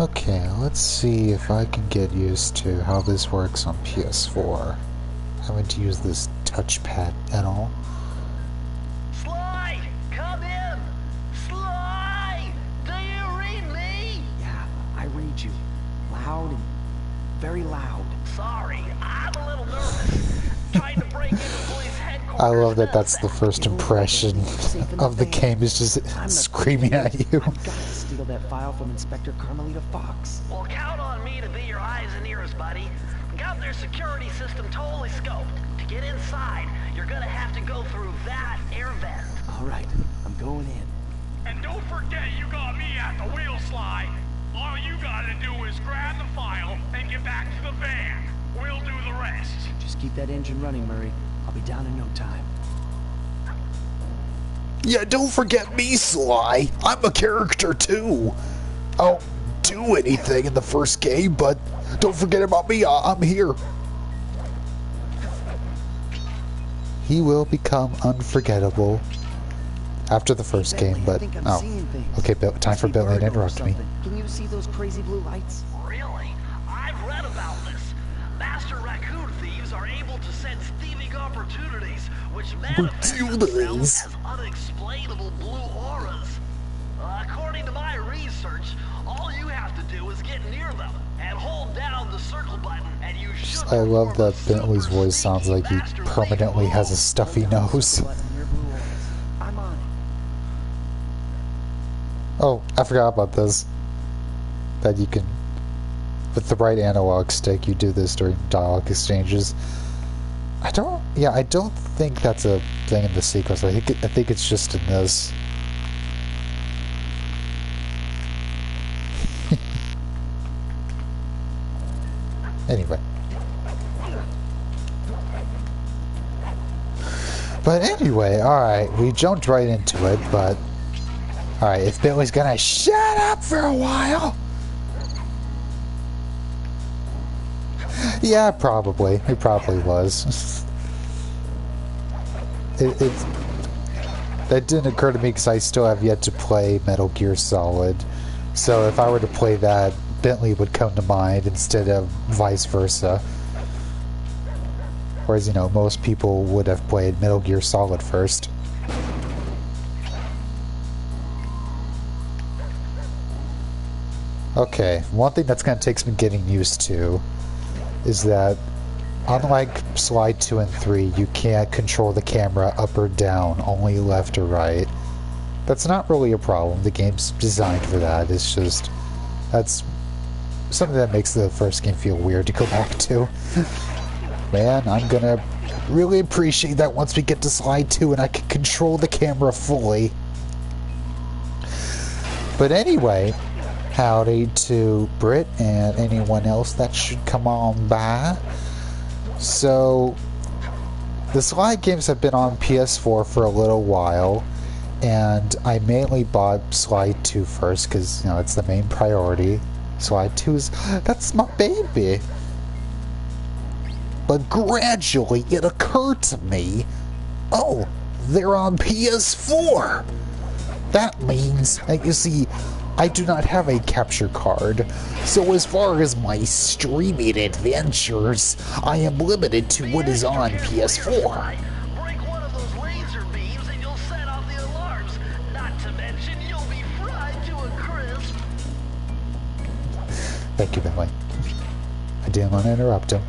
Okay, let's see if I can get used to how this works on PS4. Having to use this touchpad at all. Sly! Come in! Sly! Do you read me? Yeah, I read you. Loud and very loud. Sorry, I'm a little nervous. Trying to break into police headquarters. I love that that's the first impression of the game, is just screaming at you. I've got to steal that file from Inspector Carmelita Fox. Well, count on me to be your eyes and ears, buddy. Got their security system totally scoped. To get inside, you're gonna have to go through that air vent. All right, I'm going in. And don't forget you got me at the wheel, Sly. All you gotta do is grab the file and get back to the van. We'll do the rest. Just keep that engine running, Murray. I'll be down in no time. Yeah, don't forget me, Sly. I'm a character too. I don't do anything in the first game, but don't forget about me. I'm here. He will become unforgettable after the first game, but okay, time for Bentley to interrupt me. Can you see those crazy blue lights? Really? I've read about this. Master raccoon thieves are able to sense thieving opportunities, which manifest themselves as unexplainable blue auras. According to my research, all you have to do is get near them and hold down the circle button, and you should. I love that Bentley's voice sounds like he permanently has a stuffy nose. I'm on it. Oh, I forgot about this. That you can, with the right analog stick, you do this during dialogue exchanges. I don't think that's a thing in the sequence. I think it's just in this. Anyway. But anyway, alright, we jumped right into it, but alright, if Bentley's gonna shut up for a while. Yeah, probably. It probably was. That didn't occur to me because I still have yet to play Metal Gear Solid. So if I were to play that, Bentley would come to mind instead of vice versa. Whereas, you know, most people would have played Metal Gear Solid first. Okay, one thing that's going to take some getting used to is that unlike Slide 2 and 3, you can't control the camera up or down, only left or right. That's not really a problem. The game's designed for that. It's just, that's something that makes the first game feel weird to go back to. Man, I'm gonna really appreciate that once we get to Slide 2 and I can control the camera fully. But anyway, howdy to Britt and anyone else that should come on by. So, the Slide games have been on PS4 for a little while, and I mainly bought Slide 2 first because, you know, it's the main priority. Slide 2's, that's my baby. But gradually it occurred to me, oh, they're on PS4. That means that, you see, I do not have a capture card, so as far as my streaming adventures, I am limited to what is on PS4. Break one of those laser beams and you'll set off the alarms. Not to mention you'll be fried to a crisp. Thank you, Bentley. I didn't want to interrupt him.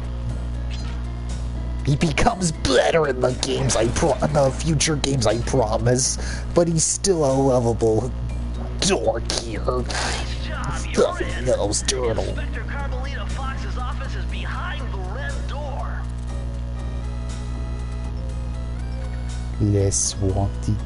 He becomes better in the games in the future games, I promise. But he's still a lovable dork here. Nice job, you're Stuffy in. nose turtle. Inspector Carmelita Fox's office is behind the red door. Less wanted.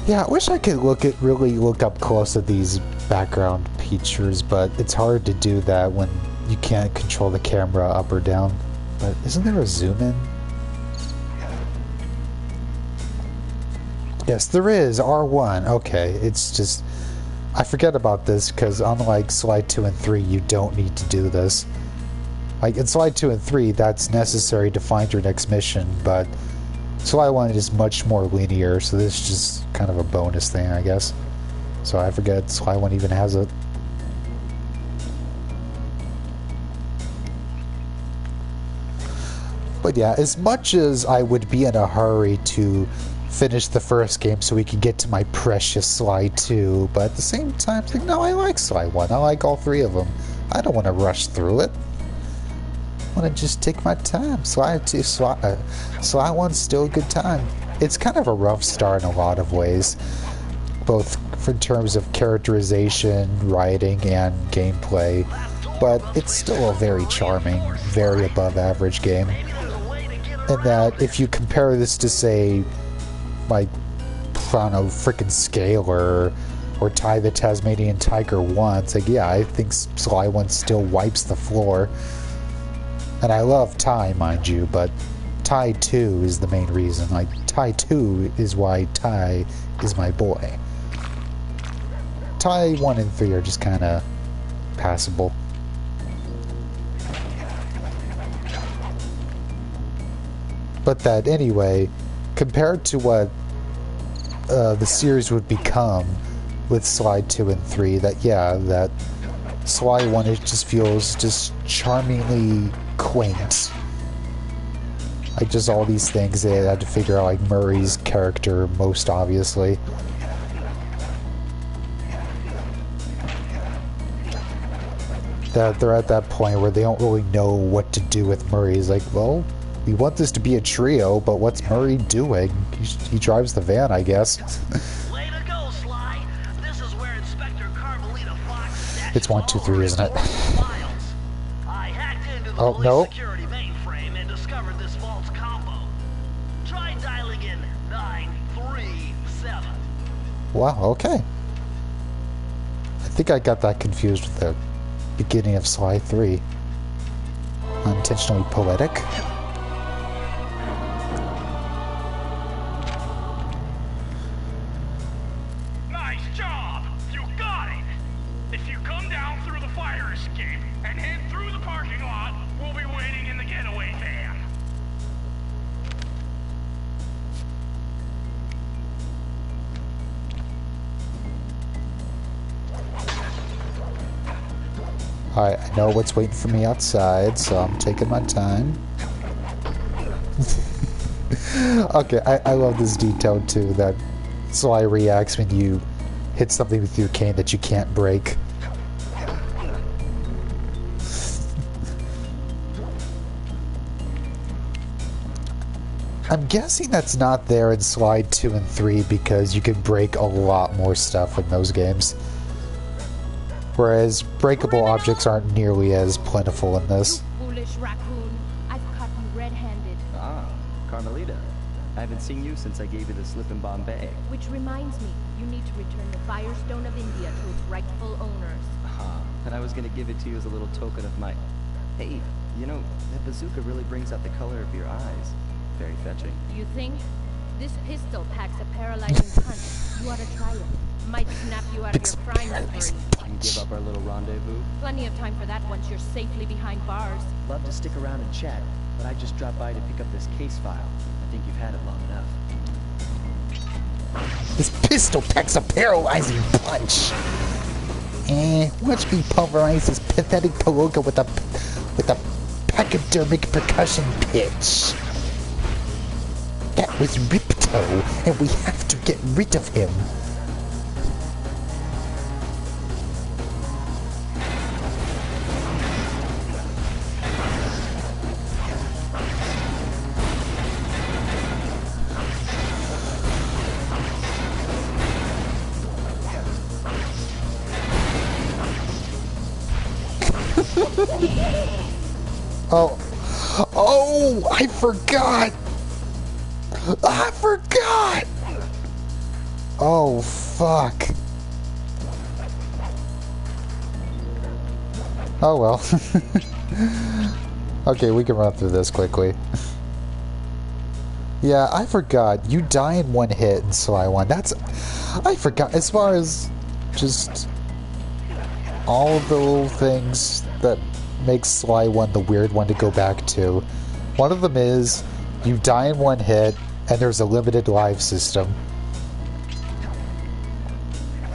Yeah, I wish I could really look up close at these background features, but it's hard to do that when you can't control the camera up or down. But isn't there a zoom in? Yes, there is. R1. Okay, it's just, I forget about this because unlike Slide 2 and 3, you don't need to do this. Like in Slide 2 and 3, that's necessary to find your next mission, but Slide 1 is much more linear, so this is just kind of a bonus thing, I guess. So I forget Sly 1 even has it. But yeah, as much as I would be in a hurry to finish the first game so we can get to my precious Sly 2, but at the same time, it's like, no, I like Sly 1. I like all three of them. I don't want to rush through it. I want to just take my time. Sly 1's still a good time. It's kind of a rough start in a lot of ways, both in terms of characterization, writing, and gameplay, but it's still a very charming, very above average game. And that if you compare this to, say, like, I don't know, frickin' Scalar or Ty the Tasmanian Tiger 1, it's like, yeah, I think Sly 1 still wipes the floor. And I love Ty, mind you, but Ty 2 is the main reason. Like, Ty 2 is why Ty is my boy. Ty 1 and 3 are just kind of passable. But that, anyway, compared to what the series would become with Sly 2 and 3, that, yeah, that Sly 1, it just feels just charmingly quaint. Like, just all these things they had to figure out, like Murray's character, most obviously. That they're at that point where they don't really know what to do with Murray. He's like, well, we want this to be a trio, but what's Murray doing? He drives the van, I guess. Way to go, Sly. This is where Inspector Carmelita Fox. It's 1, 2, 3, isn't it? I hacked into the Oh, police no. security mainframe and discovered this vault's combo. Try dialing in 937. Wow, okay. I think I got that confused with the beginning of Sly 3. Unintentionally poetic. Nice job! You got it! If you come down through the fire escape and head through the parking lot, we'll be waiting in the getaway van. Alright, I know what's waiting for me outside, so I'm taking my time. Okay, I love this detail too, that Sly reacts when you hit something with your cane that you can't break. I'm guessing that's not there in Sly 2 and 3 because you can break a lot more stuff in those games. Whereas breakable objects aren't nearly as plentiful in this. Foolish raccoon. I've caught you red-handed. Ah, Carmelita. I haven't seen you since I gave you the slip in Bombay. Which reminds me, you need to return the Firestone of India to its rightful owners. Ah, and I was gonna give it to you as a little token of my... Hey, you know, that bazooka really brings out the color of your eyes. Very fetching. You think? This pistol packs a paralyzing punch. You ought to try it. Might snap you out of your frying spree. And give up our little rendezvous? Plenty of time for that once you're safely behind bars. Love to stick around and chat, but I just dropped by to pick up this case file. I think you've had it long enough. This pistol packs a paralyzing punch. Watch me pulverize this pathetic Paloka with a pachydermic percussion pitch. That was Ripto, and we have to get rid of him. Oh, I forgot. I forgot. Oh, fuck. Oh, well. Okay, we can run through this quickly. Yeah, I forgot. You die in one hit in Sly 1. I forgot. As far as just all of the little things that makes Sly 1 the weird one to go back to. One of them is you die in one hit and there's a limited life system.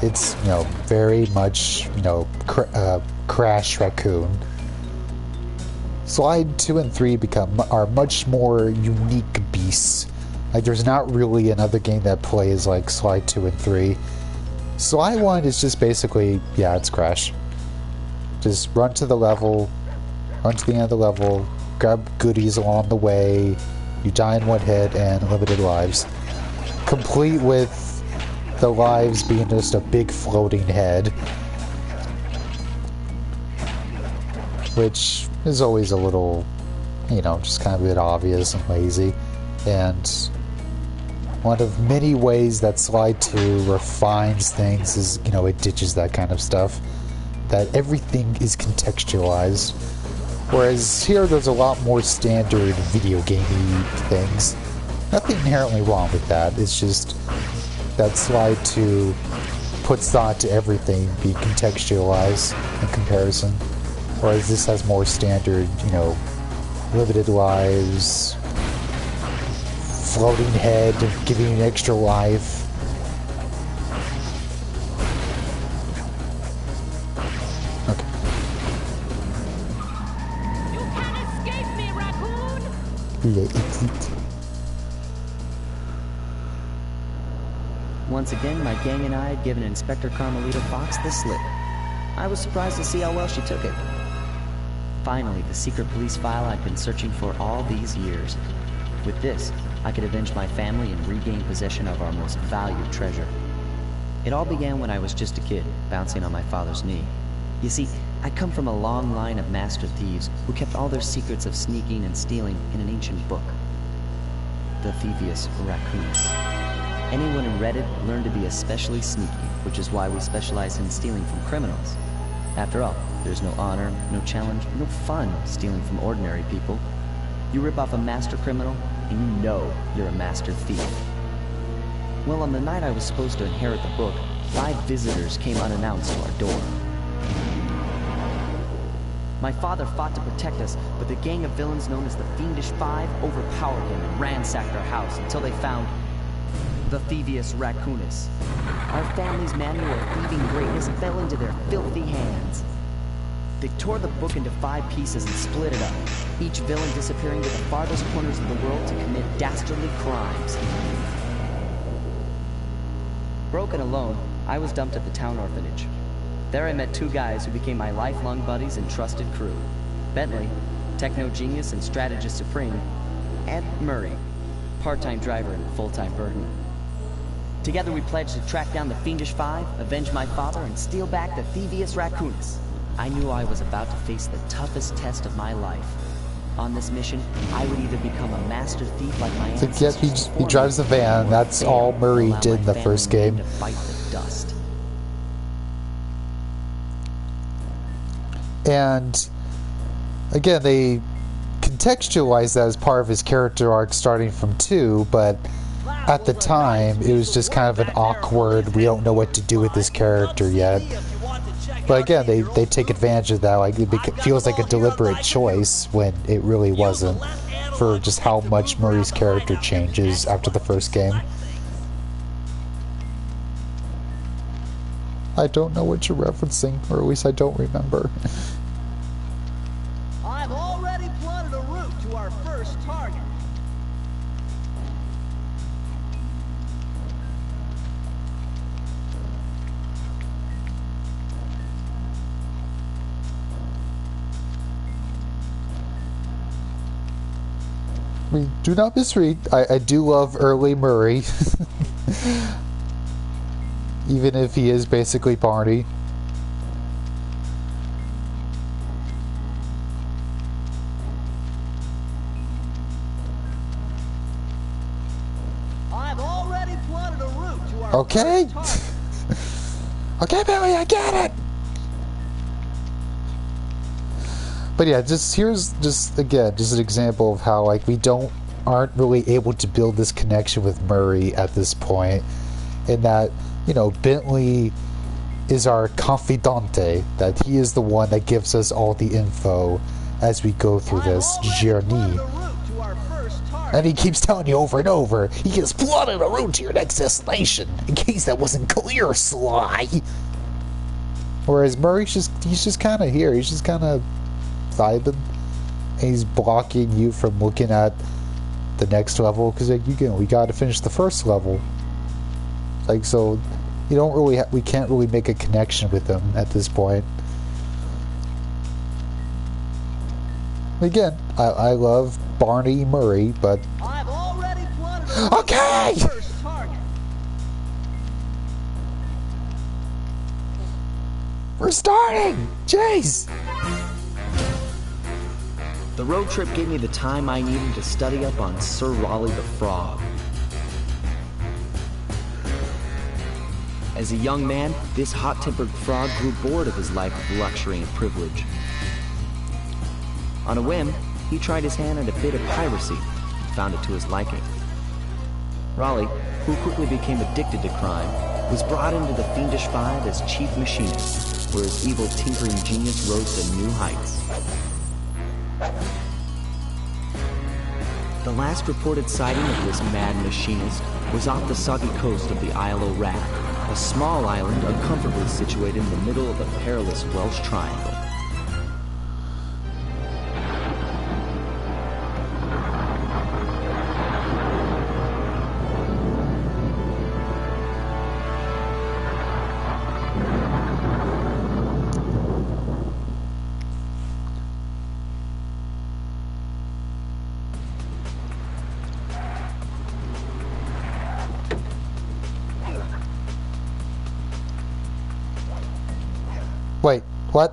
It's, you know, very much, you know, Crash Raccoon. Slide 2 and 3 are much more unique beasts. Like, there's not really another game that plays like Slide 2 and 3. Slide 1 is just basically, yeah, it's Crash. Just run to the level, run to the end of the level, grab goodies along the way, you die in one hit, and limited lives. Complete with the lives being just a big floating head. Which is always a little, you know, just kind of a bit obvious and lazy. And one of many ways that Slide 2 refines things is, you know, it ditches that kind of stuff. That everything is contextualized. Whereas here there's a lot more standard video gamey things. Nothing inherently wrong with that. It's just that Slide 2 puts thought to everything be contextualized in comparison. Whereas this has more standard, you know, limited lives, floating head, giving you an extra life. Okay. You can't escape me, Raccoon! Once again, my gang and I had given Inspector Carmelita Fox the slip. I was surprised to see how well she took it. Finally, the secret police file I'd been searching for all these years. With this, I could avenge my family and regain possession of our most valued treasure. It all began when I was just a kid, bouncing on my father's knee. You see, I come from a long line of master thieves who kept all their secrets of sneaking and stealing in an ancient book. The Thievius Raccoonus. Anyone who read it learned to be especially sneaky, which is why we specialize in stealing from criminals. After all, there's no honor, no challenge, no fun stealing from ordinary people. You rip off a master criminal, and you know you're a master thief. Well, on the night I was supposed to inherit the book, 5 visitors came unannounced to our door. My father fought to protect us, but the gang of villains known as the Fiendish Five overpowered him and ransacked our house until they found the Thievius Raccoonus. Our family's manual of thieving greatness fell into their filthy hands. They tore the book into 5 pieces and split it up, each villain disappearing to the farthest corners of the world to commit dastardly crimes. Broken alone, I was dumped at the town orphanage. There I met 2 guys who became my lifelong buddies and trusted crew. Bentley, techno genius and strategist supreme, and Murray, part-time driver and full-time burden. Together we pledged to track down the Fiendish Five, avenge my father, and steal back the Thievius Raccoonus. I knew I was about to face the toughest test of my life. On this mission, I would either become a master thief like my ancestors. Yes, he drives the van. That's all Murray did in the first game. To fight the dust. And again, they contextualized that as part of his character arc starting from 2, but at the time, it was just kind of an awkward, we don't know what to do with this character yet. But again, they take advantage of that, like it feels like a deliberate choice when it really wasn't, for just how much Murray's character changes after the first game. I don't know what you're referencing, or at least I don't remember. I've already plotted a route to our first target. We do not misread. I do love early Murray. Even if he is basically Barney. I've already plotted a route to our Okay. first target. Okay, Billy, I get it. But yeah, here's again an example of how like we aren't really able to build this connection with Murray at this point, in that, you know, Bentley is our confidante, that he is the one that gives us all the info as we go through this journey. And he keeps telling you over and over, he gets plotted a route to your next destination. In case that wasn't clear, Sly. Whereas Murray's he's just kind of here. He's just kind of vibing. And he's blocking you from looking at the next level because like, we got to finish the first level. Like, so you don't really we can't really make a connection with him at this point. Again, I love Barney Murray, but I've already plotted okay. the first target. We're starting. Jeez. The road trip gave me the time I needed to study up on Sir Raleigh the Frog. As a young man, this hot-tempered frog grew bored of his life of luxury and privilege. On a whim, he tried his hand at a bit of piracy and found it to his liking. Raleigh, who quickly became addicted to crime, was brought into the Fiendish Five as chief machinist, where his evil tinkering genius rose to new heights. The last reported sighting of this mad machinist was off the soggy coast of the Isle o' Rat, a small island uncomfortably situated in the middle of the perilous Welsh Triangle. Wait, what?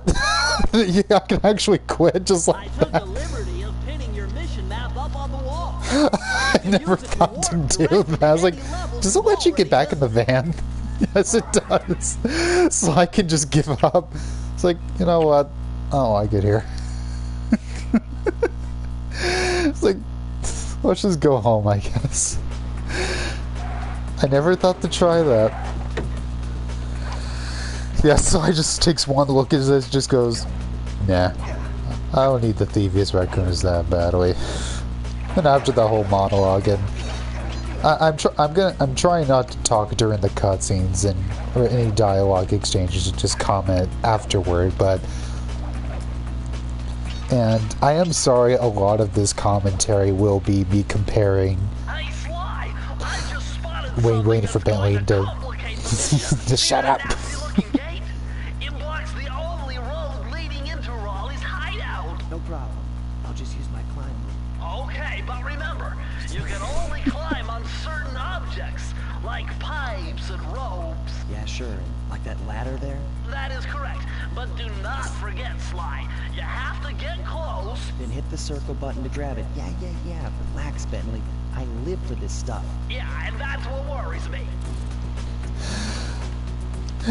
Yeah, I can actually quit just like I took that. the liberty of pinning your mission map up on the wall. I never thought to do that. I was like, does it let you get back in the van? Yes, it does. So I can just give up. It's like, you know what? I don't like it here. It's like, let's just go home, I guess. I never thought to try that. Yeah, so I just takes one look at this, just goes, nah, I don't need the Thievius Raccoons that badly. And after the whole monologue, and I'm trying not to talk during the cutscenes and or any dialogue exchanges, and just comment afterward. And I am sorry, a lot of this commentary will be me comparing. Hey, Sly, I just spotted Waiting for Bentley to just shut up. It blocks the only road leading into Raleigh's hideout. No problem. I'll just use my climb route. Okay, but remember, you can only climb on certain objects, like pipes and ropes. Yeah, sure. Like that ladder there? That is correct, but do not forget, Sly. You have to get close. Then hit the circle button to grab it. Yeah. Relax, Bentley. I live for this stuff. Yeah, and that's what worries me.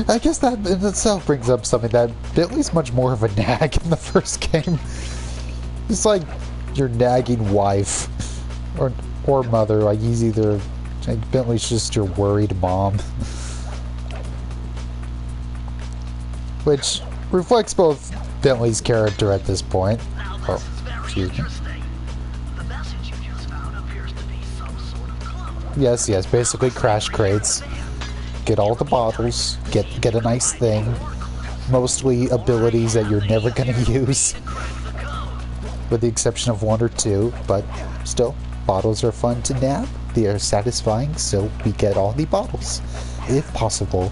I guess that in itself brings up something that Bentley's much more of a nag in the first game. He's like your nagging wife or mother. Like he's either like Bentley's just your worried mom, which reflects both Bentley's character at this point. Now, Oh, this is very excuse me. interesting. The message you just found appears to be some sort of clue. Yes. Basically, crash crates. Get all the bottles. Get a nice thing. Mostly abilities that you're never gonna use, with the exception of one or two. But still, bottles are fun to nab. They are satisfying, so we get all the bottles, if possible.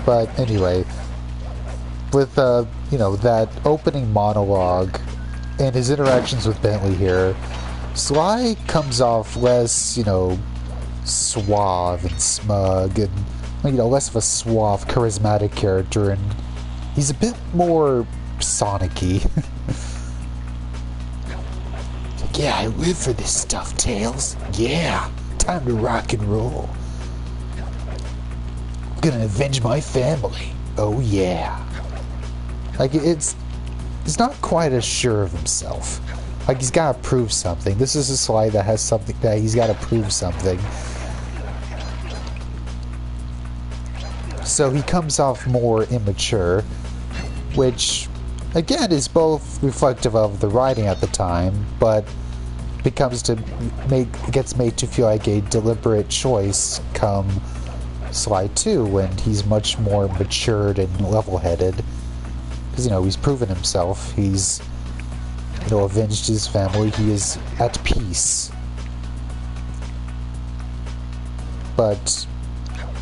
But anyway, with that opening monologue and his interactions with Bentley here, Sly comes off less, suave and smug and, less of a suave, charismatic character, and he's a bit more Sonic-y. Like, yeah, I live for this stuff, Tails. Yeah, time to rock and roll. I'm gonna avenge my family. Oh yeah. Like, he's not quite as sure of himself. Like, he's got to prove something. This is a Sly that has something that he's got to prove something. So he comes off more immature. which again is both reflective of the writing at the time, but gets made to feel like a deliberate choice come Sly 2 when he's much more matured and level-headed. Because, you know, he's proven himself. He's, you know, avenged his family. He is at peace. But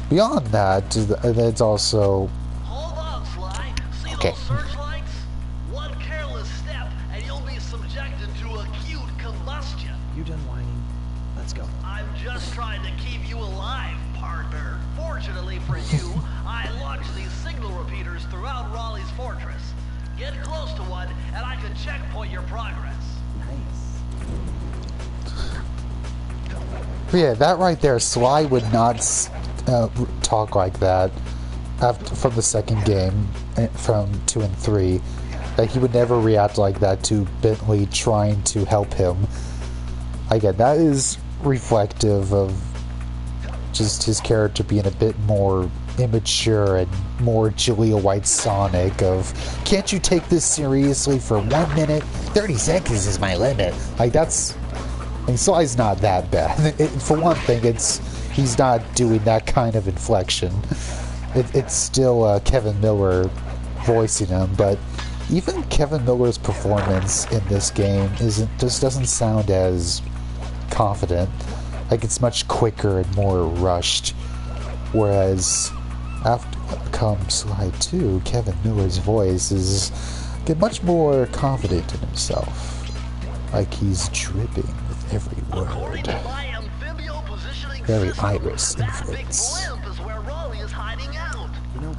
beyond that, it's also... Hold on, Sly. See Okay. those searchlights? One careless step, and you'll be subjected to acute combustion. You done whining? Let's go. I'm just trying to keep you alive, partner. Fortunately for you, I launched these signal repeaters throughout Raleigh's fortress. Get close to one, and I can checkpoint your progress. But yeah, that right there, Sly would not talk like that from the second game, from 2 and 3. Like, he would never react like that to Bentley trying to help him. Again, that is reflective of just his character being a bit more immature and more Julia White Sonic of, can't you take this seriously for 1 minute? 30 seconds is my limit. Like, that's... I mean, Sly's not that bad. For one thing, he's not doing that kind of inflection. It's still Kevin Miller voicing him, but even Kevin Miller's performance in this game doesn't sound as confident. Like, it's much quicker and more rushed. Whereas after come Sly 2, Kevin Miller's voice is much more confident in himself. Like he's dripping with every According word. to my amphibio positioning Very system, Iris that influence. big blimp is where Raleigh is hiding out. You know,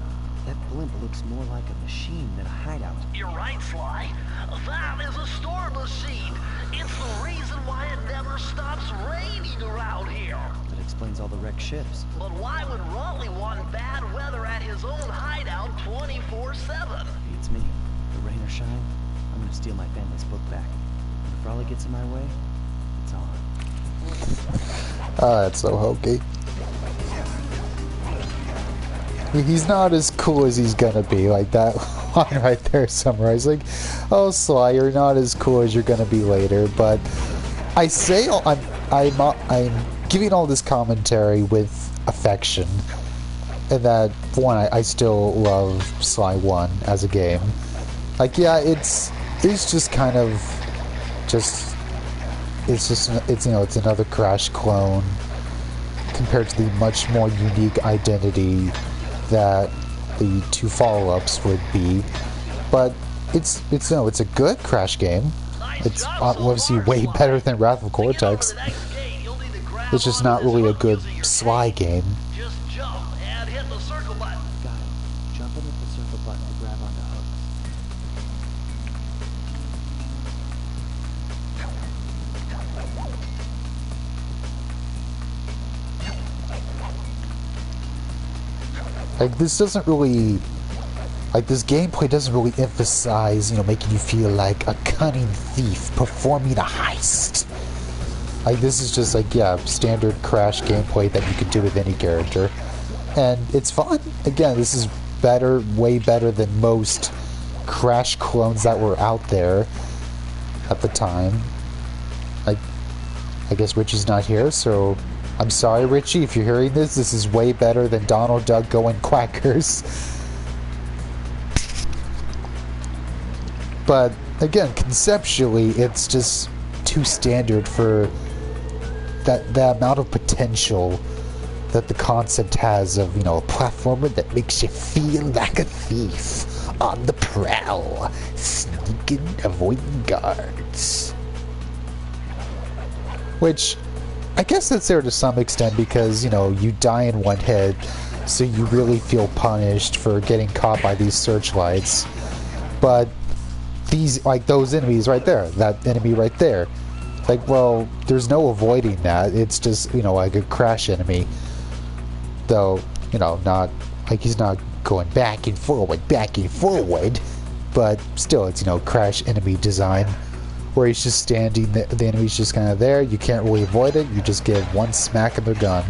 that blimp looks more like a machine than a hideout. You're right, Sly. That is a storm machine. It's the reason why it never stops raining around here. That explains all the wrecked ships. But why would Raleigh want bad weather at his own hideout 24/7? Beats me. The rain or shine, I'm gonna steal my family's book back. If Raleigh gets in my way, it's on. Ah, that's so hokey. He's not as cool as he's gonna be. Like that line right there summarized. Like, oh Sly, you're not as cool as you're gonna be later. But I say I'm giving all this commentary with affection, and that for one, I still love Sly 1 as a game. Like, yeah, it's just kind of it's another Crash clone compared to the much more unique identity that the 2 follow-ups would be. But it's a good Crash game. It's obviously way better than Wrath of Cortex. It's just not really a good Sly game. Just jump and hit the circle button. Got it. Jump in with the circle button to grab onto hooks. Like, this doesn't really... Like, this gameplay doesn't really emphasize, making you feel like a cunning thief performing a heist. Like, this is just, like, yeah, standard Crash gameplay that you could do with any character. And it's fun. Again, this is better, way better than most Crash clones that were out there at the time. Like, I guess Richie's not here, so... I'm sorry, Richie, if you're hearing this. This is way better than Donald Duck going quackers. But, again, conceptually, it's just too standard for the amount of potential that the concept has of, a platformer that makes you feel like a thief on the prowl, sneaking, avoiding guards. Which... I guess that's there to some extent because, you die in one hit, so you really feel punished for getting caught by these searchlights. But these, like those enemies right there, that enemy right there, like, well, there's no avoiding that. It's just, like a Crash enemy. Though, not, like he's not going back and forward, but still, it's, Crash enemy design. Where he's just standing, the enemy's just kind of there, you can't really avoid it, you just give one smack and they're gone.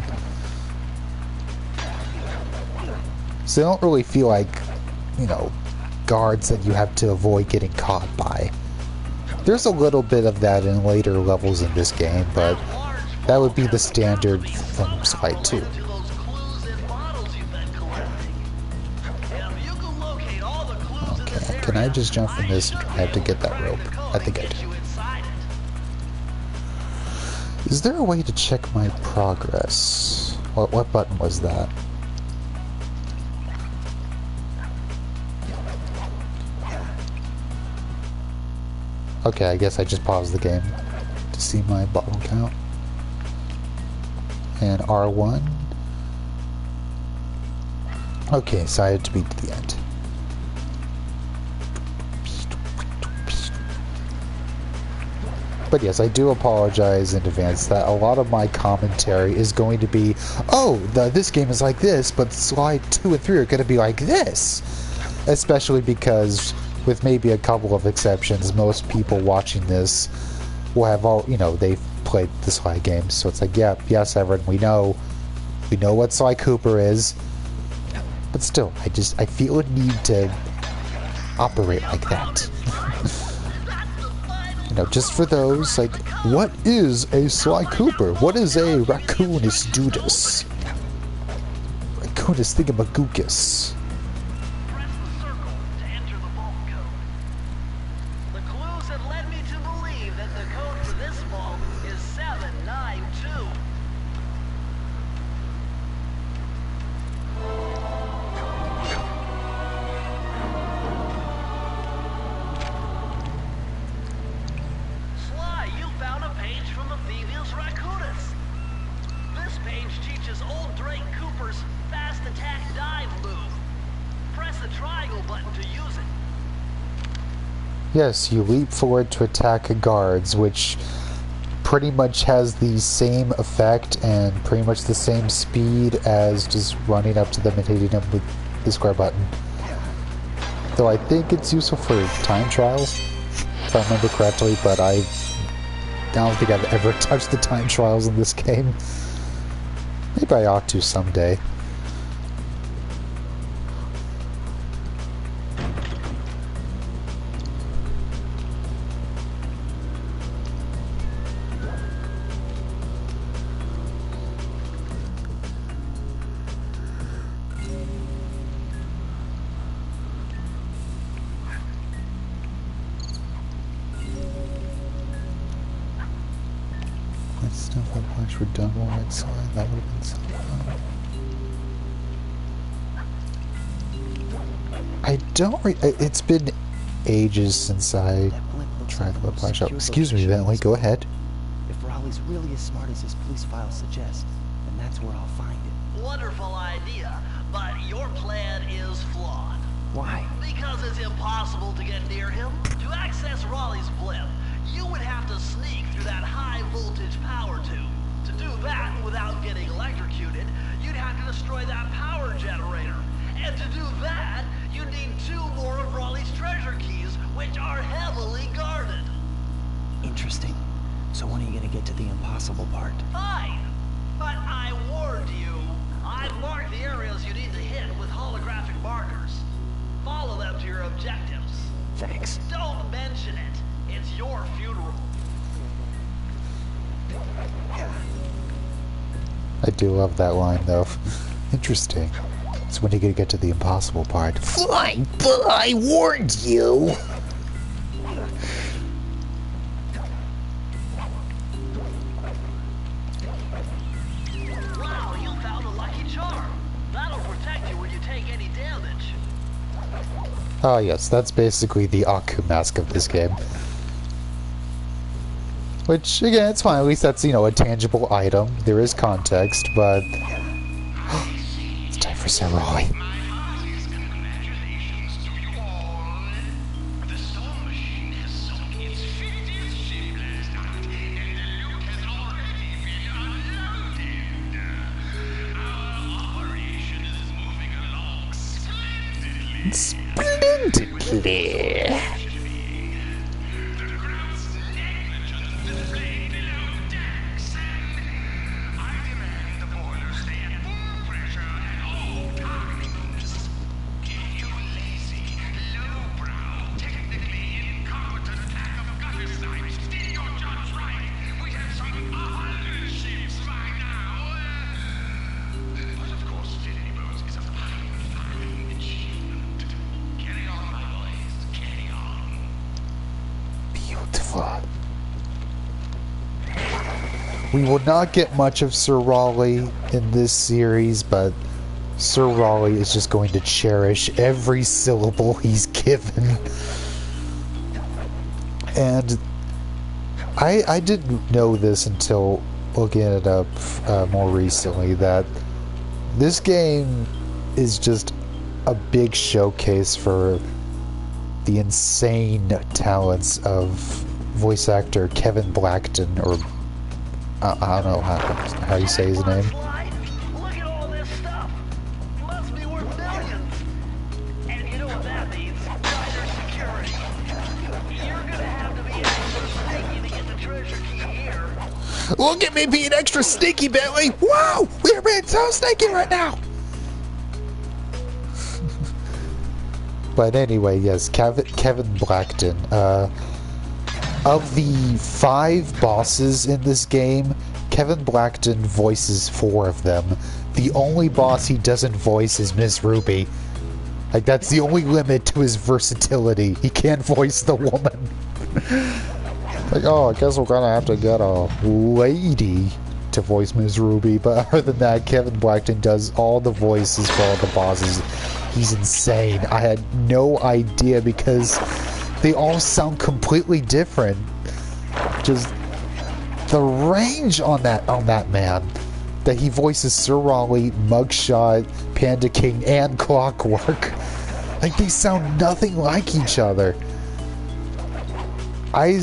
So they don't really feel like, guards that you have to avoid getting caught by. There's a little bit of that in later levels in this game, but that would be the standard from Sly 2. Okay, can I just jump from this? I have to get that rope. I think I do. Is there a way to check my progress? What button was that? Okay, I guess I just paused the game to see my bottle count. And R1. Okay, so I had to beat to the end. But yes, I do apologize in advance that a lot of my commentary is going to be, oh, this game is like this, but Sly 2 and 3 are going to be like this. Especially because, with maybe a couple of exceptions, most people watching this will have all, you know, they've played the Sly games. So it's like, yeah, yes, Everett, we know what Sly Cooper is. But still, I feel a need to operate like that. You know, just for those, like, what is a Sly Cooper? What is a Raccoonus Dudus? Raccoonus Thingamagookus. Press the circle to enter the vault code. The clues have led me to believe that the code for this vault is 792. Sly, you found a page from the Thievius Raccoonus. This page teaches old Drake Cooper's fast attack dive move. Press the triangle button to use it. Yes, you leap forward to attack guards, which pretty much has the same effect and pretty much the same speed as just running up to them and hitting them with the square button. Though I think it's useful for time trials, if I remember correctly, but I don't think I've ever touched the time trials in this game. Maybe I ought to someday. If I punch for double right side, that would have been so fun. I don't it's been ages since I tried the Whiplash Shop. Excuse me, Bentley, go ahead. If Raleigh's really as smart as his police files suggest, then that's where I'll find it. Wonderful idea, but your plan is flawed. Why? Because it's impossible to get near him. To access Raleigh's blimp, you would have to sneak through that high voltage power tube. To do that without getting electrocuted, you'd have to destroy that power generator. And to do that, you need 2 more of Raleigh's treasure keys, which are heavily guarded. Interesting. So when are you gonna get to the impossible part? Fine, but I warned you. I've marked the areas you need to hit with holographic markers. Follow them to your objectives. Thanks. Don't mention it. It's your funeral. I do love that line, though. Interesting. So when are you gonna get to the impossible part? Fine, but I warned you! Wow, you found a lucky charm. That'll protect you when you take any damage. Ah, yes, that's basically the Aku mask of this game. Which, again, it's fine. At least that's, you know, a tangible item. There is context, but... It's time for Sir Raleigh. Splendidly. beautiful. We will not get much of Sir Raleigh in this series, but Sir Raleigh is just going to cherish every syllable he's given. And I didn't know this until looking it up more recently, that this game is just a big showcase for the insane talents of voice actor Kevin Blackton, or I don't know how you say his name. Look at all this stuff. Must be worth millions. And you know what that means? Tighter security. You're gonna have to be extra sneaky to get the treasure key here. Look at me being extra sneaky, Bentley! Wow! We're being so sneaky right now! But anyway, yes, Kevin Blackton. Of the 5 bosses in this game, Kevin Blackton voices 4 of them. The only boss he doesn't voice is Miss Ruby. Like, that's the only limit to his versatility. He can't voice the woman. Like, oh, I guess we're gonna have to get a lady to voice Miss Ruby. But other than that, Kevin Blackton does all the voices for all the bosses. He's insane. I had no idea because they all sound completely different. Just the range on that man. That he voices Sir Raleigh, Mugshot, Panda King, and Clockwork. Like, they sound nothing like each other. I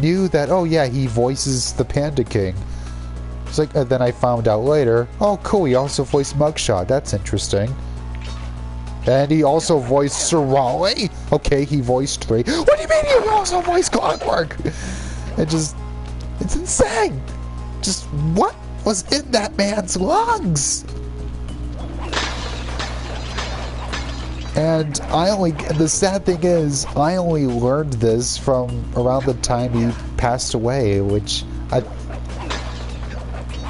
knew that, oh yeah, he voices the Panda King. It's like, and then I found out later, oh cool, he also voiced Mugshot. That's interesting. And he also voiced Sir Raleigh. Okay, he voiced 3. What do you mean he also voiced Clockwork? It's insane. Just what was in that man's lungs? And the sad thing is, I only learned this from around the time he passed away, which I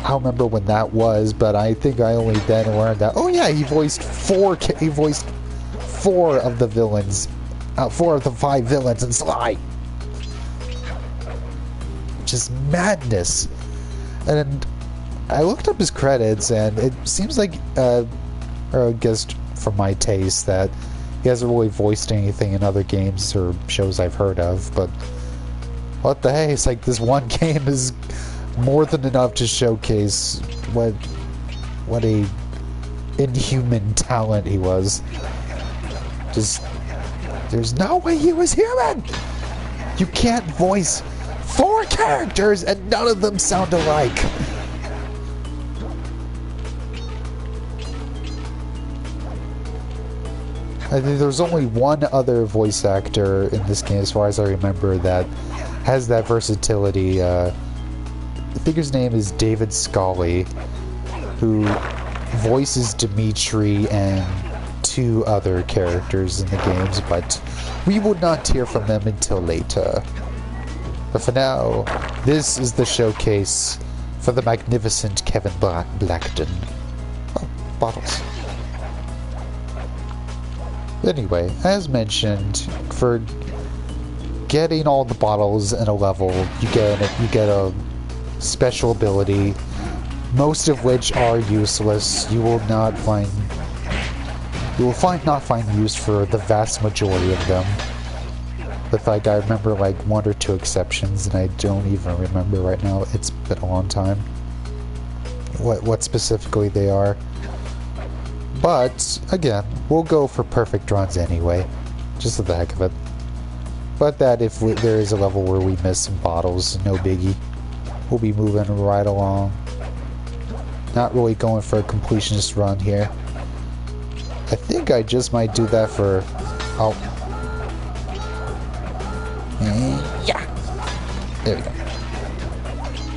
don't remember when that was, but I think I only then learned that, oh yeah, he voiced 4 of the villains, 4 of the 5 villains in Sly. Just madness. And I looked up his credits, and it seems like, or I guess from my taste, that he hasn't really voiced anything in other games or shows I've heard of, but what the hey, it's like this one game is more than enough to showcase what a inhuman talent he was. Just, there's no way he was human! You can't voice 4 characters and none of them sound alike! I think there's only one other voice actor in this game, as far as I remember, that has that versatility. I think his name is David Scully, who voices Dimitri and 2 other characters in the games, but we will not hear from them until later. But for now, this is the showcase for the magnificent Kevin Blackton. Oh, bottles. Anyway, as mentioned, for getting all the bottles in a level, you get a special ability, most of which are useless. You will not find use for the vast majority of them. But like, I remember like 1 or 2 exceptions, and I don't even remember right now. It's been a long time what specifically they are. But again, we'll go for perfect runs anyway, just for the heck of it. But that if there is a level where we miss some bottles, no biggie. We'll be moving right along. Not really going for a completionist run here. I think I just might do that for... oh. Yeah! There we go.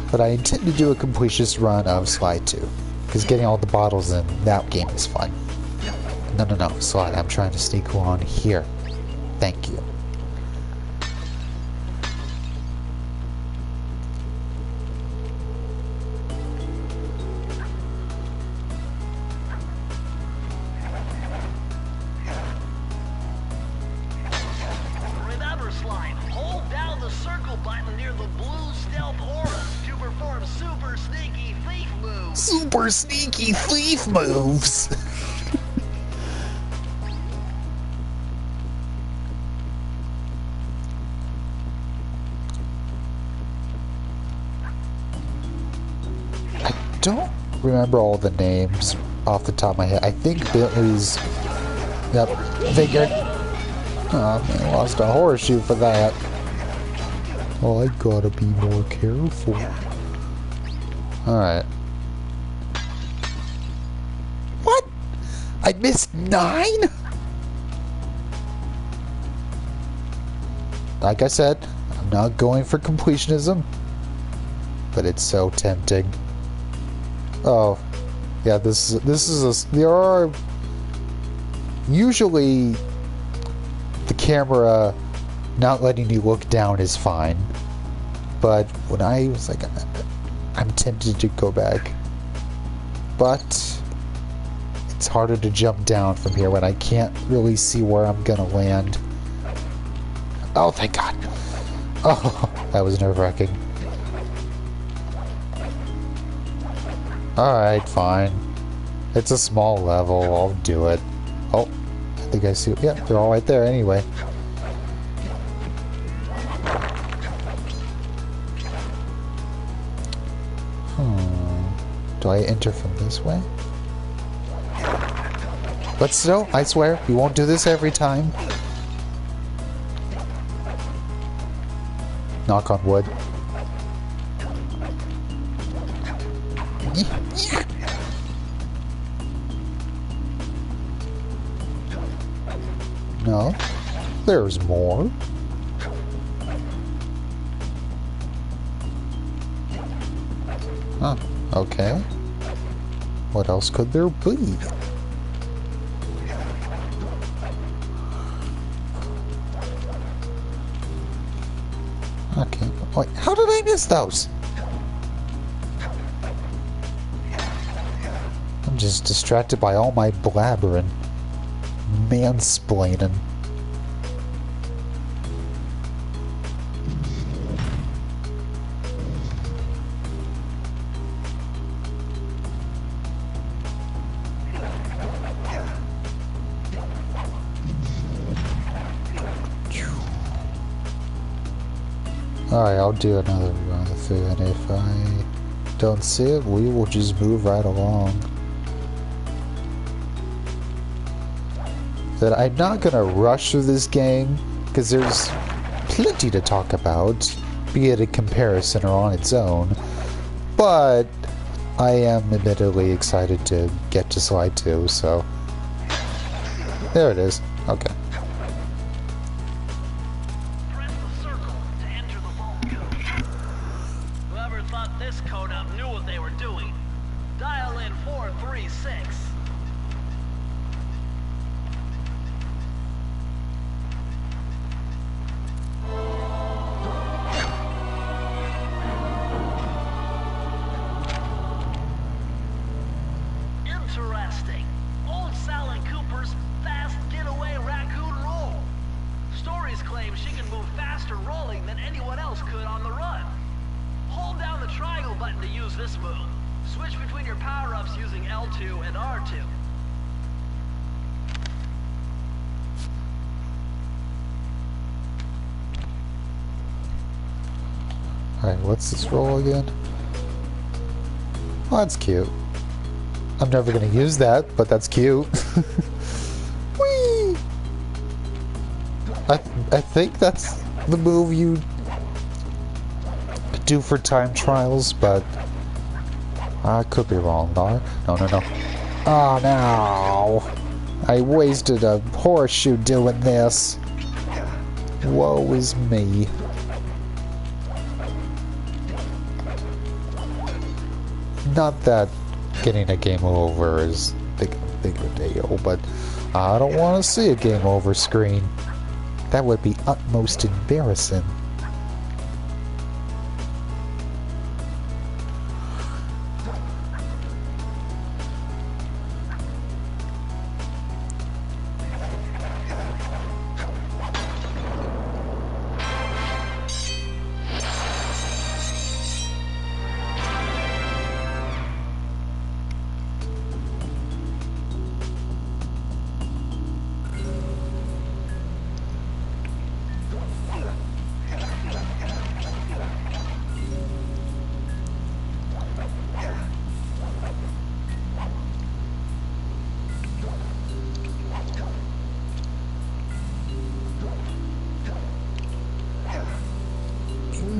But I intend to do a completionist run of Sly 2. Because getting all the bottles in that game is fun. No, Sly, I'm trying to sneak on here. Thank you. Remember, Sly, hold down the circle triangle button near the blue stealth auras to perform super sneaky thief moves. Super sneaky thief moves. I don't remember all the names off the top of my head. I think Bentley's... Yep, figured. Oh man, lost a horseshoe for that. Oh, I gotta be more careful. Alright. What? I missed 9? Like I said, I'm not going for completionism. But it's so tempting. Oh. Yeah, there are... Usually, the camera not letting you look down is fine. But when I was like, I'm tempted to go back. But it's harder to jump down from here when I can't really see where I'm gonna land. Oh, thank God. Oh, that was nerve-wracking. Alright, fine. It's a small level, I'll do it. Oh, I think I see... Yeah, they're all right there anyway. Do I enter from this way? But still, I swear, we won't do this every time. Knock on wood. No, there's more. Huh, okay. What else could there be? Okay, wait, how did I miss those? I'm just distracted by all my blabbering. Mansplaining. Alright, I'll do another run through, and if I don't see it, we will just move right along. That I'm not gonna rush through this game, because there's plenty to talk about, be it a comparison or on its own, but I am admittedly excited to get to Slide 2, so... There it is. Okay. Press the circle to enter the vault code. Whoever thought this code up knew what they were doing. Dial in 436. Interesting. Old Sally Cooper's fast getaway raccoon roll. Stories claim she can move faster rolling than anyone else could on the run. Hold down the triangle button to use this move. Switch between your power-ups using L2 and R2. Alright, what's this roll again? Oh, that's cute. I'm never gonna use that, but that's cute. Whee! I think that's the move you do for time trials, but I could be wrong. No. Oh no! I wasted a horseshoe doing this. Woe is me. Not that getting a game over is big of a deal, but I don't want to see a game over screen. That would be utmost embarrassing.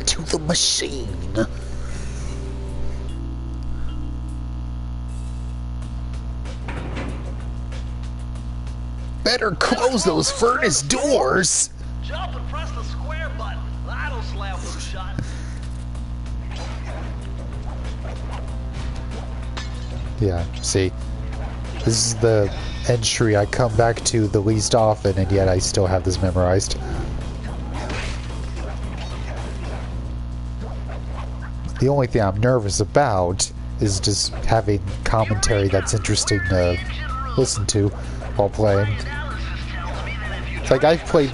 to the machine. Better close those furnace doors. Jump and press the square button. That'll slam them shut. Yeah, see? This is the entry I come back to the least often, and yet I still have this memorized. The only thing I'm nervous about is just having commentary that's interesting to listen to while playing. Like, I've played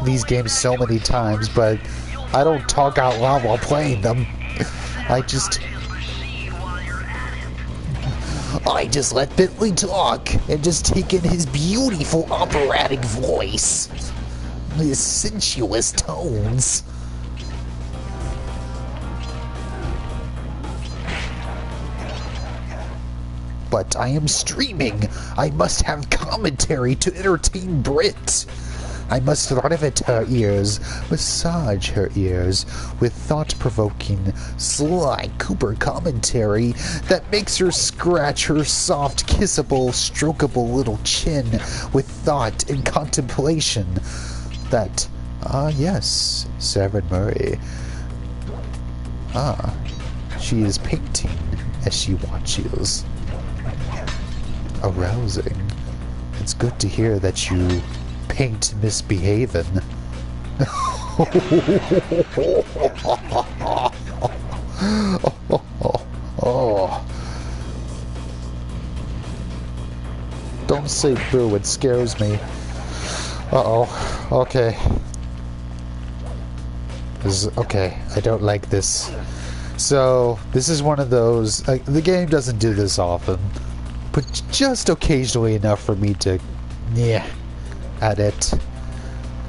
these games so many times, but I don't talk out loud while playing them. I just let Bentley talk and just take in his beautiful operatic voice, his sensuous tones. But I am streaming. I must have commentary to entertain Brit. I must rivet her ears, massage her ears with thought-provoking, Sly Cooper commentary that makes her scratch her soft, kissable, strokeable little chin with thought and contemplation. That, yes, Sarah Murray. She is painting as she watches. Arousing. It's good to hear that you paint misbehaving. Oh. Don't say boo, it scares me. Uh-oh. Okay. Okay, I don't like this. So, this is one of those... the game doesn't do this often, but just occasionally enough for me to... at it.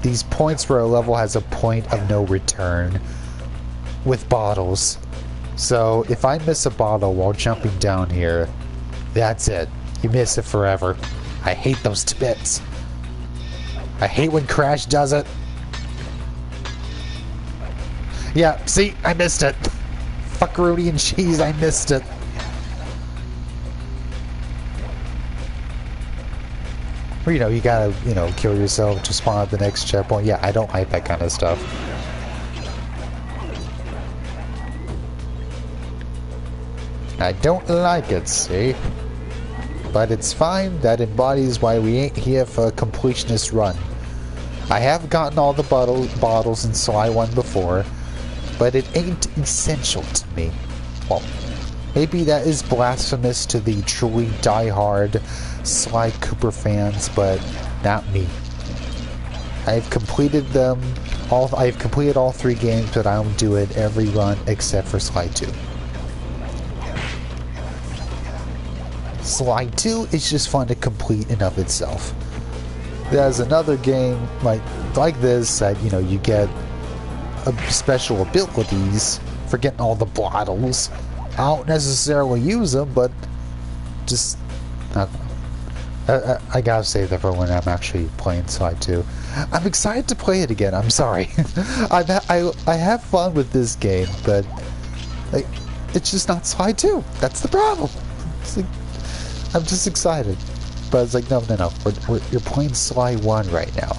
These points where a level has a point of no return with bottles. So if I miss a bottle while jumping down here, that's it. You miss it forever. I hate those bits. I hate when Crash does it. Yeah, see, I missed it. Fuck Rudy and cheese, I missed it. Or, you gotta, kill yourself to spawn at the next checkpoint. Yeah, I don't like that kind of stuff. I don't like it, see? But it's fine. That embodies why we ain't here for a completionist run. I have gotten all the bottles in Sly 1 before, but it ain't essential to me. Well, maybe that is blasphemous to the truly die-hard Sly Cooper fans, but not me. I've completed them all. I've completed all 3 games, but I don't do it every run except for Sly 2. Sly 2 is just fun to complete in of itself. There's another game like this that you get special abilities for getting all the bottles. I don't necessarily use them, but just I gotta save that for when I'm actually playing Sly 2. I'm excited to play it again. I'm sorry. I have fun with this game, but it's just not Sly 2. That's the problem. I'm just excited, but it's like no. You're playing Sly 1 right now.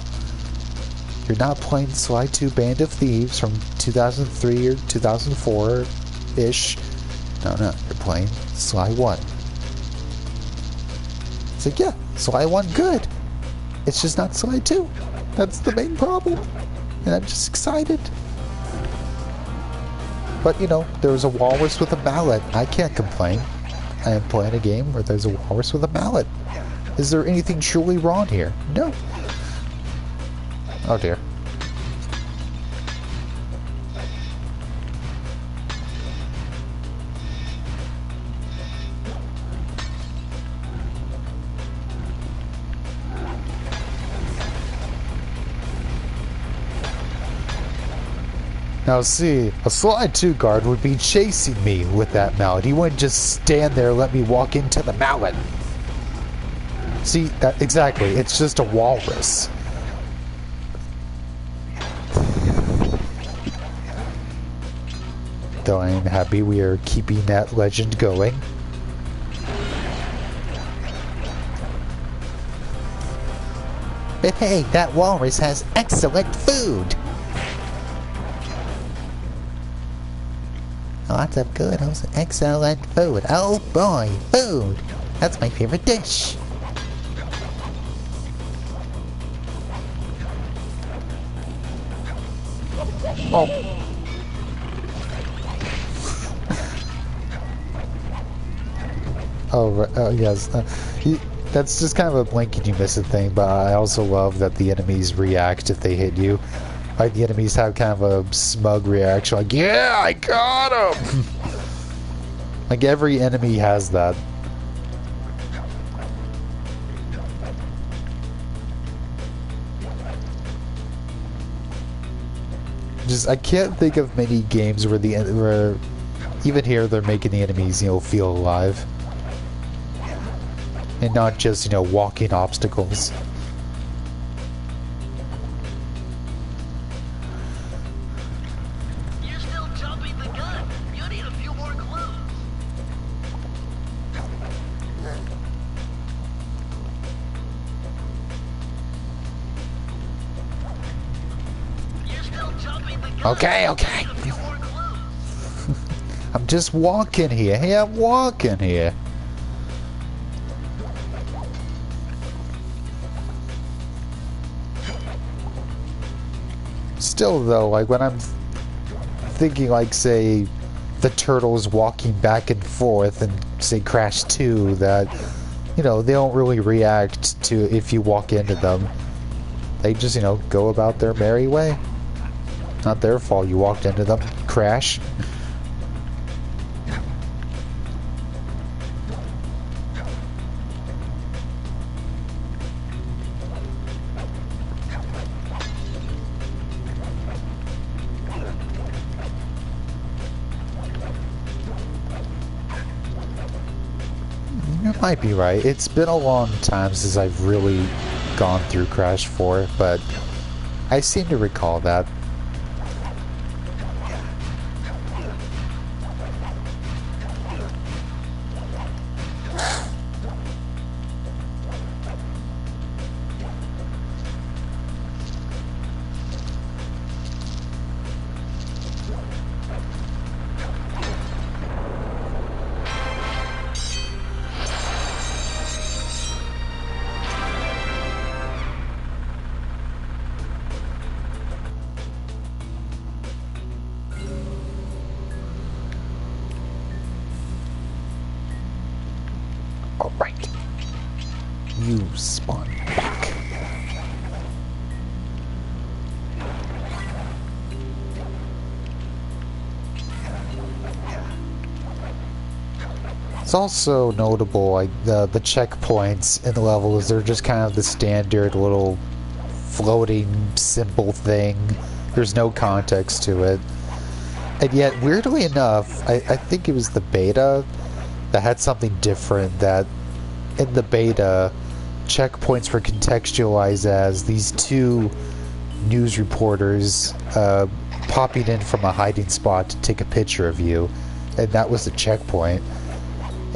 You're not playing Sly 2 Band of Thieves from 2003 or 2004-ish. No, you're playing Sly 1. It's like, yeah, Sly 1 good. It's just not Sly 2. That's the main problem. And I'm just excited. But, there was a walrus with a mallet. I can't complain. I am playing a game where there's a walrus with a mallet. Is there anything truly wrong here? No. Oh dear. Now see, a Sly 2 guard would be chasing me with that mallet. He wouldn't just stand there and let me walk into the mallet. See, exactly, it's just a walrus. though I am happy we are keeping that legend going. But hey, that walrus has excellent food! Lots of good, excellent food. Oh boy, food! That's my favorite dish! Oh. Oh, yes. That's just kind of a blink and you miss it thing, but I also love that the enemies react if they hit you. Like, the enemies have kind of a smug reaction, like, yeah, I got him! Like, every enemy has that. I can't think of many games where where even here they're making the enemies, you know, feel alive. And not just, you know, walking obstacles. You're still jumping the gun. You need a few more clues. You're still jumping the gun. Okay. You need a few more clues. I'm just walking here. Hey, I'm walking here. Still though, like when I'm thinking like say the turtles walking back and forth and say Crash 2, that, you know, they don't really react to if you walk into them. They just, you know, go about their merry way. Not their fault you walked into them. Crash. You might be right. It's been a long time since I've really gone through Crash 4, but I seem to recall that. Alright. You spawn back. It's also notable, like, the checkpoints in the levels, they're just kind of the standard little floating symbol thing. There's no context to it. And yet, weirdly enough, I think it was the beta that had something different, that in the beta, checkpoints were contextualized as these two news reporters popping in from a hiding spot to take a picture of you, and that was the checkpoint.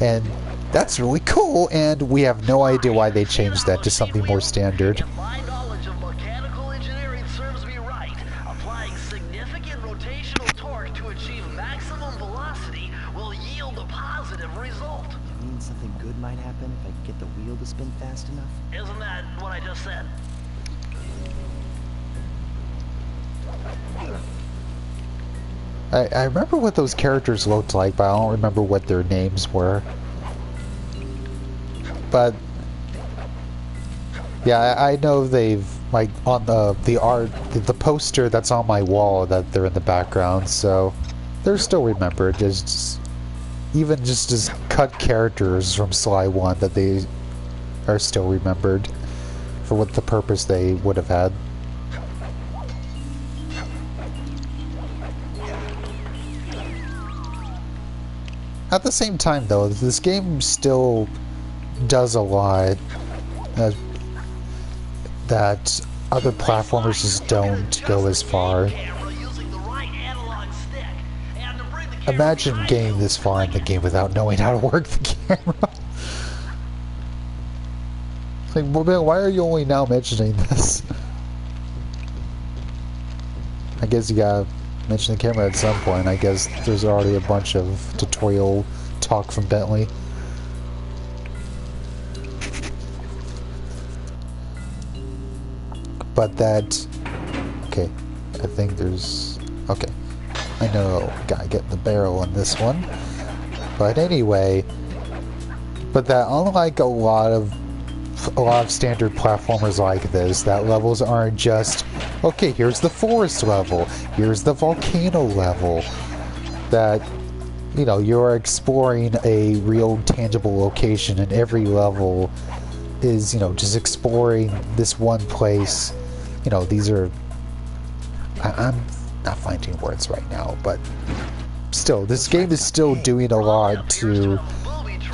And that's really cool, and we have no idea why they changed that to something more standard. If my knowledge of mechanical engineering serves me right, applying significant rotational torque to achieve maximum velocity will yield a positive result. It means something good might happen if I can get the wheel to spin fast enough. Isn't that what I just said? I remember what those characters looked like, but I don't remember what their names were. But yeah, I know they've, like, on the art, the poster that's on my wall, that they're in the background, so they're still remembered as even just as cut characters from Sly 1, that they are still remembered for what the purpose they would have had. At the same time, though, this game still does a lot that other platformers just don't go as far. Using the right analog stick, and to bring the imagine getting this far in the game without knowing how to work the camera. Like, well, why are you only now mentioning this? I guess you gotta mention the camera at some point. I guess there's already a bunch of tutorial talk from Bentley. But that... Okay, I think there's... Okay, I know, gotta get the barrel on this one. But anyway... But that, unlike a lot of standard platformers like this, that levels aren't just, okay, here's the forest level, here's the volcano level. That, you know, you're exploring a real tangible location, and every level is, you know, just exploring this one place. You know, these are... I'm not finding words right now, but still, this game is still doing a lot to,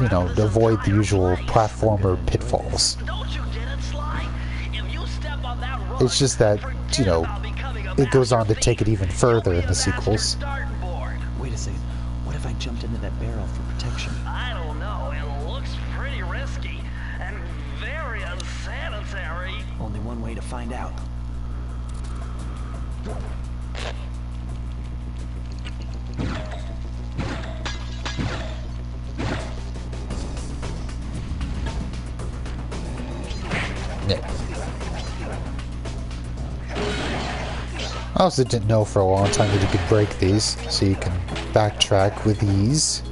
you know, avoid the usual platformer pitfalls. It's just that, you know, it goes on to take it even further in the sequels. Wait a second. What if I jumped into that barrel for protection? I don't know. It looks pretty risky and very unsanitary. Only one way to find out. Yeah. I also didn't know for a long time that you could break these, so you can backtrack with ease.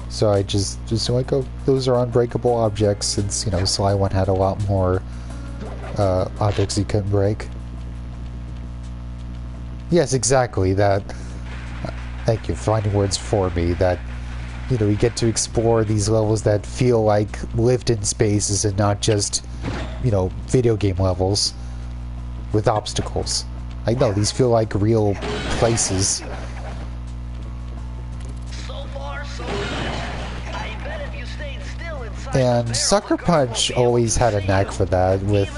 So I just like, oh, those are unbreakable objects, since, you know, Sly 1 had a lot more objects you couldn't break. Yes, exactly, that... Thank you for finding words for me, that, you know, you get to explore these levels that feel like lived-in spaces and not just, you know, video game levels with obstacles. I know, these feel like real places. So far, so good. I bet if you stayed still inside And Sucker Punch always had a knack for that, with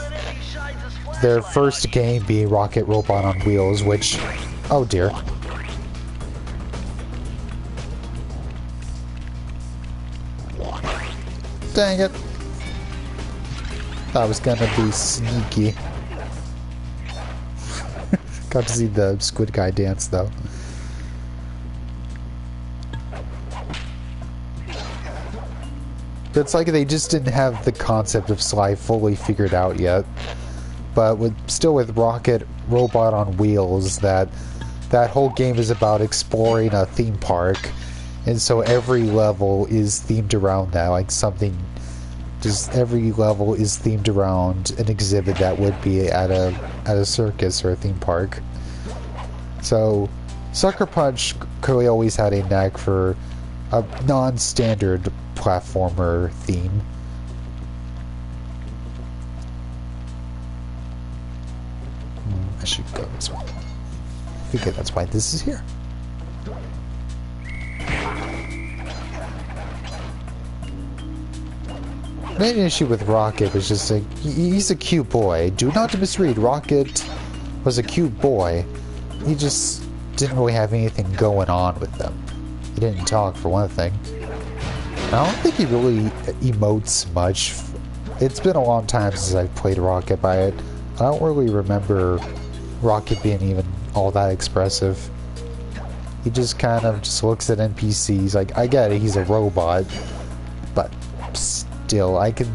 their first game being Rocket Robot on Wheels, which... Oh dear. Dang it. That was gonna be sneaky. Got to see the squid guy dance though. It's like they just didn't have the concept of Sly fully figured out yet. But still with Rocket Robot on Wheels, that whole game is about exploring a theme park. And so every level is themed around that, like something... Just every level is themed around an exhibit that would be at a circus or a theme park. So, Sucker Punch clearly always had a knack for a non-standard platformer theme. I should go this way. Okay, that's why this is here. Main issue with Rocket was just like, he's a cute boy. Do not misread, Rocket was a cute boy. He just didn't really have anything going on with them. He didn't talk, for one thing. I don't think he really emotes much. It's been a long time since I've played Rocket, but I don't really remember Rocket being even all that expressive. He just kind of just looks at NPCs. Like, I get it, he's a robot, but still, I can,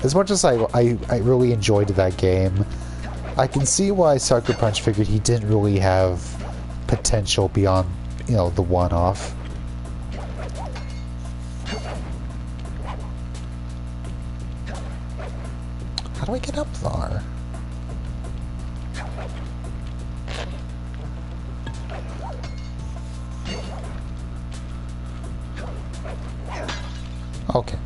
as much as I really enjoyed that game, I can see why Sucker Punch figured he didn't really have potential beyond, you know, the one-off. How do I get up there? Okay.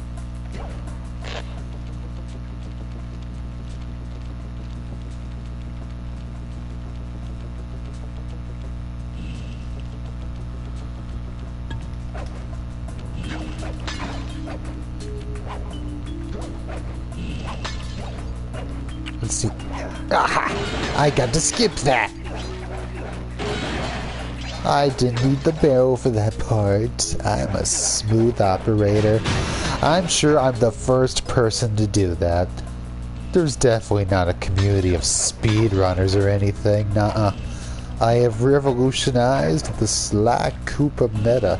Let's see. Aha! I got to skip that! I didn't need the barrel for that part. I'm a smooth operator. I'm sure I'm the first person to do that. There's definitely not a community of speedrunners or anything. Nuh-uh. I have revolutionized the Sly Cooper meta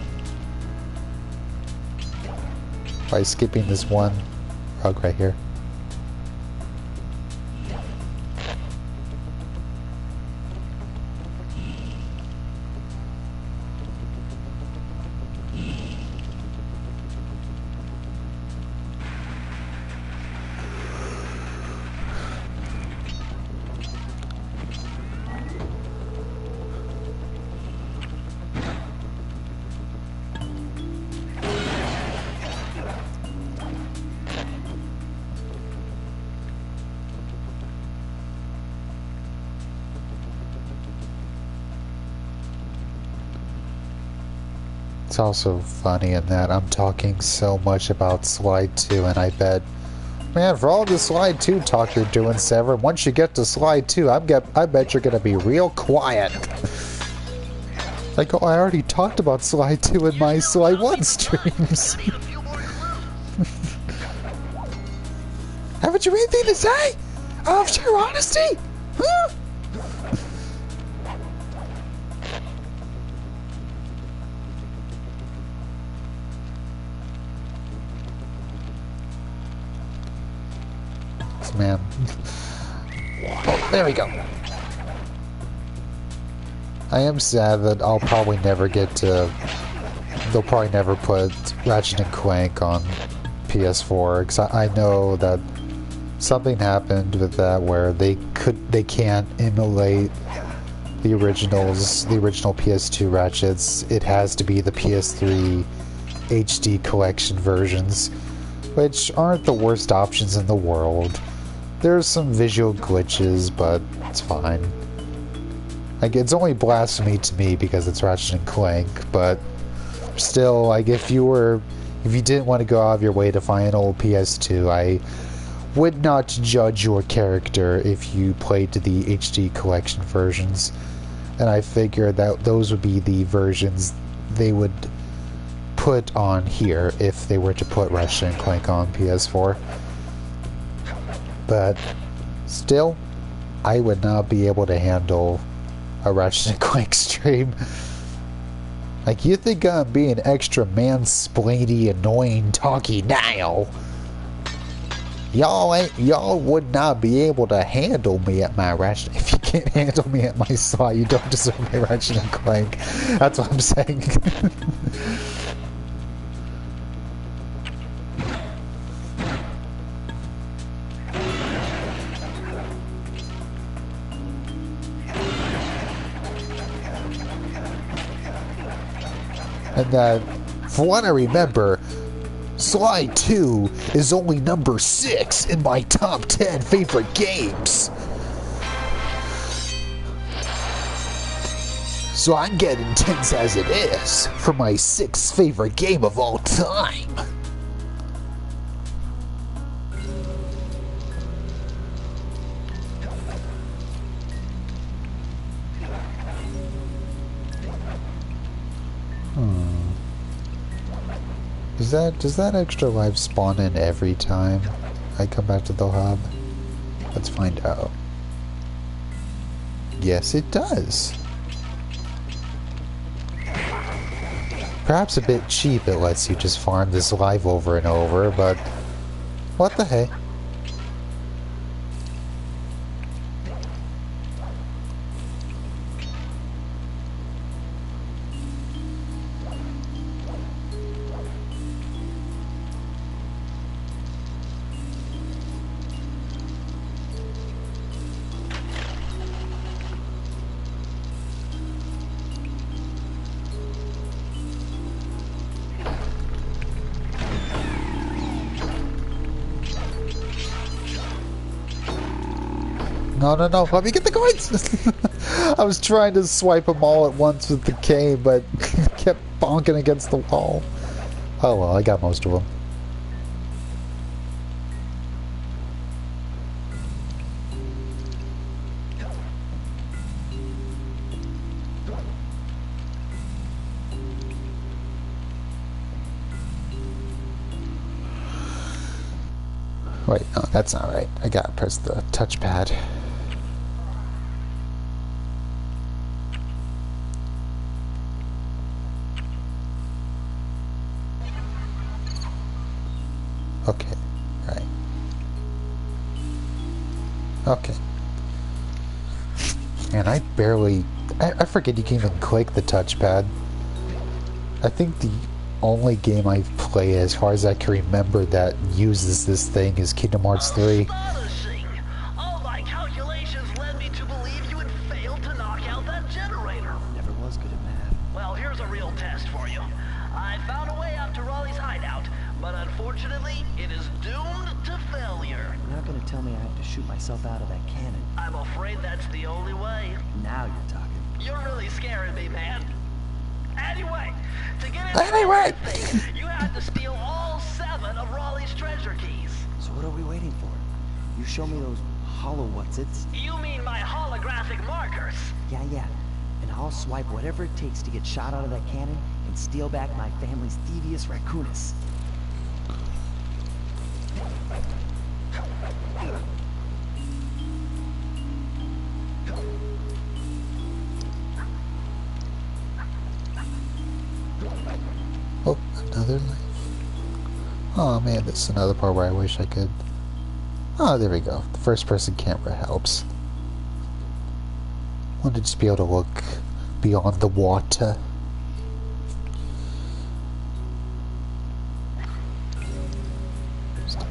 by skipping this one rug right here. It's also funny in that I'm talking so much about Slide 2, and I bet, man, for all the Slide 2 talk you're doing, Severin, once you get to Slide 2, I bet you're gonna be real quiet. Like, oh, I already talked about Slide 2 in my Slide 1 streams. Haven't you anything to say? Of sheer honesty? Huh? Man. Oh, there we go. I am sad that I'll probably never get to... They'll probably never put Ratchet and Clank on PS4, because I know that something happened with that where they can't emulate the original PS2 Ratchets. It has to be the PS3 HD collection versions, which aren't the worst options in the world. There's some visual glitches, but it's fine. Like, it's only blasphemy to me because it's Ratchet and Clank, but still, like, if you didn't want to go out of your way to find an old PS2, I would not judge your character if you played to the HD collection versions. And I figured that those would be the versions they would put on here if they were to put Ratchet and Clank on PS4. But still, I would not be able to handle a Ratchet and Clank stream. Like, you think I'm being extra mansplainy, annoying, talky now? Y'all would not be able to handle me at my Ratchet. If you can't handle me at my slot, you don't deserve my Ratchet and Clank. That's what I'm saying. And that, for what I remember, Slide 2 is only number 6 in my top 10 favorite games. So I'm getting 10s as it is for my 6th favorite game of all time. Does that extra life spawn in every time I come back to the hub? Let's find out. Yes, it does. Perhaps a bit cheap, it lets you just farm this life over and over, but what the heck? No, let me get the coins! I was trying to swipe them all at once with the K, but kept bonking against the wall. Oh well, I got most of them. wait, no, that's not right. I gotta press the touchpad. Okay, right. Okay. And I barely... I forget you can even click the touchpad. I think the only game I've played, as far as I can remember, that uses this thing is Kingdom Hearts 3. Astonishing! All my calculations led me to believe you had failed to knock out that generator. Never was good at math. Well, here's a real test for you. I found a way out to Raleigh's hideout, but unfortunately, it is doomed to failure. You're not gonna tell me I have to shoot myself out of that cannon. I'm afraid that's the only way. Now you're talking. You're really scaring me, man. Anyway, to get into Anyway. this thing, you had to steal all 7 of Raleigh's treasure keys. So what are we waiting for? You show me those hollow what's-its? You mean my holographic markers? Yeah. And I'll swipe whatever it takes to get shot out of that cannon and steal back my family's devious raccoonus. Oh, another life. Oh man, this is another part where I wish I could... Oh, there we go. The first person camera helps. Wanted to just be able to look beyond the water.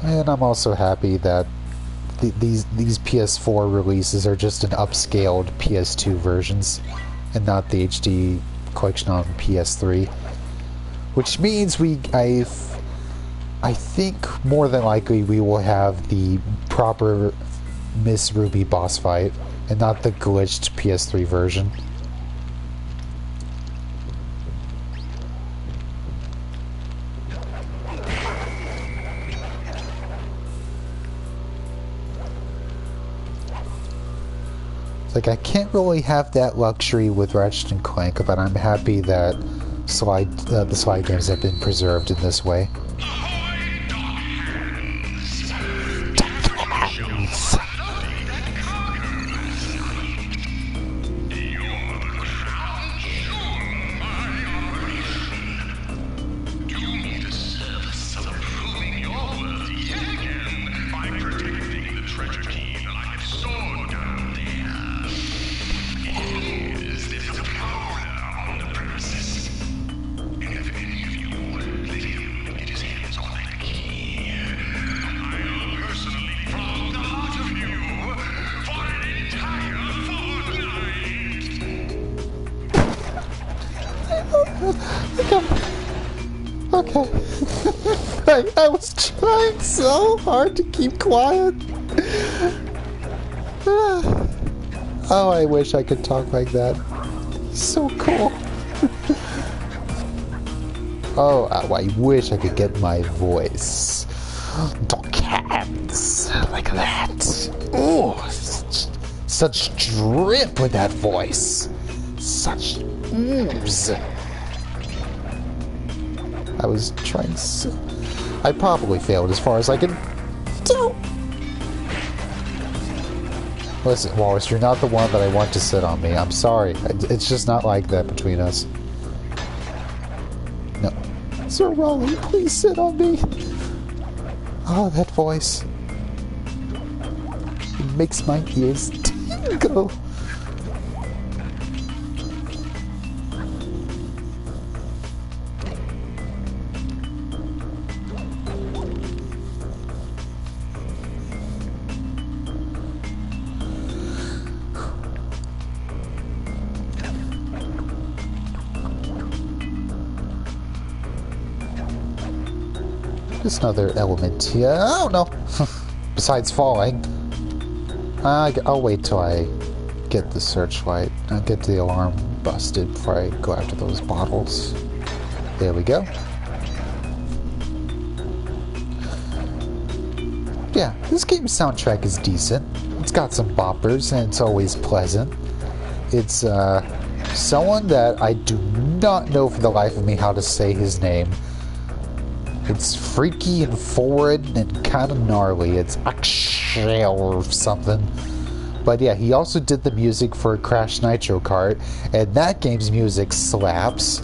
And I'm also happy that these PS4 releases are just an upscaled PS2 versions and not the HD collection on PS3. Which means I think more than likely we will have the proper Miss Ruby boss fight and not the glitched PS3 version. It's like I can't really have that luxury with Ratchet and Clank, but I'm happy that the slide games have been preserved in this way. Okay. I was trying so hard to keep quiet. Oh, I wish I could talk like that. So cool. Oh, I wish I could get my voice. Dog hands like that. Oh, such drip with that voice. Such ooze. I was trying so... I probably failed as far as I could do. Listen, Wallace, you're not the one that I want to sit on me. I'm sorry. It's just not like that between us. No. Sir Raleigh, please sit on me. Oh, that voice. It makes my ears tingle. Just another element here. Oh no! Besides falling. I'll wait till I get the searchlight. I'll get the alarm busted before I go after those bottles. There we go. Yeah, this game's soundtrack is decent. It's got some boppers and it's always pleasant. It's someone that I do not know for the life of me how to say his name It's freaky and forward and kind of gnarly. It's Axel or something. But yeah, he also did the music for Crash Nitro Kart, and that game's music slaps.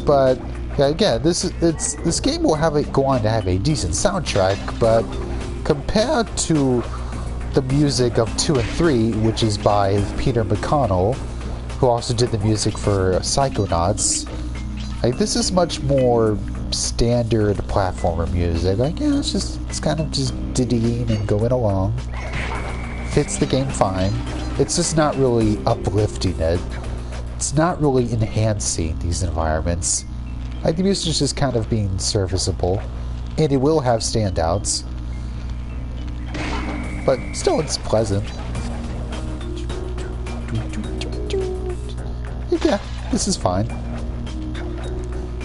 But yeah, again, this game will go on to have a decent soundtrack, but compared to the music of 2 and 3, which is by Peter McConnell, who also did the music for Psychonauts, like, this is much more standard platformer music. Like, yeah, it's kind of just diddying and going along. Fits the game fine. It's just not really uplifting it. It's not really enhancing these environments. Like, the music is just kind of being serviceable, and it will have standouts. But still, it's pleasant. Yeah, this is fine.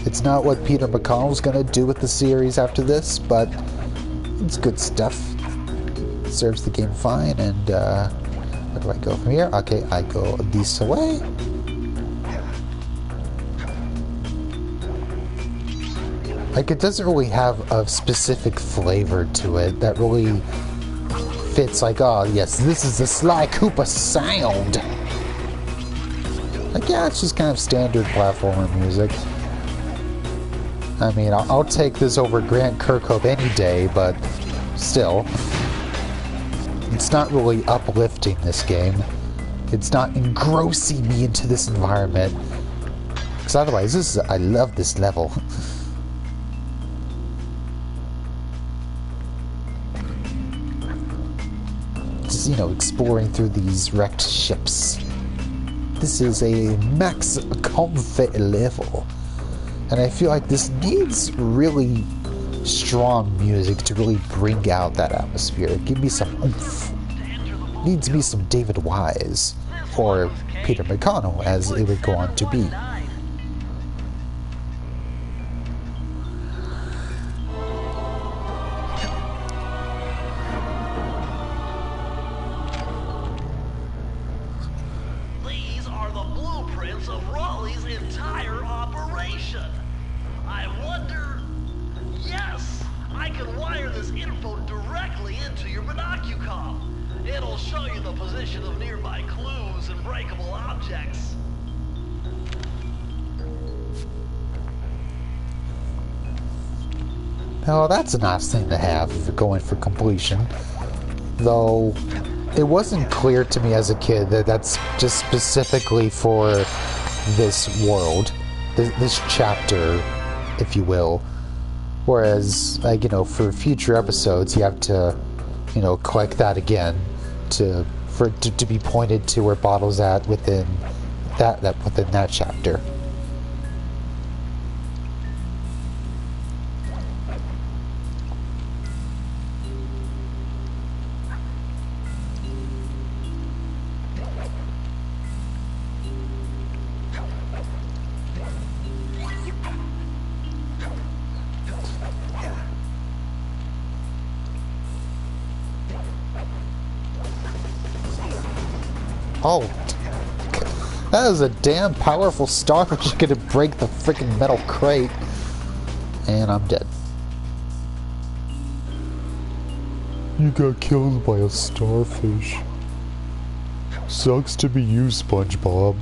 It's not what Peter McConnell's gonna do with the series after this, but it's good stuff. It serves the game fine, and where do I go from here? Okay, I go this way. Like, it doesn't really have a specific flavor to it that really fits, like, oh yes, this is the Sly Cooper sound. Like, yeah, it's just kind of standard platformer music. I mean, I'll take this over Grant Kirkhope any day, but still. It's not really uplifting this game. It's not engrossing me into this environment. Because otherwise, I love this level. Just, you know, exploring through these wrecked ships. This is a max comfort level. And I feel like this needs really strong music to really bring out that atmosphere. Give me some oomph. Needs me some David Wise, or Peter McConnell, as it would go on to be. These are the blueprints of Raleigh's entire operation. I wonder... Yes, I can wire this info directly into your binocucom. It'll show you the position of nearby clues and breakable objects. Now, that's a nice thing to have if you're going for completion. Though, it wasn't clear to me as a kid that that's just specifically for this world. This chapter, if you will. Whereas, like, you know, for future episodes, you have to, you know, collect that again for it to be pointed to where Bottle's at within that chapter. Oh, that is a damn powerful starfish gonna break the freaking metal crate. And I'm dead. You got killed by a starfish. Sucks to be you, SpongeBob.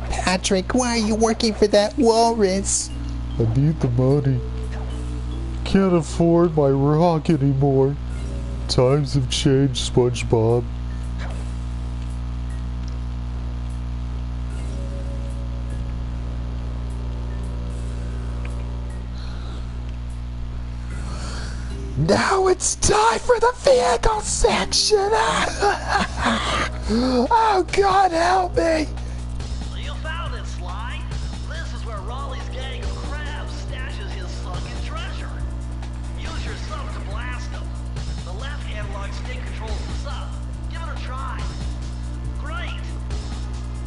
Patrick, why are you working for that walrus? I need the money. Can't afford my rock anymore. Times have changed, SpongeBob. Now it's time for the vehicle section! Oh God, help me! You found it, Sly. This is where Raleigh's gang of crabs stashes his sunken treasure. Use your sub to blast them. The left analog stick controls the sub. Give it a try. Great.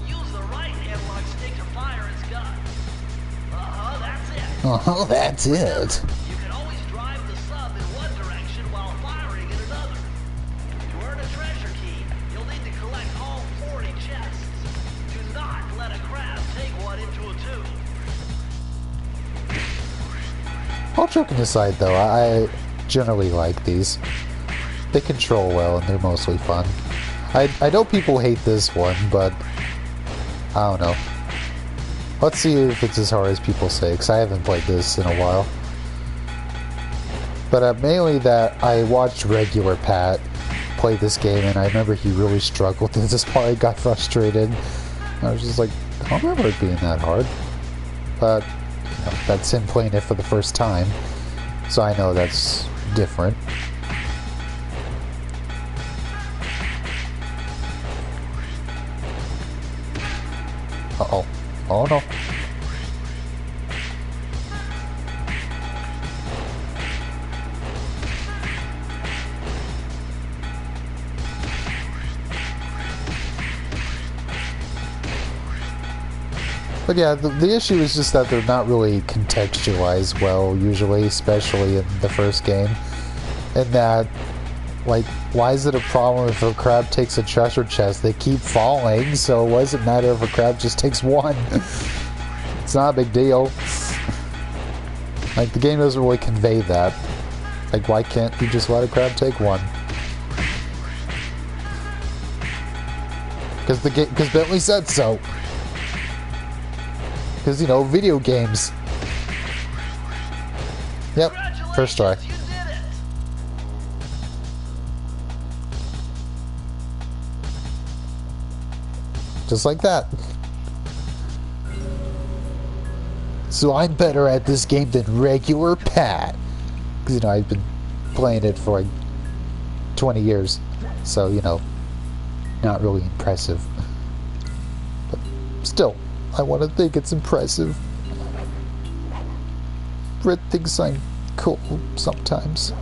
Use Oh, that's it. You can always drive the sub in one direction while firing in another. To earn a treasure key, you'll need to collect all 40 chests. Do not let a crab take one into a tube. All joking aside, though, I generally like these. They control well and they're mostly fun. I know people hate this one, but I don't know. Let's see if it's as hard as people say, because I haven't played this in a while. But mainly that I watched regular Pat play this game, and I remember he really struggled through this part. I got frustrated. I was just like, I don't remember it being that hard. But you know, that's him playing it for the first time, so I know that's different. Uh-oh. Oh no. But yeah, the issue is just that they're not really contextualized well, usually, especially in the first game. And that, like, why is it a problem if a crab takes a treasure chest? They keep falling, so why does it matter if a crab just takes one? It's not a big deal. Like, the game doesn't really convey that. Like, why can't you just let a crab take one? Because Bentley said so. Because, you know, video games. Yep, first try. You did it! Just like that. So I'm better at this game than regular Pat. Because, you know, I've been playing it for like 20 years. So, you know, not really impressive. But still, I want to think it's impressive. Red thinks I'm cool sometimes.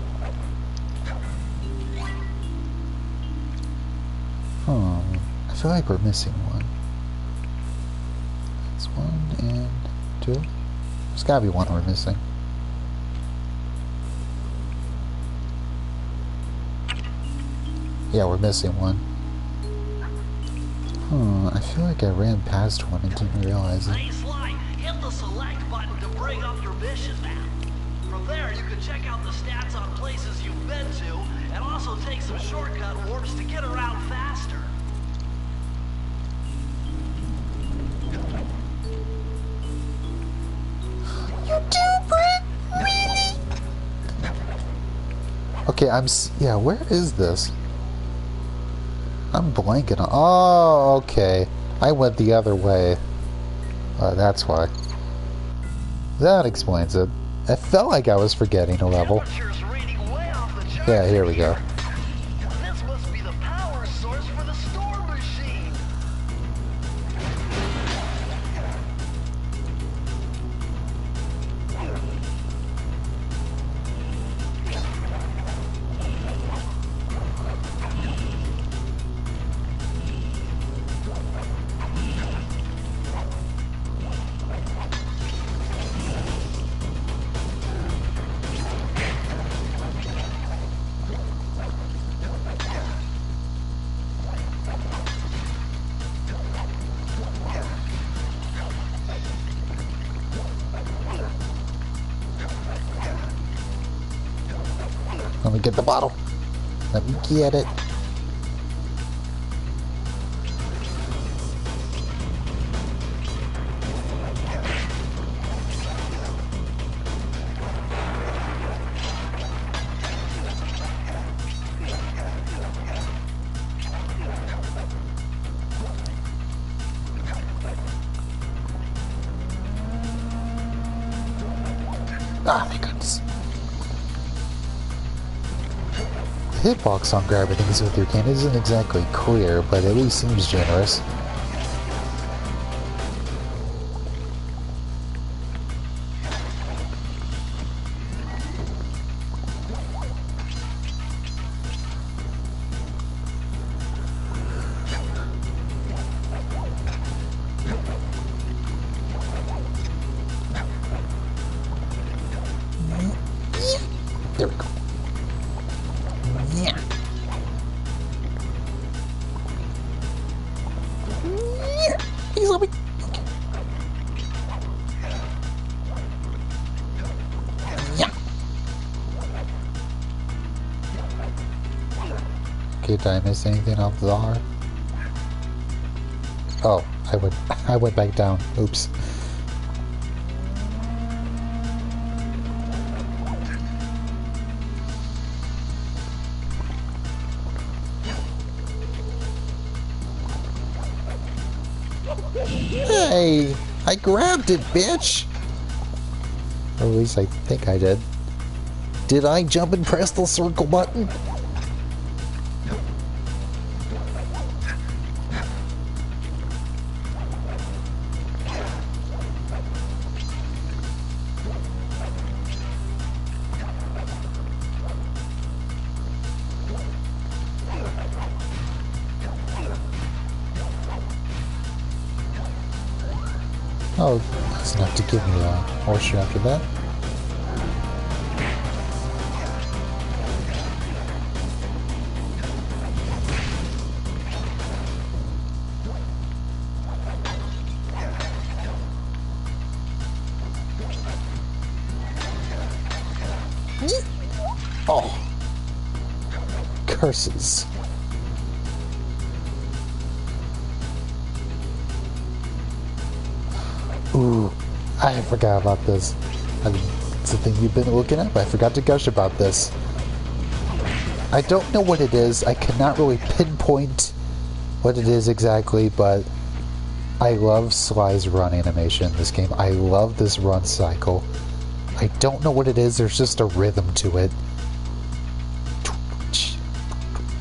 I feel like we're missing one. It's 1 and 2. There's gotta be one we're missing. Yeah, we're missing one. I feel like I ran past one and didn't realize it. Hey, Sly, hit the select button to bring up your mission map. From there, you can check out the stats on places you've been to, and also take some shortcut warps to get around faster. You do, Brett? Really? Okay, yeah, where is this? I'm blanking on. Oh, okay. I went the other way. That's why. That explains it. I felt like I was forgetting a level. Temperature's reading way off the chart. Yeah, here we go. This must be the power source for the storm machine. Let me get the bottle. Let me get it. Ah, thank goodness. The hitbox on grabbing things with your cane isn't exactly clear, but at least seems generous. There we go. Yeah. He's let me. Yeah. Okay, did I miss anything off the R? Oh, I went back down. Oops. Hey, I grabbed it, bitch! Or at least I think I did. Did I jump and press the circle button? Oh, that's enough to give me a horseshoe after that. Oh. Curses. Ooh, I forgot about this. It's the thing you've been looking at, but I forgot to gush about this. I don't know what it is. I cannot really pinpoint what it is exactly, but I love Sly's run animation in this game. I love this run cycle. I don't know what it is. There's just a rhythm to it.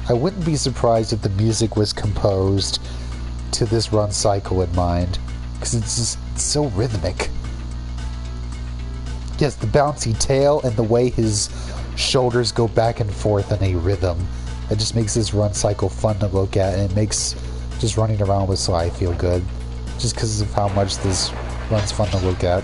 I wouldn't be surprised if the music was composed to this run cycle in mind, because it's just so rhythmic. Yes, the bouncy tail and the way his shoulders go back and forth in a rhythm. It just makes this run cycle fun to look at, and it makes just running around with Sly feel good. Just because of how much this run's fun to look at.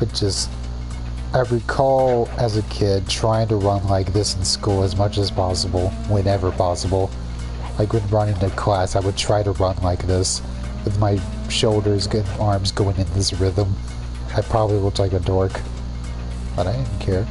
It just, I recall as a kid trying to run like this in school as much as possible, whenever possible. Like when running to class, I would try to run like this, with my shoulders and arms going in this rhythm. I probably looked like a dork, but I didn't care.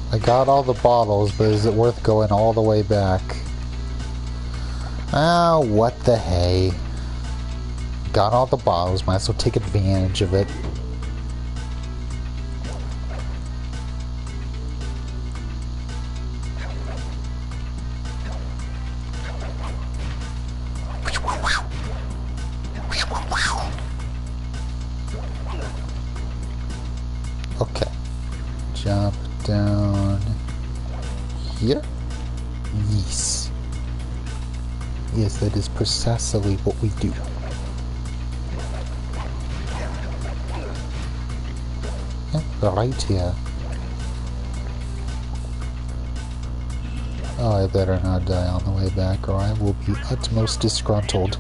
I got all the bottles, but is it worth going all the way back? Ah, what the hey. Got all the bottles, might as well take advantage of it. Okay. Jump down here. Yes. Yes, that is precisely what we do. Right here. Oh, I better not die on the way back, or I will be utmost disgruntled.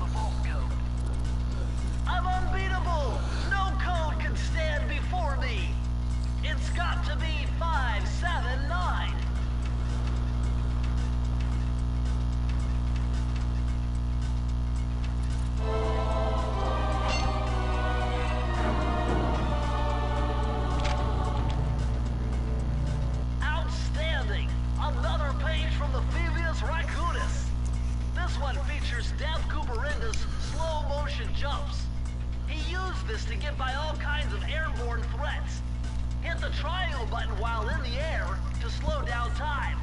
I'm unbeatable! No code can stand before me! It's got to be 579! Outstanding! Another slow-motion jumps. He used this to get by all kinds of airborne threats. Hit the triangle button while in the air to slow down time.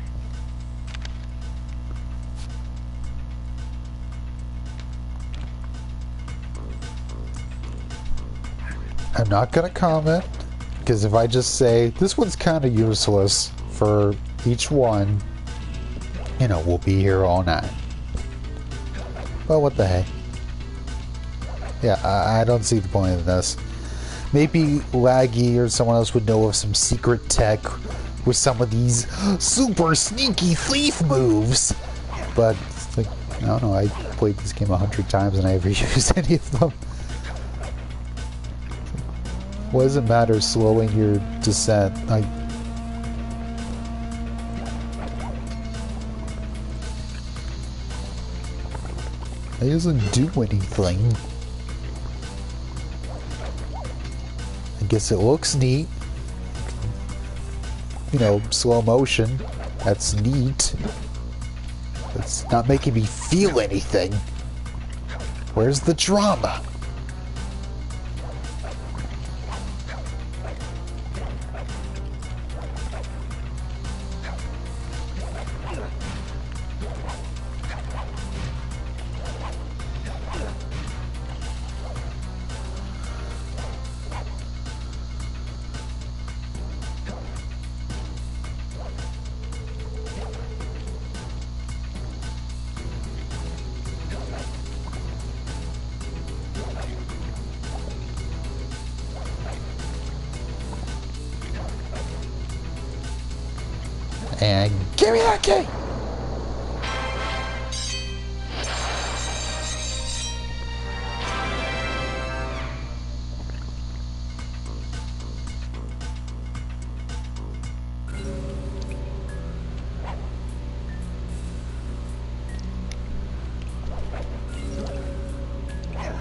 I'm not gonna comment, because if I just say, this one's kind of useless for each one, you know, we'll be here all night. Well, what the heck? Yeah, I don't see the point of this. Maybe Laggy or someone else would know of some secret tech with some of these super sneaky thief moves. But, like, I don't know, I played this game 100 times and I never used any of them. What does it matter slowing your descent? It doesn't do anything. I guess it looks neat. You know, slow motion. That's neat. It's not making me feel anything. Where's the drama? And give me that key!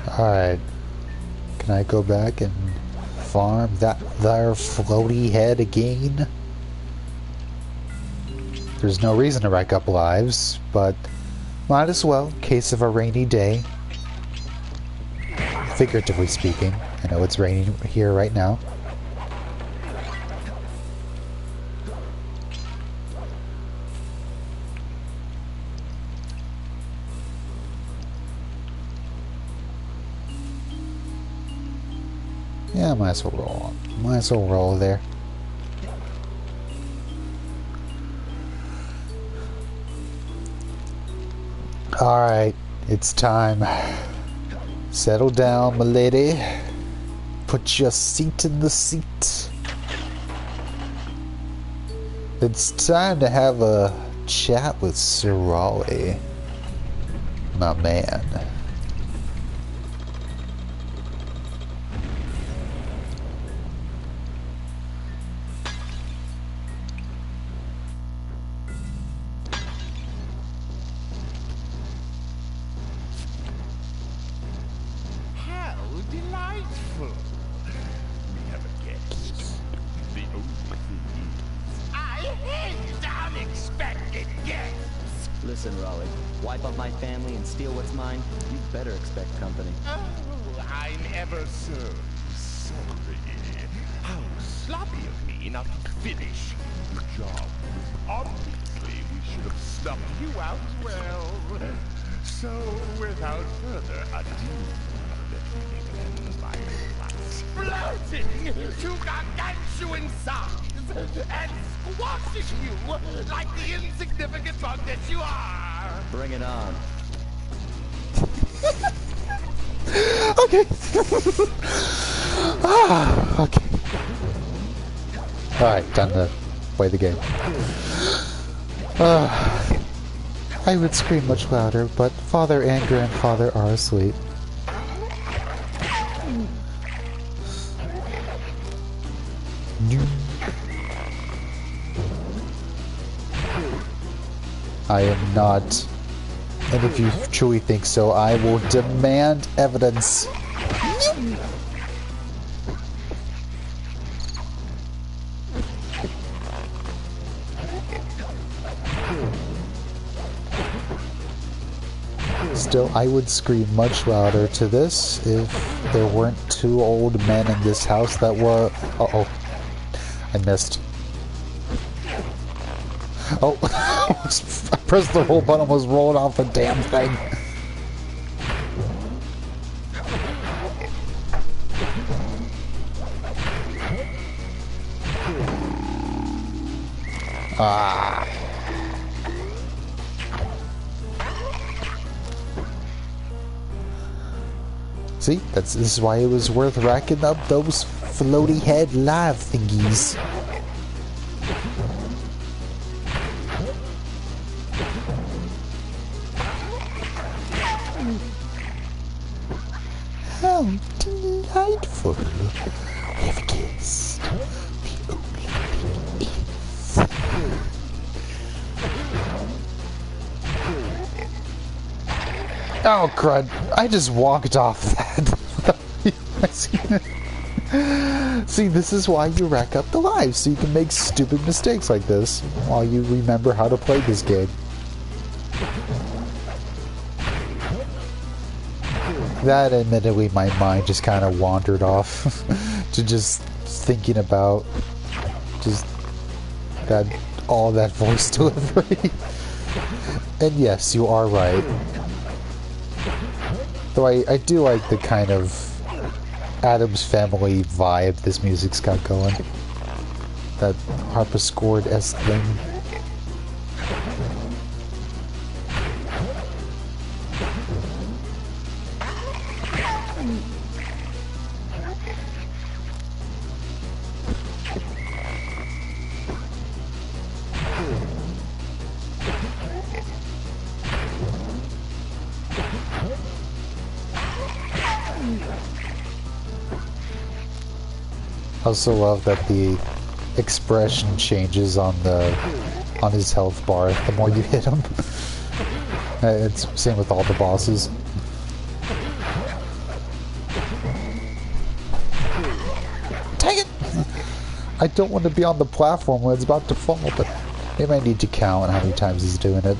Alright. Can I go back and farm that there floaty head again? There's no reason to rack up lives, but might as well, in case of a rainy day. Figuratively speaking. I know it's raining here right now. Yeah, might as well roll. Might as well roll there. Alright, it's time. Settle down, my lady. Put your seat in the seat. It's time to have a chat with Sir Raleigh, my man. Listen, Raleigh, wipe out my family and steal what's mine, you better expect company. Oh, I'm ever so sorry. How sloppy of me not to finish the job. Obviously, we should have snuffed you out well. So, without further ado, let me begin by exploding to gargantuan size and squashing you like the insignificant bug that you are. Bring it on. Okay. Okay. Alright, time to play the game. I would scream much louder, but father and grandfather are asleep. I am not. And if you truly think so, I will demand evidence. still, I would scream much louder to this if there weren't two old men in this house that were... Uh-oh. I missed. Oh, I pressed the roll button, was rolling off the damn thing. Ah. See, this is why it was worth racking up those floaty head live thingies. How delightful. We have kissed. The only thing is... Oh crud, I just walked off that. See, this is why you rack up the lives, so you can make stupid mistakes like this while you remember how to play this game. That, admittedly, my mind just kind of wandered off to just thinking about just that, all that voice delivery. And yes, you are right. Though I do like the kind of Addams Family vibe this music's got going. That harpsichord-esque thing. I also love that the expression changes on his health bar the more you hit him. It's same with all the bosses. Take it! I don't want to be on the platform when it's about to fall, but maybe I need to count how many times he's doing it.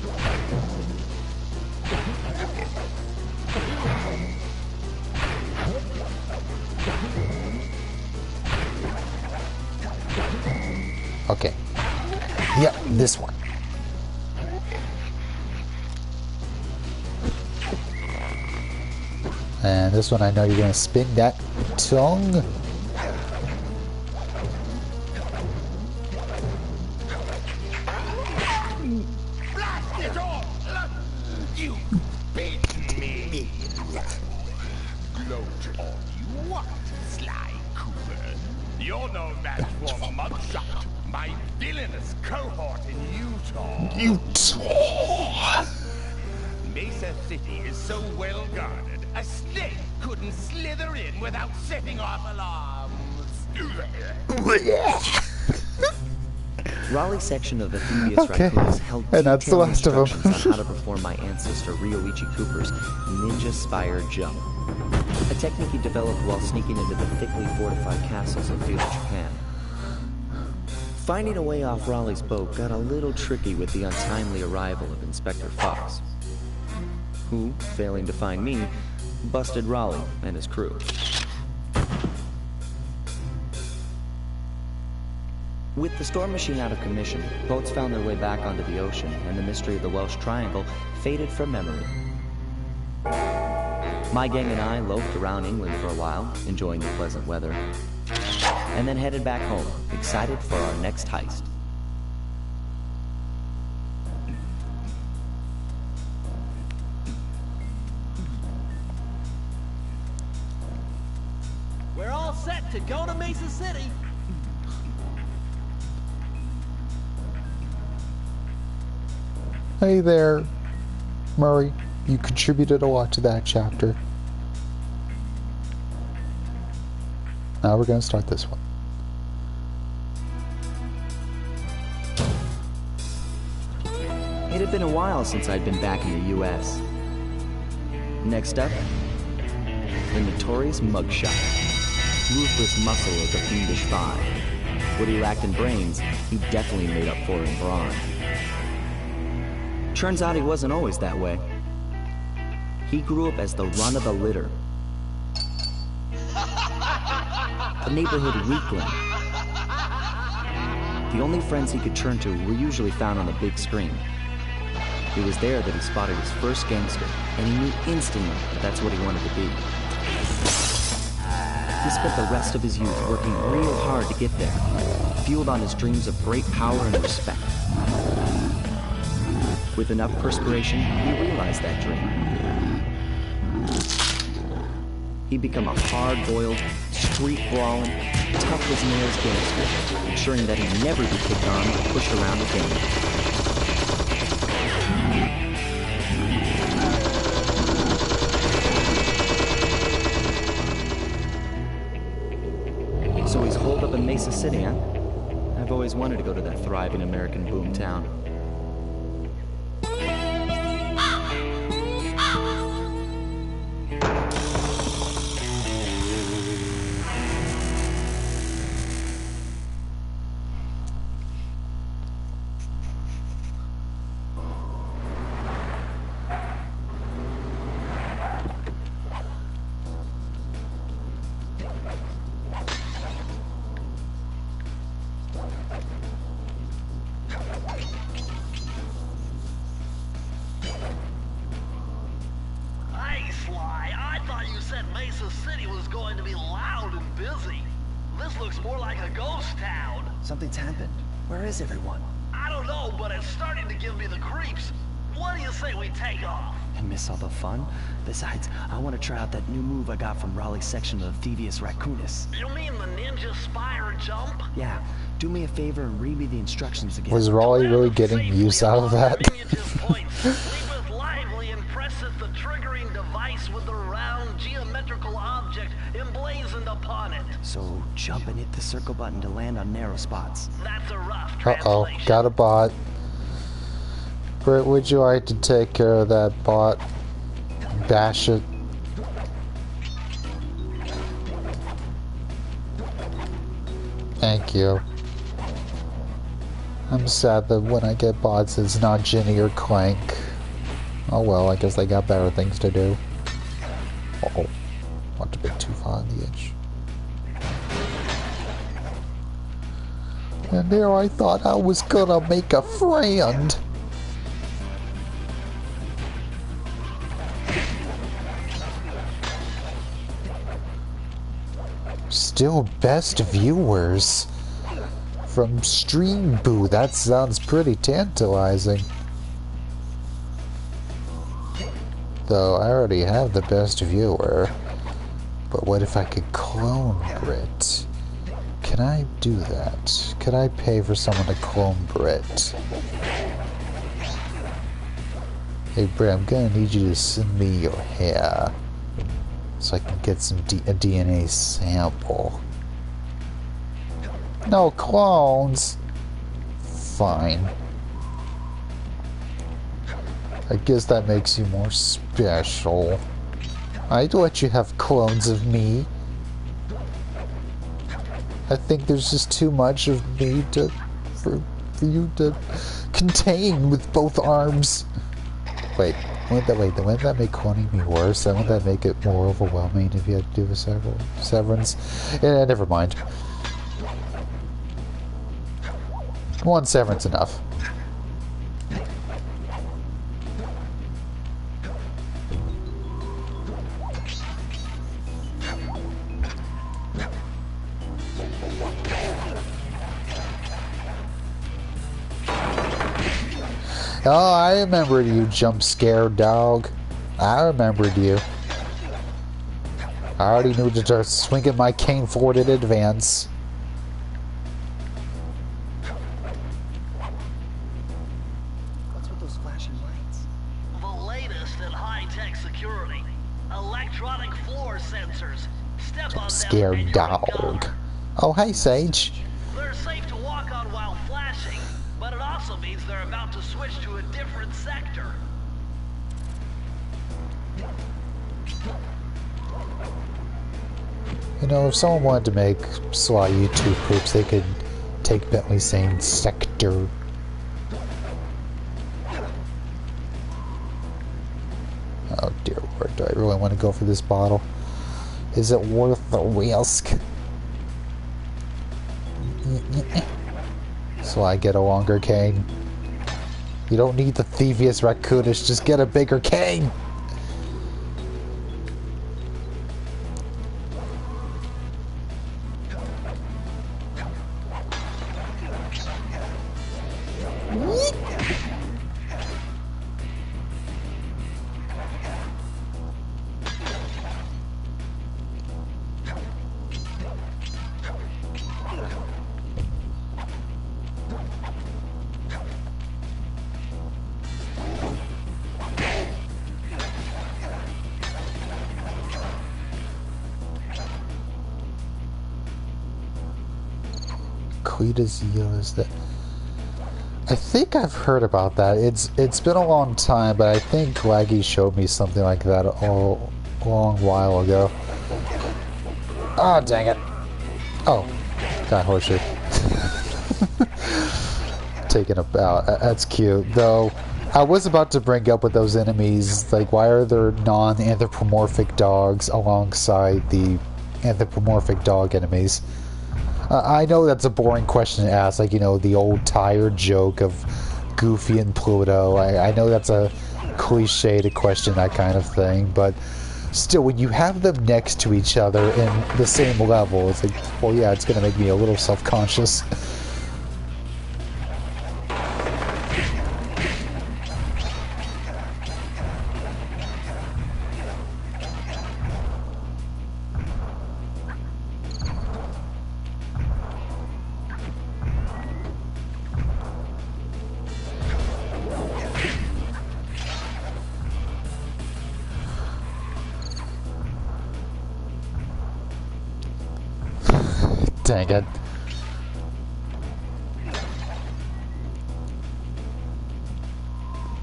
Okay. Yep, this one. And this one I know you're gonna spin that tongue. Blast it all! You beat me! Gloat on you what, Sly Cooper? You're no match for Mugshot, my villainous cohort in Utah. Utah! Mesa City is so well guarded, a snake couldn't slither in without setting off alarms. Raleigh's section of the Thievius Okay. Raccoons held And that's the detailed last of 'em. instructions on how to perform my ancestor Ryoichi Cooper's Ninja Spire Jump, a technique he developed while sneaking into the thickly fortified castles of feudal Japan. Finding a way off Raleigh's boat got a little tricky with the untimely arrival of Inspector Fox, who, failing to find me, busted Raleigh and his crew. With the storm machine out of commission, boats found their way back onto the ocean, and the mystery of the Welsh Triangle faded from memory. My gang and I loafed around England for a while, enjoying the pleasant weather, and then headed back home, excited for our next heist. We're all set to go to Mesa City. Hey there, Murray. You contributed a lot to that chapter. Now we're going to start this one. It had been a while since I'd been back in the U.S. Next up, the notorious Mugshot. Ruthless muscle of the Fiendish Five. What he lacked in brains, he definitely made up for in brawn. Turns out he wasn't always that way. He grew up as the run of the litter. A neighborhood weakling. The only friends he could turn to were usually found on the big screen. It was there that he spotted his first gangster, and he knew instantly that that's what he wanted to be. He spent the rest of his youth working real hard to get there, fueled on his dreams of great power and respect. With enough perspiration, he realized that dream. He'd become a hard-boiled, street-brawling, tough-as-nails gangster, ensuring that he'd never be kicked on or pushed around again. So he's holed up in Mesa City, huh? I've always wanted to go to that thriving American boom town. Hey, Sly, I thought you said Mesa City was going to be loud and busy. This looks more like a ghost town. Something's happened. Where is everyone? I don't know, but it's starting to give me the creeps. What do you say we take off? And miss all the fun? Besides, I want to try out that new move I got from Raleigh's section of the Thievius Raccoonus. You mean the ninja spire jump? Yeah, do me a favor and read me the instructions again. Was Raleigh really getting use out of that? Leapeth lively and presseth the triggering device with the round geometrical object emblazoned upon it. So jump and hit the circle button to land on narrow spots. That's a rough Uh-oh, translation. got a bot. Britt, would you like to take care of that bot? Bash it. Thank you. I'm sad that when I get bots, it's not Ginny or Clank. Oh well, I guess they got better things to do. Uh-oh. Not to be too far on the edge. And there I thought I was gonna make a friend. Still best viewers from Stream Boo. That sounds pretty tantalizing. Though I already have the best viewer. But what if I could clone Brit? Can I do that? Could I pay for someone to clone Brit? Hey Brit, I'm gonna need you to send me your hair so I can get some a DNA sample. No clones. Fine. I guess that makes you more special. I'd let you have clones of me. I think there's just too much of me for you to contain with both arms. Wait, wouldn't that make cloning me worse? Wouldn't that make it more overwhelming if you had to do a severance? Yeah, never mind. One severance enough. Oh, I remembered you, jump scare dog. I remembered you. I already knew to start swinging my cane forward in advance. What's with those flashing lights? The latest in high-tech security. Electronic floor sensors. Step on Jump them scare and you're dog. gone. Oh, hey, Sage. They're safe to walk on while flashing, but it also means they're about to switch to a different sector. You know, if someone wanted to make Sly YouTube groups, they could take Bentley saying sector. Oh dear lord. want to go for this bottle. Is it worth the risk? So I get a longer cane. You don't need the Thievius Raccoonus, just get a bigger cane! Is that? I think I've heard about that. It's been a long time, but I think Laggy showed me something like that a long while ago. Oh, dang it. Oh, got horseshoe. Taking a bow. That's cute. Though, I was about to bring up with those enemies, like, why are there non-anthropomorphic dogs alongside the anthropomorphic dog enemies? I know that's a boring question to ask, like, you know, the old tired joke of Goofy and Pluto. I know that's a cliche to question that kind of thing, but still, when you have them next to each other in the same level, it's like, well, yeah, it's going to make me a little self-conscious. Dang it.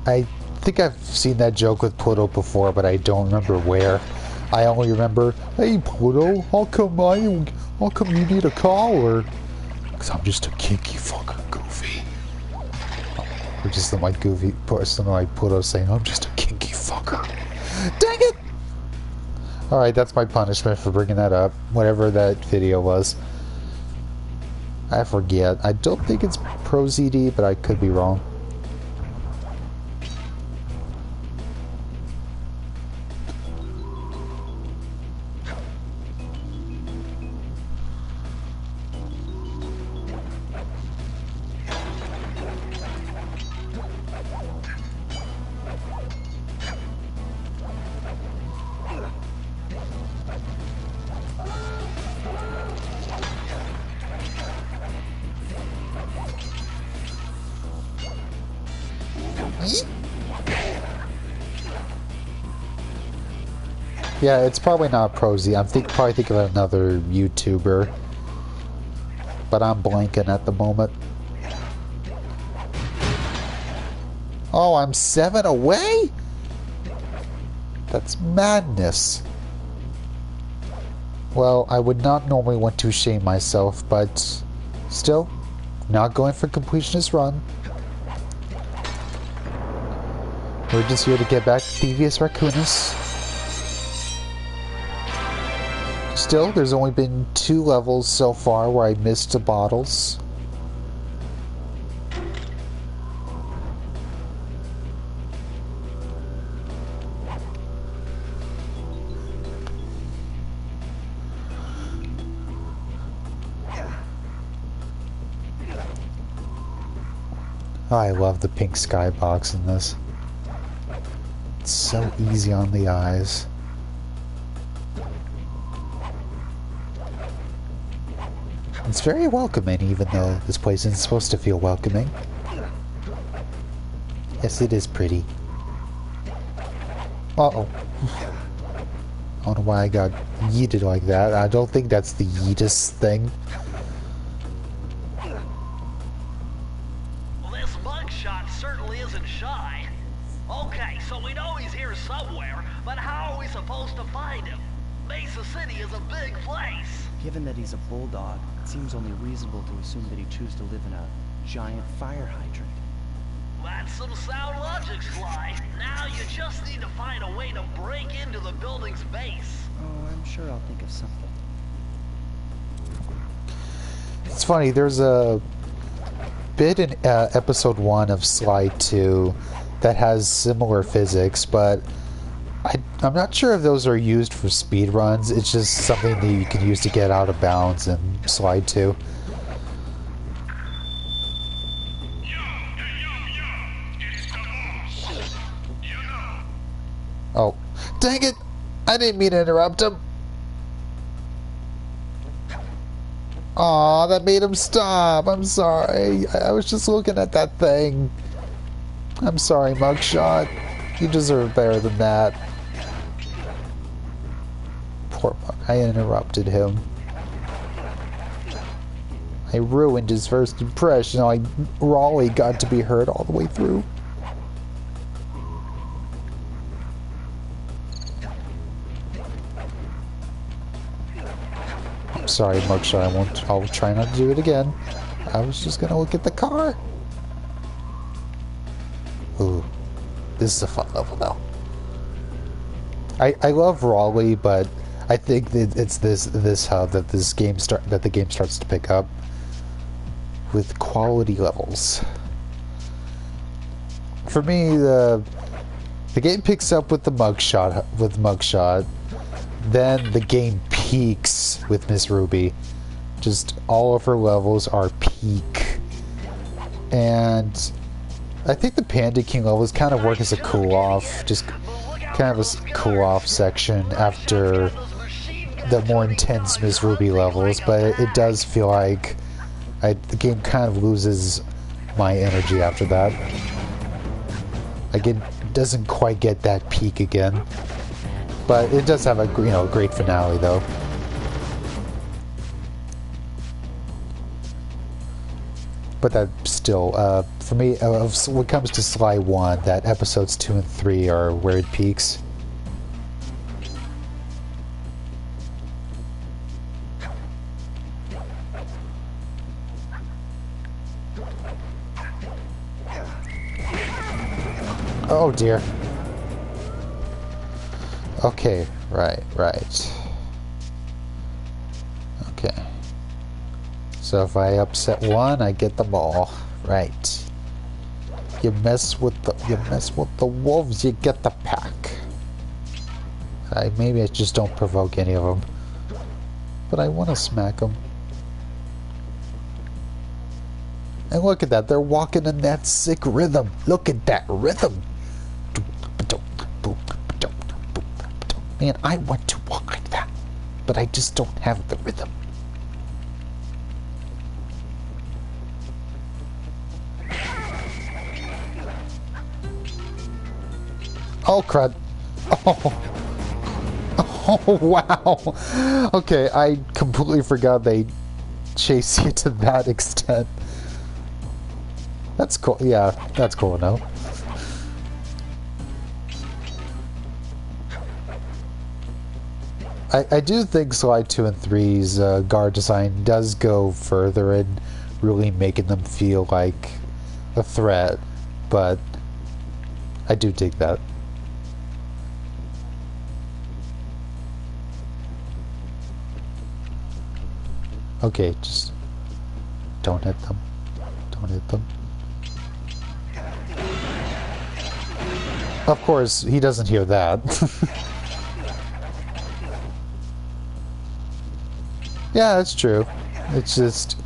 I think I've seen that joke with Pluto before, but I don't remember where. I only remember, hey Pluto, how come you need a collar? Because I'm just a kinky fucker, Goofy. Or just something like Goofy, something like Pluto saying, I'm just a kinky fucker. Dang it! Alright, that's my punishment for bringing that up, whatever that video was. I forget. I don't think it's Pro ZD, but I could be wrong. Yeah, it's probably not Prosy. I'm probably thinking of another YouTuber, but I'm blanking at the moment. Oh, I'm 7 away? That's madness. Well, I would not normally want to shame myself, but still, not going for completionist run. We're just here to get back to Thievius Raccoonus. Still, there's only been 2 levels so far where I missed the bottles. Oh, I love the pink skybox in this. It's so easy on the eyes. It's very welcoming, even though this place isn't supposed to feel welcoming. Yes, it is pretty. Uh-oh. I don't know why I got yeeted like that. I don't think that's the yeetest thing. Well, this mugshot certainly isn't shy. Okay, so we know he's here somewhere, but how are we supposed to find him? Mesa City is a big place. Given that he's a bulldog, it seems only reasonable to assume that he'd choose to live in a giant fire hydrant. That's some sound logic, Sly. Now you just need to find a way to break into the building's base. Oh, I'm sure I'll think of something. It's funny, there's a bit in episode 1 of Sly 2 that has similar physics, but I'm not sure if those are used for speed runs. It's just something that you can use to get out of bounds in Sly 2. Oh, dang it! I didn't mean to interrupt him. Aw, that made him stop. I'm sorry. I was just looking at that thing. I'm sorry, Mugshot. You deserve better than that. Poor Mug. I interrupted him. I ruined his first impression. Raleigh got to be heard all the way through. I'm sorry, Mugshot. I'll try not to do it again. I was just gonna look at the car. Ooh, this is a fun level though. I love Raleigh, but I think that it's this hub that the game starts to pick up with quality levels. For me, the game picks up with the Mugshot. Then the game peaks with Miss Ruby. Just all of her levels are peak. And I think the Panda King levels kind of work as a cool-off. Just kind of a cool-off section after the more intense Miss Ruby levels. But it does feel like the game kind of loses my energy after that. Like, it doesn't quite get that peak again. But it does have a great finale though. But that still, for me, when it comes to Sly 1, that episodes 2 and 3 are where it peaks. Oh dear. Okay, right. Okay. So if I upset one, I get them all. Right. You mess with the wolves, you get the pack. Maybe I just don't provoke any of them. But I want to smack them. And look at that, they're walking in that sick rhythm. Look at that rhythm. Man, I want to walk like that, but I just don't have the rhythm. Oh, crud. Oh, wow. Okay, I completely forgot they chase you to that extent. That's cool. Yeah, that's cool enough. I do think Sly 2 and 3's guard design does go further in really making them feel like a threat, but I do dig that. Okay, just don't hit them. Don't hit them. Of course, he doesn't hear that. Yeah, that's true. It's just,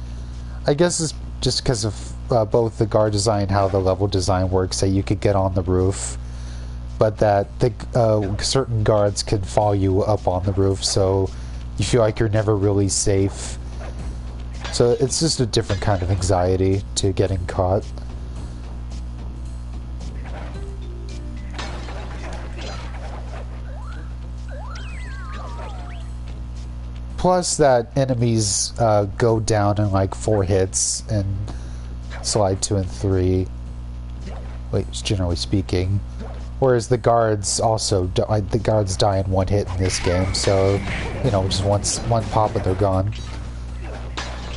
I guess it's just because of both the guard design, how the level design works, that you could get on the roof, but that the certain guards can follow you up on the roof, so you feel like you're never really safe. So it's just a different kind of anxiety to getting caught. Plus that enemies go down in like 4 hits in Sly 2 and 3. Wait, generally speaking. Whereas the guards also the guards die in 1 hit in this game, so just one pop and they're gone.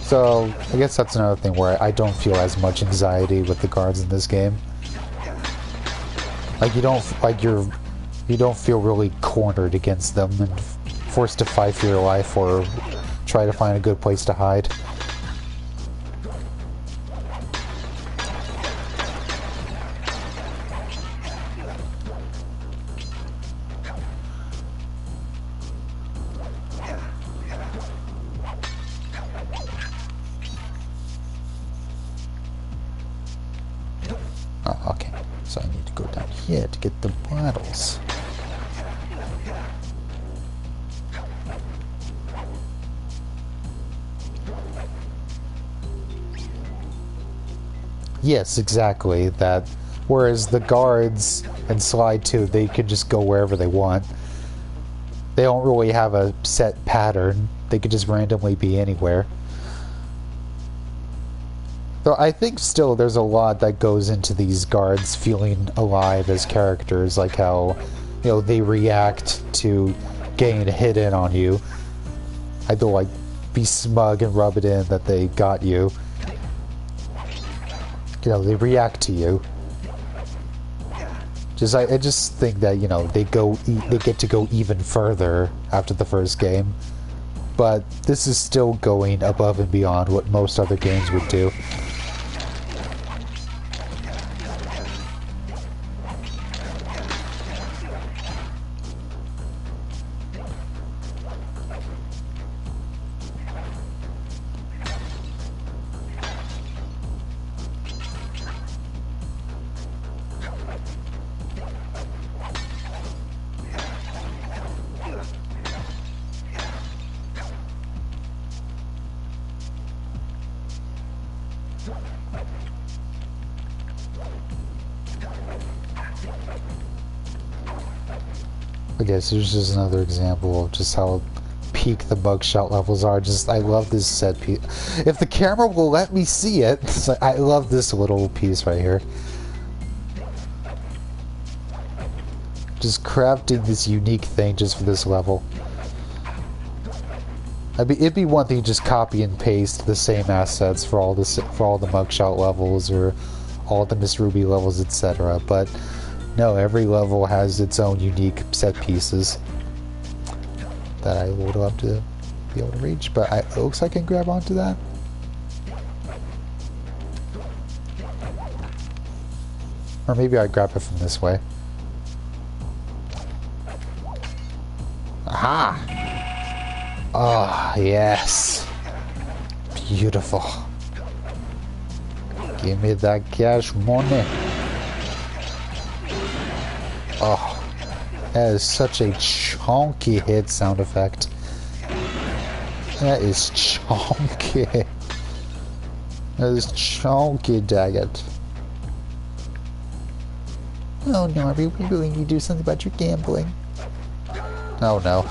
So, I guess that's another thing where I don't feel as much anxiety with the guards in this game. Like, you don't feel really cornered against them and forced to fight for your life or try to find a good place to hide. Oh, okay. So I need to go down here to get the bottles. Yes, exactly. That. Whereas the guards in Slide 2, they can just go wherever they want. They don't really have a set pattern. They could just randomly be anywhere. Though I think still there's a lot that goes into these guards feeling alive as characters, like how, you know, they react to getting a hit in on you. I'd like be smug and rub it in that they got you. You know, they react to you. I just think that, you know, they get to go even further after the first game. But this is still going above and beyond what most other games would do. I guess here's just another example of just how peak the mugshot levels are. I love this set piece. If the camera will let me see it, I love this little piece right here. Just crafting this unique thing just for this level. It'd be one thing to just copy and paste the same assets for all the mugshot levels or all the Miss Ruby levels, etc. But no, every level has its own unique set pieces that I would love to be able to reach, but it looks like I can grab onto that. Or maybe I grab it from this way. Aha! Oh, yes. Beautiful. Give me that cash money. Oh, that is such a chunky hit sound effect. That is chunky. That is chunky, daggett. Oh, Norby, we really need to do something about your gambling. Oh, no.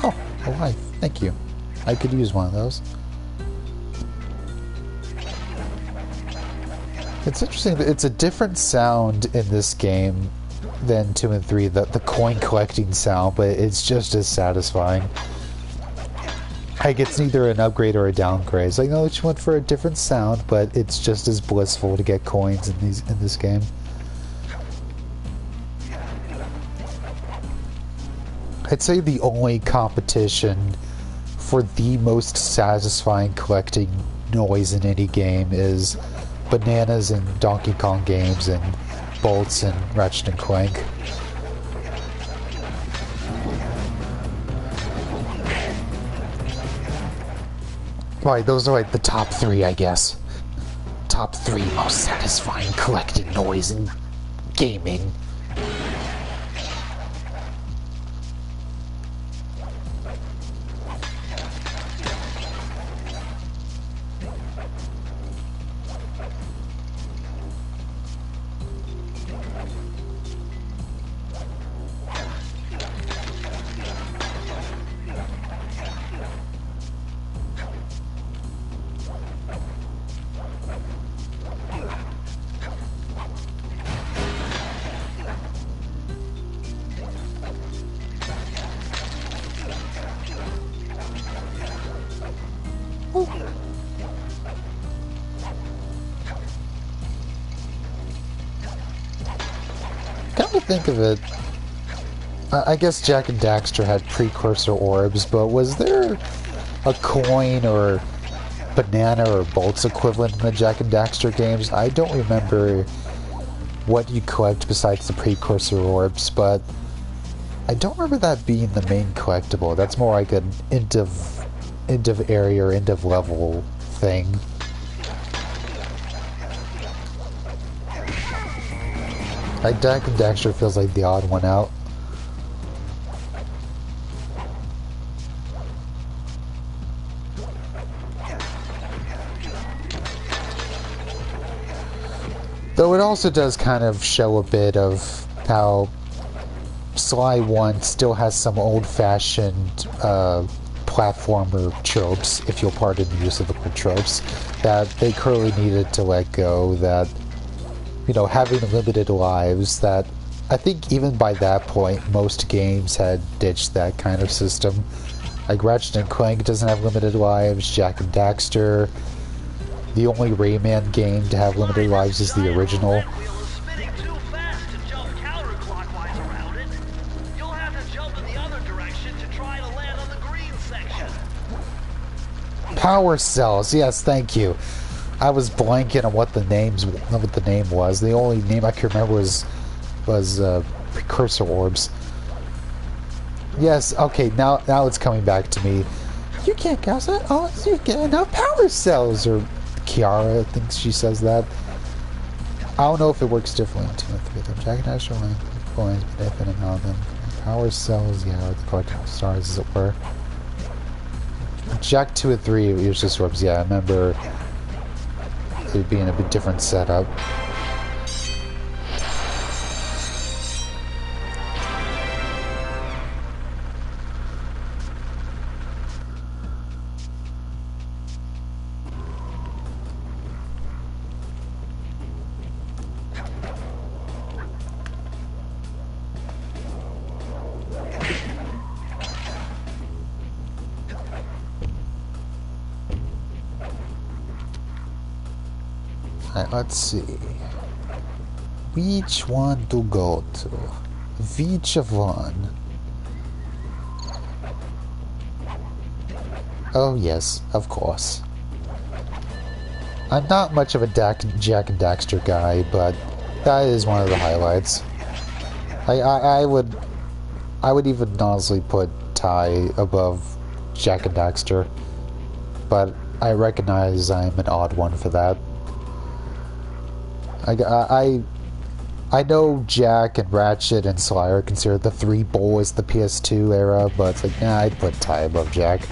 Oh, a life. Thank you. I could use one of those. It's interesting that it's a different sound in this game than 2 and 3, the coin collecting sound, but it's just as satisfying. Like, it's neither an upgrade or a downgrade. So I know each went for a different sound, but it's just as blissful to get coins in this game. I'd say the only competition for the most satisfying collecting noise in any game is bananas in Donkey Kong games and bolts in Ratchet and Clank. Right, those are like the top 3, I guess. Top 3 most satisfying collecting noise in gaming. think of it, I guess Jak and Daxter had precursor orbs, but was there a coin or banana or bolts equivalent in the Jak and Daxter games? I don't remember what you collect besides the precursor orbs, but I don't remember that being the main collectible. That's more like an end of area or end of level thing. Like Jak and Daxter feels like the odd one out. Though it also does kind of show a bit of how Sly 1 still has some old-fashioned platformer tropes, if you'll pardon the use of the word tropes, that they clearly needed to let go, that, you know, having limited lives, that I think even by that point most games had ditched that kind of system. Like Ratchet & Clank doesn't have limited lives, Jak and Daxter. The only Rayman game to have limited lives is the original. Power cells, yes, thank you. I was blanking on what the name was. The only name I could remember was precursor orbs. Yes, okay, now it's coming back to me. You can't guess it unless you get enough power cells, or Kiara thinks she says that. I don't know if it works differently in 2 and 3. The Jak and Daxter coins, but if and how then power cells, yeah, the collectible stars, as it were. Jak 2 and 3, it was just orbs. Yeah, I remember it being a bit different setup. Let's see. Which one to go to? Which one? Oh yes, of course. I'm not much of a Jak and Daxter guy, but that is one of the highlights. I would even honestly put Ty above Jak and Daxter, but I recognize I'm an odd one for that. I know Jak and Ratchet and Sly are considered the three boys of the PS2 era, but it's like, nah, I'd put Ty above Jak.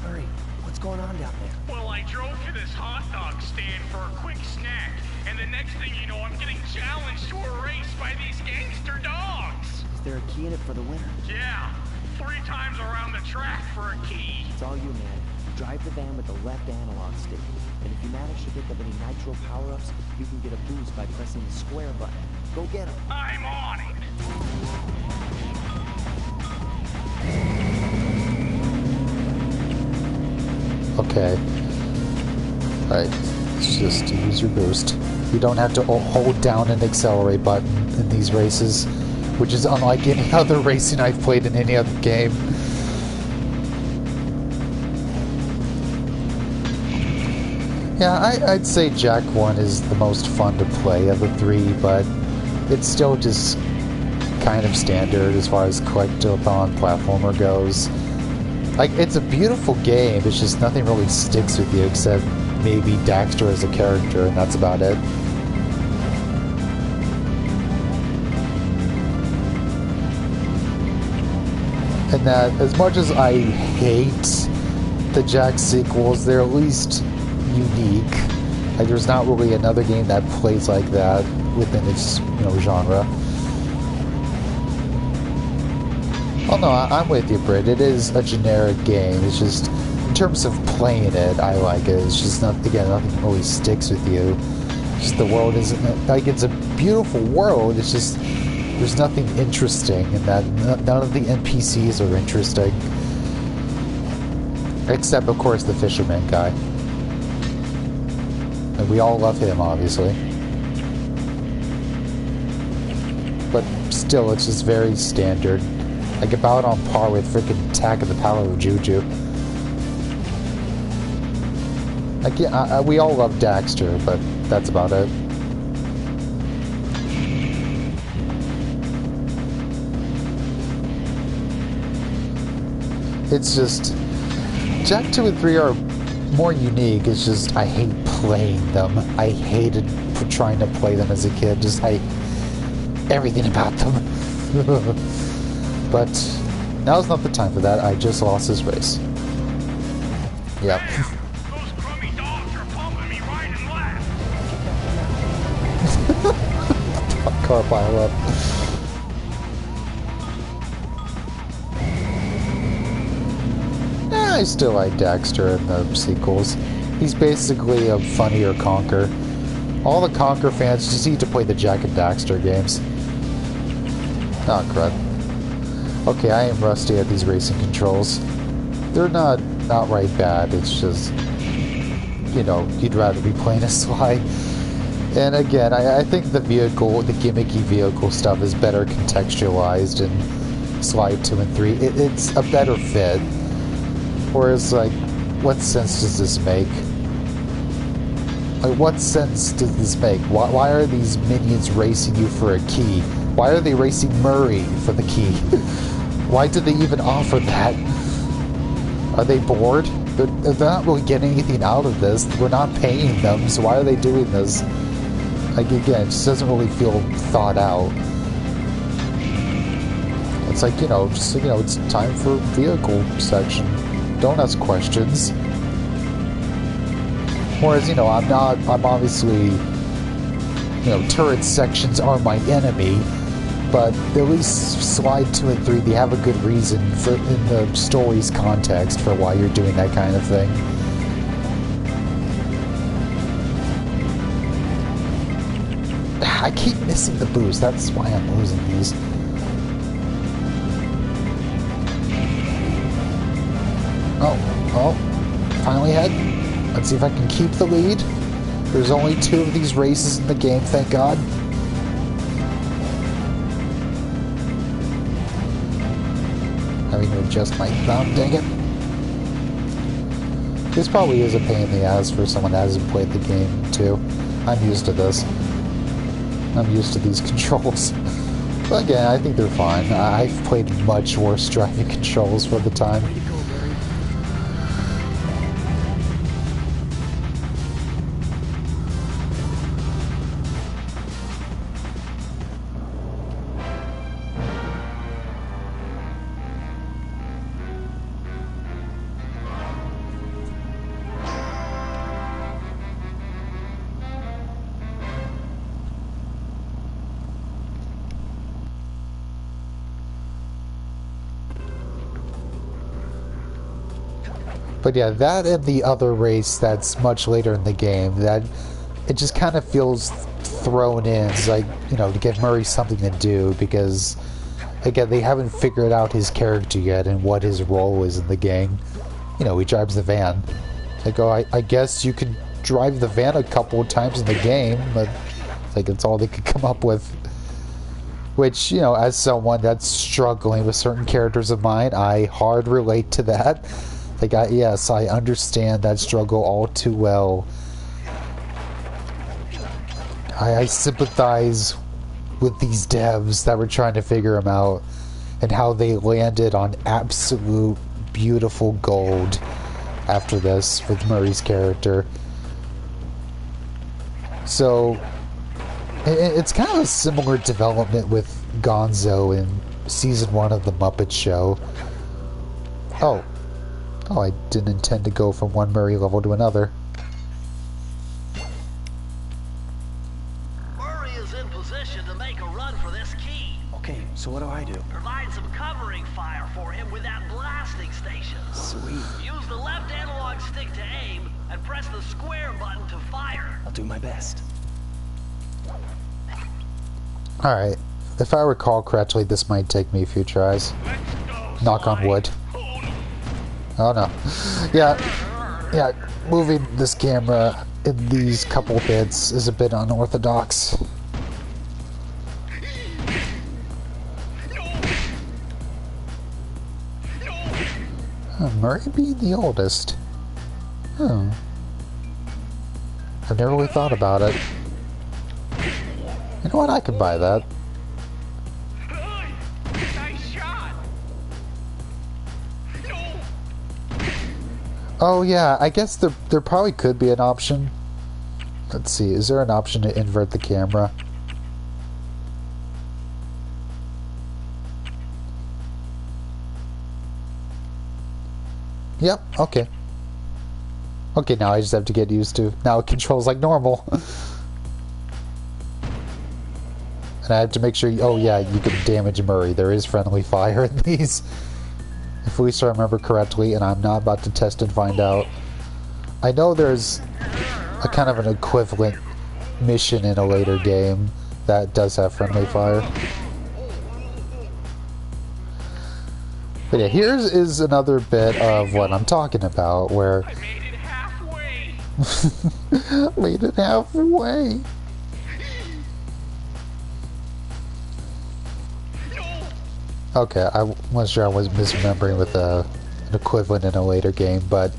Hurry, what's going on down there? Well, I drove to this hot dog stand for a quick snack, and the next thing you know, I'm getting challenged to a race by these gangster dogs. Is there a key in it for the winner? Yeah, 3 times around the track for a key. It's all you, man. Drive the van with the left analog stick. And if you manage to pick up any nitro power-ups, you can get a boost by pressing the square button. Go get them. I'm on it. Okay. Alright, let's just use your boost. You don't have to hold down an accelerate button in these races, which is unlike any other racing I've played in any other game. Yeah, I'd say Jak 1 is the most fun to play of the 3, but it's still just kind of standard as far as collectathon platformer goes. Like, it's a beautiful game, it's just nothing really sticks with you except maybe Daxter as a character, and that's about it. And that, as much as I hate the Jak sequels, they're at least unique. Like, there's not really another game that plays like that within its, genre. Oh no, I'm with you, Britt. It is a generic game. It's just, in terms of playing it, I like it. It's just, nothing really sticks with you. Just the world isn't, like, it's a beautiful world. It's just, there's nothing interesting in that. None of the NPCs are interesting. Except, of course, the fisherman guy. And we all love him, obviously. still, it's just very standard. Like about on par with freaking Attack of the Power of Juju. Like, yeah, we all love Daxter, but that's about it. It's just... Jak 2 and 3 are more unique. It's just, I hate playing them. I hated trying to play them as a kid. Just, I... everything about them. But now's not the time for that. I just lost this race. Yep. Those crummy dogs are pumping me right and left. Car pile up. I still like Daxter in the sequels. He's basically a funnier Conker. All the Conker fans just need to play the Jak and Daxter games. Oh, crud. Okay, I am rusty at these racing controls. They're not outright bad, it's just, you know, you'd rather be playing a Sly. And again, I think the vehicle, the gimmicky vehicle stuff is better contextualized in Sly 2 and 3. It's a better fit. Whereas, like, what sense does this make? Like, what sense does this make? Why are these minions racing you for a key? Why are they racing Murray for the key? Why did they even offer that? Are they bored? They're not really getting anything out of this. We're not paying them, so why are they doing this? Like, again, it just doesn't really feel thought out. It's like, you know, just, you know, it's time for vehicle section. Don't ask questions. Whereas, you know, I'm obviously, you know, turret sections are my enemy, but at least Slide 2 and 3, they have a good reason for, in the story's context, for why you're doing that kind of thing. I keep missing the boost, that's why I'm losing these. Oh, finally ahead. Let's see if I can keep the lead. There's only 2 of these races in the game, thank God. Having to adjust my thumb, dang it. This probably is a pain in the ass for someone that hasn't played the game, too. I'm used to this. I'm used to these controls. But again, I think they're fine. I've played much worse driving controls for the time. But yeah, that and the other race that's much later in the game, that it just kind of feels thrown in. It's like, you know, to give Murray something to do, because again, they haven't figured out his character yet and what his role is in the game. You know, he drives the van. Like, oh, I guess you could drive the van a couple of times in the game, but like it's all they could come up with. Which, you know, as someone that's struggling with certain characters of mine, I hard relate to that. Like, yes, I understand that struggle all too well. I sympathize with these devs that were trying to figure them out, and how they landed on absolute beautiful gold after this with Murray's character. So, it's kind of a similar development with Gonzo in Season 1 of The Muppet Show. Oh, I didn't intend to go from one Murray level to another. Murray is in position to make a run for this key. Okay, so what do I do? Provide some covering fire for him with that blasting station. Sweet. Use the left analog stick to aim, and press the square button to fire. I'll do my best. Alright, if I recall correctly, this might take me a few tries. Knock on wood. Oh no. Yeah, moving this camera in these couple bits is a bit unorthodox. Murray being the oldest. Hmm. I've never really thought about it. You know what? I can buy that. Nice shot. No. Oh yeah, I guess there probably could be an option. Let's see, is there an option to invert the camera? Yep, okay. Okay, now I just have to get used to. Now it controls like normal. And I have to make sure, oh yeah, you can damage Murray. There is friendly fire in these. If at least I remember correctly, and I'm not about to test and find out. I know there's a kind of an equivalent mission in a later game that does have friendly fire. But yeah, here's is another bit of what I'm talking about, where I made it halfway. made it halfway. Okay, I wasn't sure I was misremembering with an equivalent in a later game, but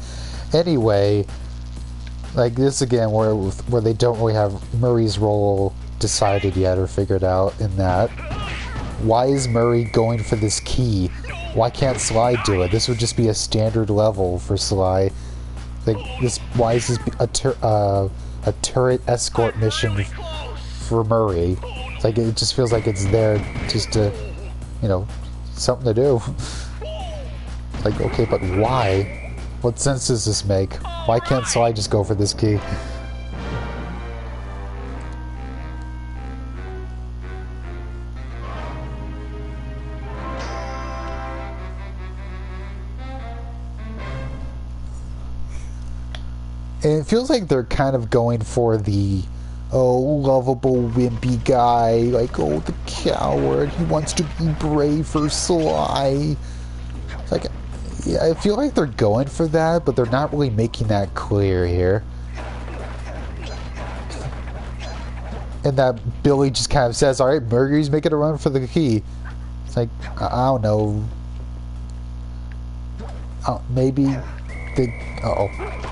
anyway, like this again, where they don't really have Murray's role decided yet or figured out in that. Why is Murray going for this key? Why can't Sly do it? This would just be a standard level for Sly. Like this, why is this a turret escort mission for Murray? It's like it just feels like it's there just to, you know, something to do. Like, okay, but why? What sense does this make? Why can't Sly just go for this key? And it feels like they're kind of going for the, oh, lovable, wimpy guy, like, oh, the coward, he wants to be brave for Sly. It's like, yeah, I feel like they're going for that, but they're not really making that clear here. And that Billy just kind of says, alright, Murray's making a run for the key. It's like, I don't know. Maybe the... Uh-oh.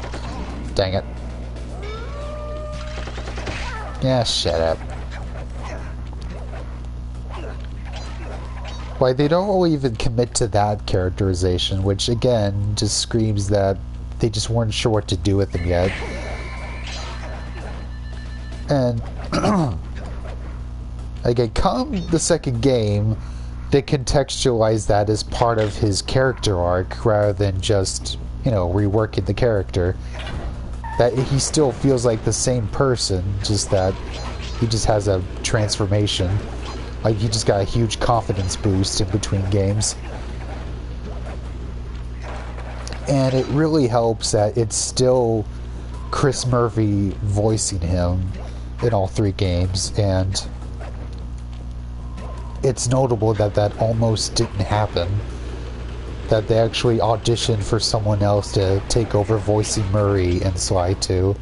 Dang it. Yeah, shut up. Why, they don't really even commit to that characterization, which again just screams that they just weren't sure what to do with him yet. And again, come the second game, they contextualize that as part of his character arc rather than just, you know, reworking the character. That he still feels like the same person, just that he just has a transformation. Like he just got a huge confidence boost in between games. And it really helps that it's still Chris Murphy voicing him in all three games, and it's notable that that almost didn't happen. That they actually auditioned for someone else to take over voicing Murray in Sly 2,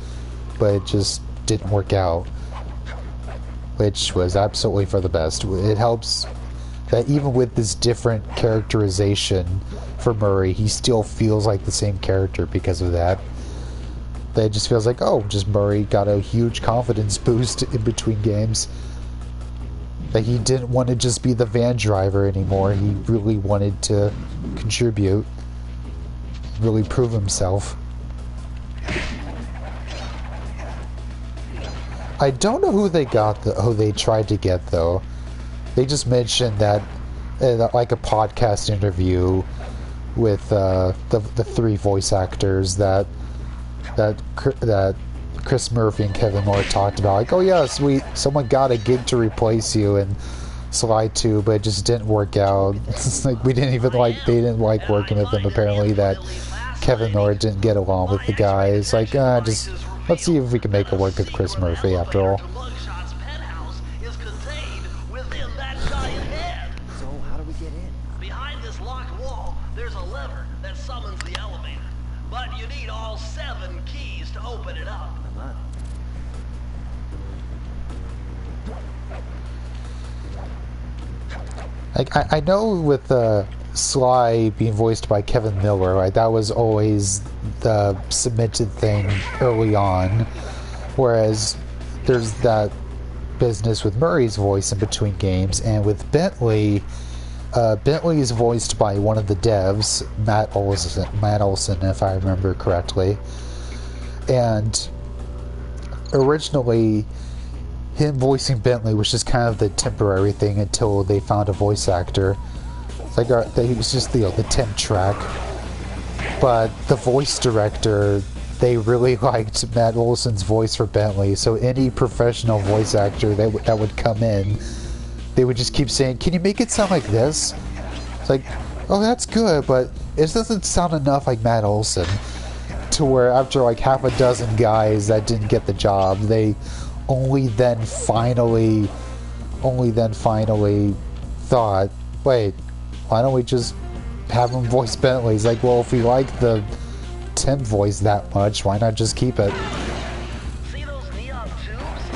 but it just didn't work out, which was absolutely for the best. It helps that even with this different characterization for Murray, he still feels like the same character because of that. That it just feels like, oh, just Murray got a huge confidence boost in between games. That he didn't want to just be the van driver anymore. He really wanted to contribute, really prove himself. I don't know who they got, who they tried to get though. They just mentioned that, like a podcast interview with the three voice actors that Chris Murphy and Kevin Moore talked about, like, oh yeah, sweet, someone got a gig to replace you in Sly 2, but it just didn't work out. It's like they didn't like working with him. Apparently that Kevin Moore didn't get along with the guy. It's like, just let's see if we can make it work with Chris Murphy after all. Dr. Mugshot's penthouse is contained within that giant head. So, how do we get in? Behind this locked wall, there's a lever that summons the elevator. But you need all 7 keys to open it up. I'm on it. Like I know with Sly being voiced by Kevin Miller, right? That was always the cemented thing early on. Whereas there's that business with Murray's voice in between games, and with Bentley, Bentley is voiced by one of the devs, Matt Olson, if I remember correctly. And originally, him voicing Bentley was just kind of the temporary thing until they found a voice actor. Like, he was just the temp track. But the voice director, they really liked Matt Olson's voice for Bentley, so any professional voice actor that would come in, they would just keep saying, "Can you make it sound like this?" It's like, oh, that's good, but it doesn't sound enough like Matt Olson. To where after like half a dozen guys that didn't get the job, they only then finally thought, wait, why don't we just have him voice Bentley? He's like, well, if we like the Tim voice that much, why not just keep it? See those neon tubes?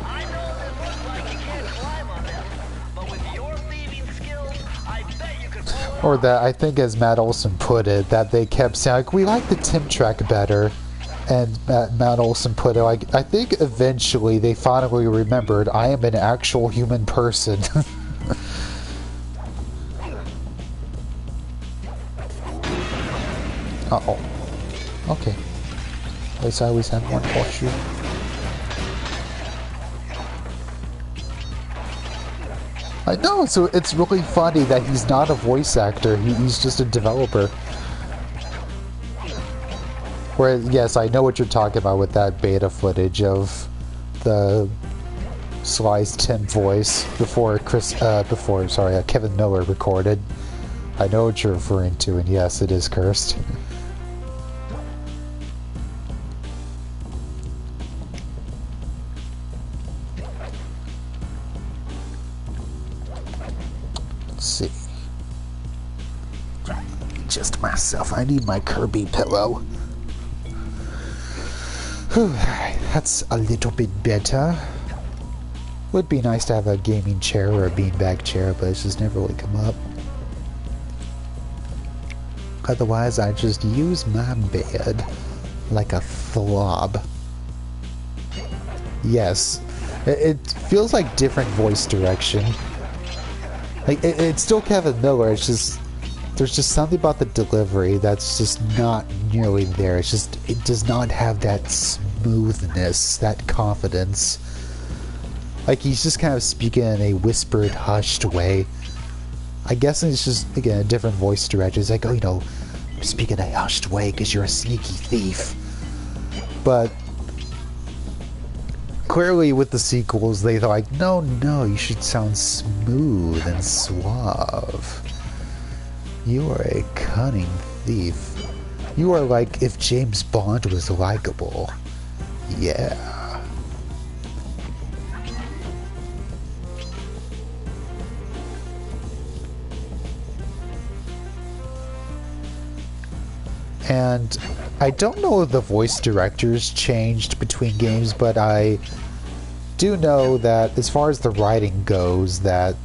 I know they look like you can't climb on them, but with your thieving skills, I bet you could pull it Or off. that, I think as Matt Olson put it, that they kept saying, like, we like the Tim track better. And Matt Olson put it, like, I think eventually they finally remembered, I am an actual human person. Uh-oh. Okay. At least I always have one horseshoe. I know, so it's really funny that he's not a voice actor, he's just a developer. Whereas, yes, I know what you're talking about with that beta footage of the Sly's Tim voice before Kevin Miller recorded. I know what you're referring to, and yes, it is cursed. Let's see. Just myself. I need my Kirby pillow. Whew, that's a little bit better. Would be nice to have a gaming chair or a beanbag chair, but it's just never really come up. Otherwise, I just use my bed like a slob. Yes, it feels like different voice direction. Like it's still Kevin Miller. It's just there's just something about the delivery that's just not nearly there. It's just it does not have that smoothness, that confidence. Like he's just kind of speaking in a whispered, hushed way. I guess it's just, again, a different voice director. It's like, oh, you know, speak in a hushed way because you're a sneaky thief. But clearly with the sequels, they thought, like, no, you should sound smooth and suave. You are a cunning thief. You are like if James Bond was likable. Yeah. And I don't know if the voice directors changed between games, but I do know that as far as the writing goes, that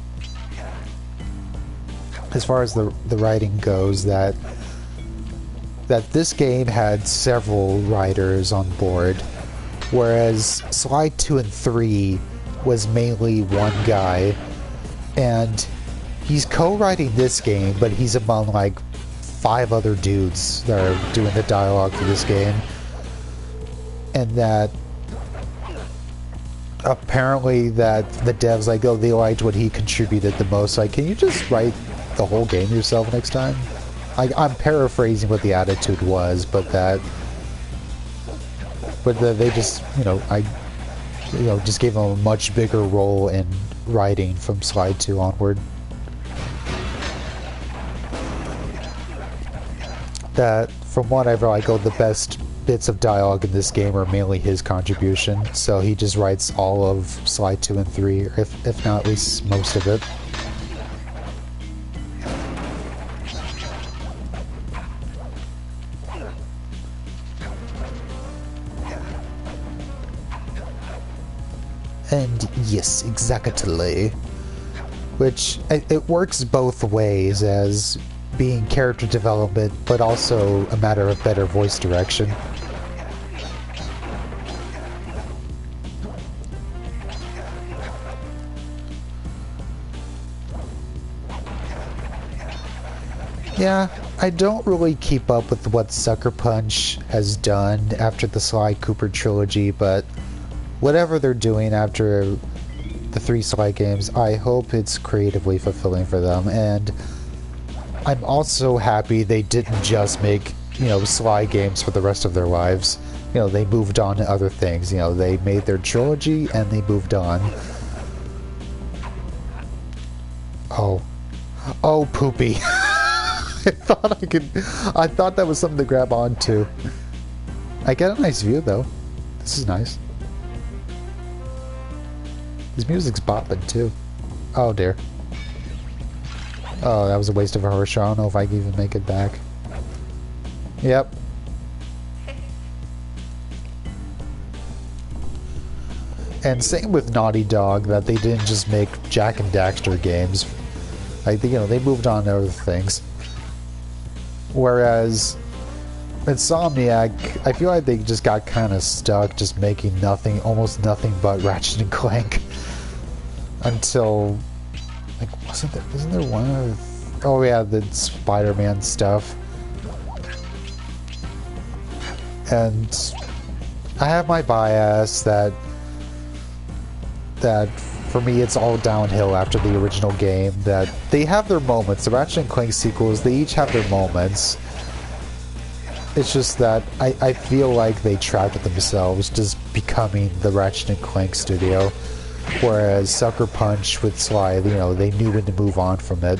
this game had several writers on board, whereas Sly 2 and 3 was mainly one guy, and he's co-writing this game, but he's among like 5 other dudes that are doing the dialogue for this game. And that apparently that the devs like, oh, they liked what he contributed the most. Like, can you just write the whole game yourself next time? I'm paraphrasing what the attitude was, but they just, just gave him a much bigger role in writing from Sly 2 onward. That, from what I've read, the best bits of dialogue in this game are mainly his contribution, so he just writes all of Sly 2 and 3, or if not at least most of it. And yes, exactly. which it works both ways as being character development, but also a matter of better voice direction. Yeah, I don't really keep up with what Sucker Punch has done after the Sly Cooper trilogy, but whatever they're doing after the 3 Sly games, I hope it's creatively fulfilling for them, and I'm also happy they didn't just make, you know, Sly games for the rest of their lives. You know, they moved on to other things. You know, they made their trilogy and they moved on. Oh. Oh, poopy. I thought that was something to grab onto. I get a nice view though. This is nice. This music's bopping too. Oh dear. Oh, that was a waste of a horse show. I don't know if I can even make it back. Yep. And same with Naughty Dog, that they didn't just make Jak and Daxter games. Like, you know, they moved on to other things. Whereas Insomniac, I feel like they just got kind of stuck just making nothing, almost nothing but Ratchet and Clank. Until, like, wasn't there one of, oh yeah, the Spider-Man stuff. And I have my bias that for me it's all downhill after the original game, that they have their moments. The Ratchet and Clank sequels, they each have their moments. It's just that I feel like they trapped themselves just becoming the Ratchet and Clank studio. Whereas Sucker Punch with Sly, you know, they knew when to move on from it.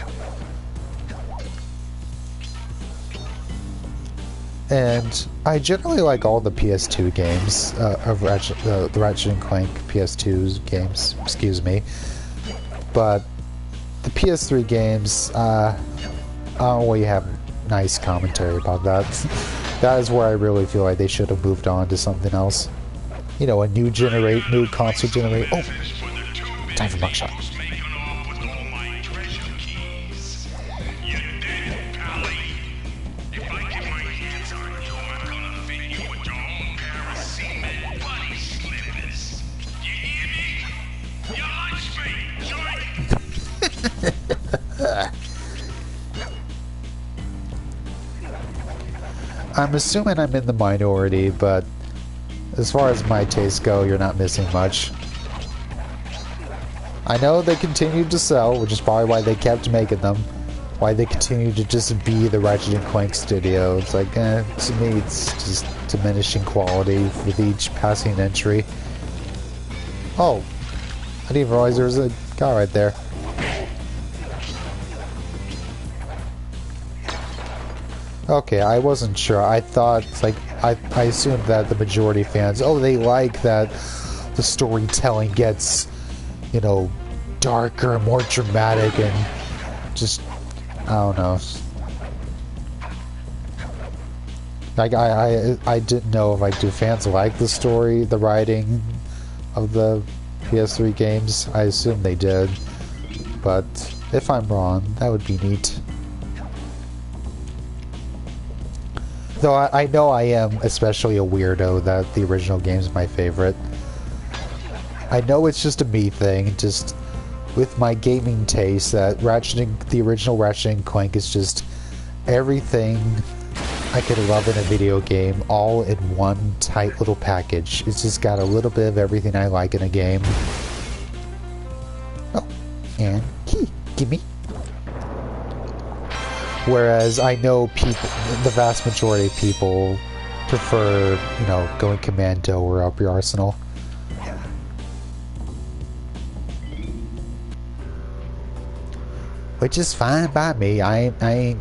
And I generally like all the PS2 games of the Ratchet and Clank PS2 games, excuse me. But the PS3 games, I don't really have nice commentary about that. That is where I really feel like they should have moved on to something else. You know, a new console generate. Oh, time for Buckshot. I'm assuming I'm in the minority, but as far as my tastes go, you're not missing much. I know they continued to sell, which is probably why they kept making them. Why they continue to just be the Ratchet and Clank studio. It's like, to me, it's just diminishing quality with each passing entry. Oh, I didn't even realize there was a guy right there. Okay, I wasn't sure. I thought, like, I assumed that the majority of fans, oh, they like that the storytelling gets, you know, darker, more dramatic, and just, I don't know. Like, I didn't know if, like, do fans like the story, the writing of the PS3 games? I assume they did. But if I'm wrong, that would be neat. Though I know I am especially a weirdo that the original game is my favorite. I know it's just a me thing, just with my gaming taste, that the original Ratchet and Clank is just everything I could love in a video game, all in one tight little package. It's just got a little bit of everything I like in a game. Oh, and key, gimme. Whereas I know people, the vast majority of people prefer, you know, going commando or up your arsenal. Which is fine by me. I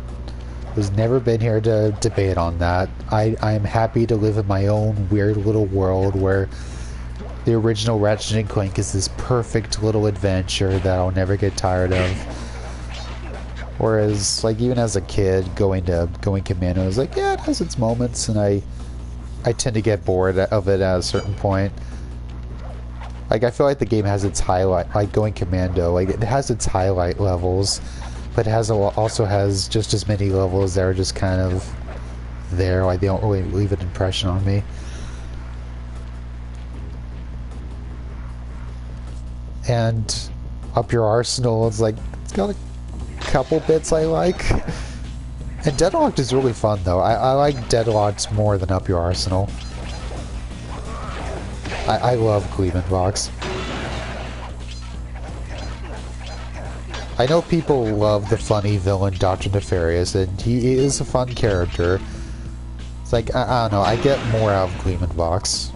was never been here to debate on that. I'm happy to live in my own weird little world where the original Ratchet and Clank is this perfect little adventure that I'll never get tired of. Whereas, like, even as a kid, going commando, I was like, yeah, it has its moments, and I tend to get bored of it at a certain point. Like, I feel like the game has its highlight, like Going Commando, like it has its highlight levels, but it has also has just as many levels that are just kind of there, like they don't really leave an impression on me. And Up Your Arsenal, it's like, it's got a couple bits I like. And Deadlocked is really fun though. I like Deadlocked more than Up Your Arsenal. I love Gleeman Box. I know people love the funny villain Dr. Nefarious, and he is a fun character. It's like, I don't know, I get more out of Gleeman Box.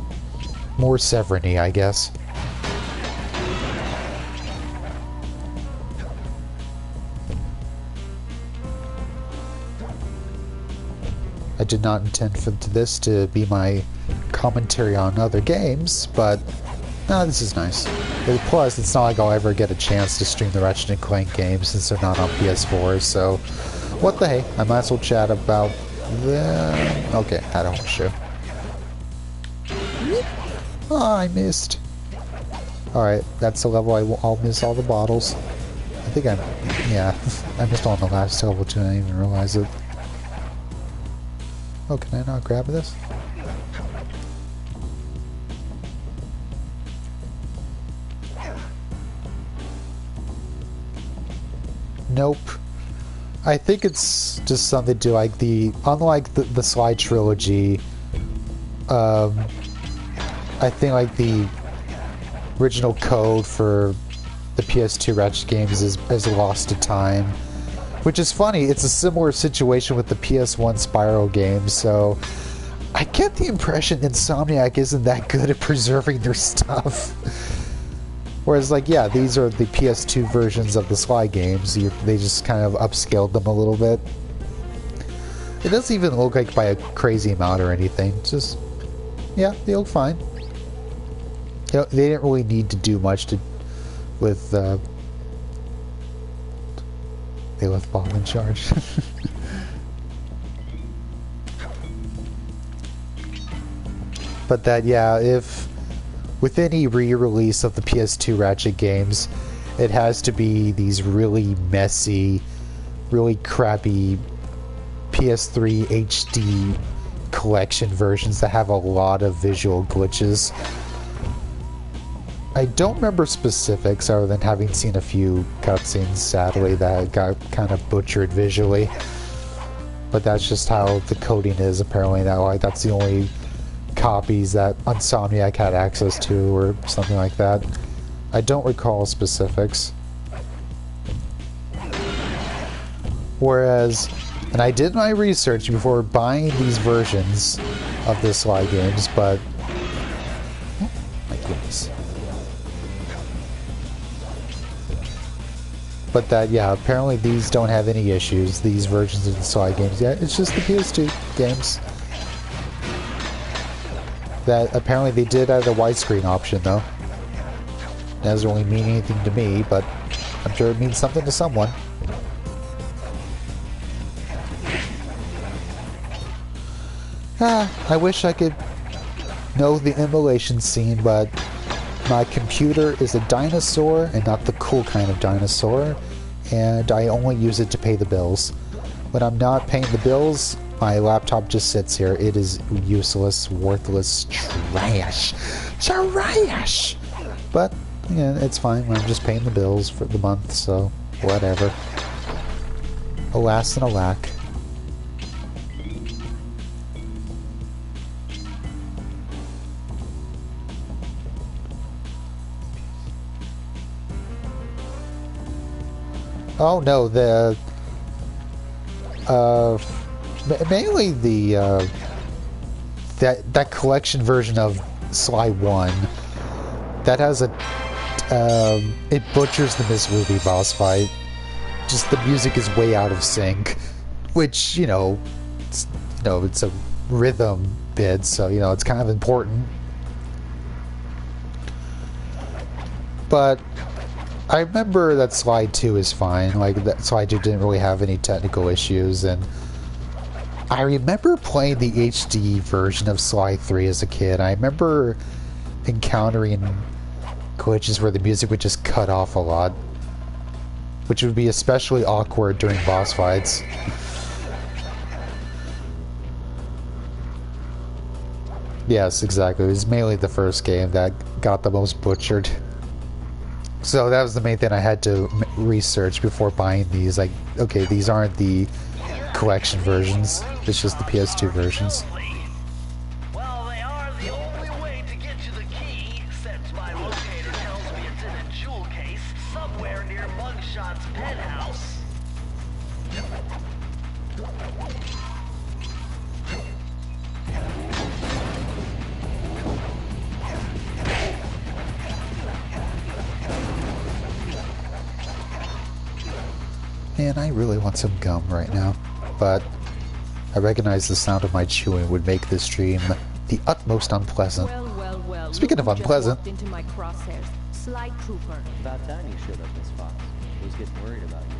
More Severny, I guess. I did not intend for this to be my commentary on other games, but no, this is nice. Plus, it's not like I'll ever get a chance to stream the Ratchet & Clank games since they're not on PS4, so what the hey, I might as well chat about them. Okay, I don't show. Oh, I missed. Alright, that's the level I'll miss all the bottles. I think yeah, I missed on the last level too, I didn't even realize it. Oh, can I not grab this? Nope. I think it's just something to like unlike the Sly trilogy, I think like the original code for the PS2 Ratchet games is lost to time. Which is funny, it's a similar situation with the PS1 Spyro games, so I get the impression Insomniac isn't that good at preserving their stuff. Whereas, like, yeah, these are the PS2 versions of the Sly games, they just kind of upscaled them a little bit. It doesn't even look like by a crazy amount or anything, it's just, yeah, they look fine. You know, they didn't really need to do much with, they left Bob in charge. But that, yeah, if with any re-release of the PS2 Ratchet games, it has to be these really messy, really crappy PS3 HD collection versions that have a lot of visual glitches. I don't remember specifics other than having seen a few cutscenes, sadly, that got kind of butchered visually. But that's just how the coding is, apparently. That's the only copies that Insomniac had access to, or something like that. I don't recall specifics. Whereas, and I did my research before buying these versions of the Sly games, but... oh, my goodness. But that, yeah, apparently these don't have any issues, these versions of the Sly games. Yeah, it's just the PS2 games. That apparently they did add a widescreen option, though. It doesn't really mean anything to me, but I'm sure it means something to someone. I wish I could know the immolation scene, but my computer is a dinosaur and not the cool kind of dinosaur, and I only use it to pay the bills. When I'm not paying the bills, my laptop just sits here. It is useless, worthless trash. Trash! But, yeah, it's fine when I'm just paying the bills for the month, so whatever. Alas and alack. Oh no, the mainly the that collection version of Sly 1 that has a it butchers the Miss Ruby boss fight. Just the music is way out of sync, which it's a rhythm bit, so it's kind of important. But I remember that Sly 2 is fine. Like, that Sly 2 didn't really have any technical issues, and I remember playing the HD version of Sly 3 as a kid. I remember encountering glitches where the music would just cut off a lot, which would be especially awkward during boss fights. Yes, exactly. It was mainly the first game that got the most butchered. So that was the main thing I had to research before buying these. Like, okay, these aren't the collection versions. It's just the PS2 versions. Well, they are the only way to get to the key, since my locator tells me it's in a jewel case somewhere near Mugshot's penthouse. Man, I really want some gum right now, but I recognize the sound of my chewing would make this stream the utmost unpleasant. Well. Speaking of look who unpleasant. just walked into my crosshairs. Sly Trooper. About time you showed up, Miss Fox. I was getting worried about you.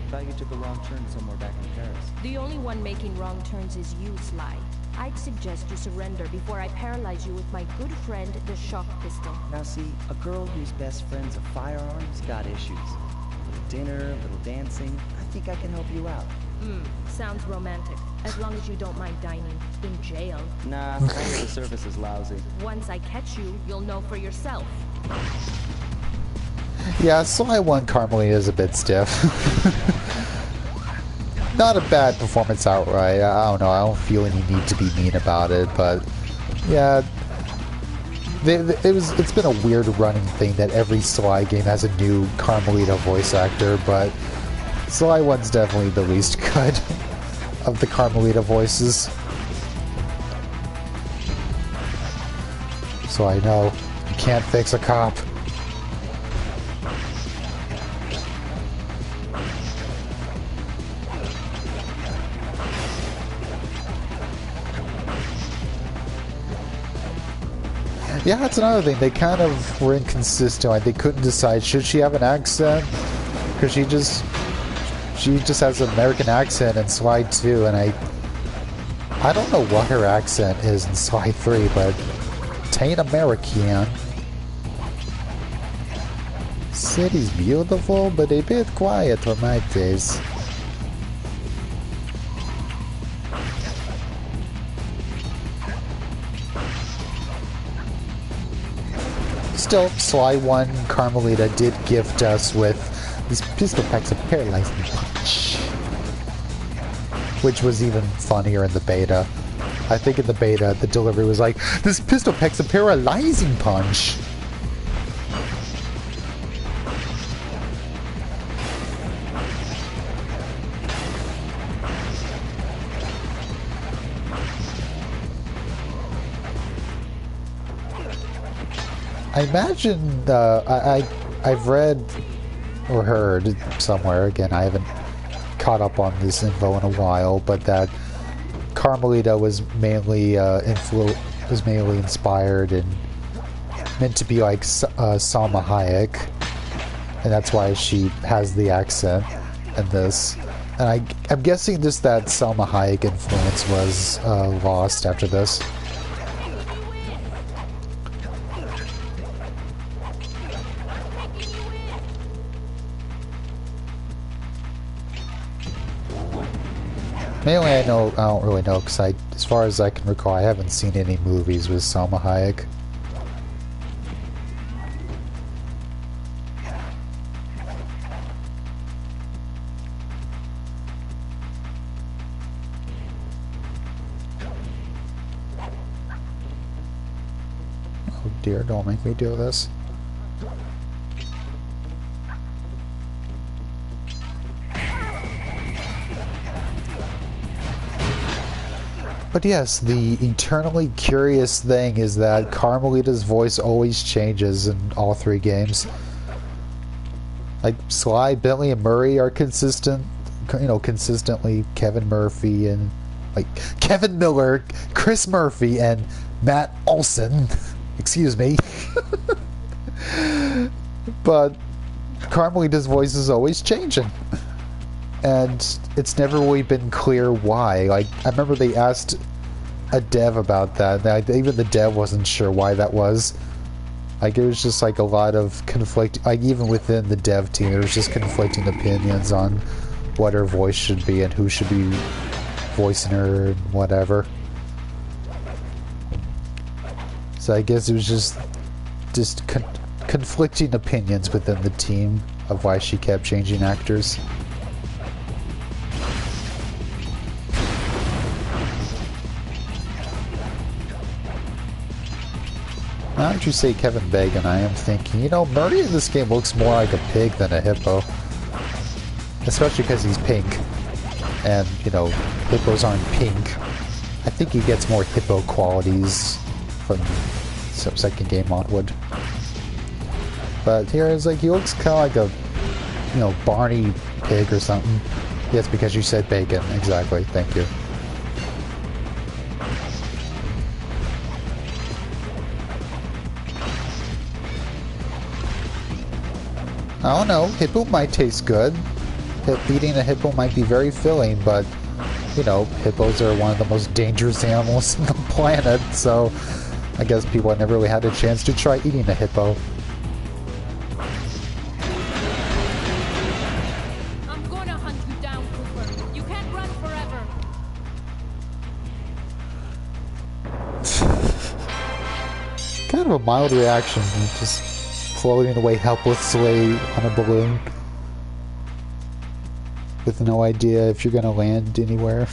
Thought you took a wrong turn somewhere back in Paris. The only one making wrong turns is you, Sly. I'd suggest you surrender before I paralyze you with my good friend, the shock pistol. Now see, a girl whose best friend's a firearm's got issues. A little dinner, a little dancing. I think I can help you out. Sounds romantic. As long as you don't mind dining in jail. Nah, I hear the service is lousy. Once I catch you, you'll know for yourself. Yeah, Sly 1 Carmelita is a bit stiff. Not a bad performance outright. I don't know, I don't feel any need to be mean about it, but yeah, it's been a weird running thing that every Sly game has a new Carmelita voice actor, but Sly 1's definitely the least good of the Carmelita voices. So I know you can't fix a cop. Yeah, that's another thing. They kind of were inconsistent. Like, they couldn't decide, should she have an accent? Because she just has an American accent in Sly 2, and I don't know what her accent is in Sly 3, but tain't American. City's beautiful, but a bit quiet for my taste. Still, Sly 1 Carmelita did gift us with these pistol packs of paralyzing punch, which was even funnier in the beta. I think in the beta, the delivery was like, this pistol pack's a paralyzing punch. I imagine, I've read or heard somewhere, again, I haven't caught up on this info in a while, but that Carmelita was mainly inspired and meant to be like Salma Hayek, and that's why she has the accent in this. And I'm guessing just that Salma Hayek influence was lost after this. Mainly, I don't really know, because as far as I can recall, I haven't seen any movies with Salma Hayek. Oh dear, don't make me do this. But yes, the eternally curious thing is that Carmelita's voice always changes in all three games. Like, Sly, Bentley, and Murray are consistent, consistently Kevin Murphy and, like, Kevin Miller, Chris Murphy, and Matt Olson. Excuse me. But Carmelita's voice is always changing. And it's never really been clear why. Like, I remember they asked a dev about that. Even the dev wasn't sure why that was. Like, it was just like a lot of conflict, like even within the dev team, there was just conflicting opinions on what her voice should be and who should be voicing her and whatever. So I guess it was just conflicting opinions within the team of why she kept changing actors. Now that you say Kevin Bacon, I am thinking, you know, Murray in this game looks more like a pig than a hippo. Especially because he's pink. And, you know, hippos aren't pink. I think he gets more hippo qualities from second game onward. But here it's like, he looks kind of like a, you know, Barney pig or something. Yes, because you said bacon. Exactly. Thank you. I don't know, hippo might taste good. Eating a hippo might be very filling, but, you know, hippos are one of the most dangerous animals on the planet, so I guess people have never really had a chance to try eating a hippo. I'm gonna hunt you down, Cooper. You can't run forever. Kind of a mild reaction, just floating away helplessly on a balloon with no idea if you're gonna land anywhere.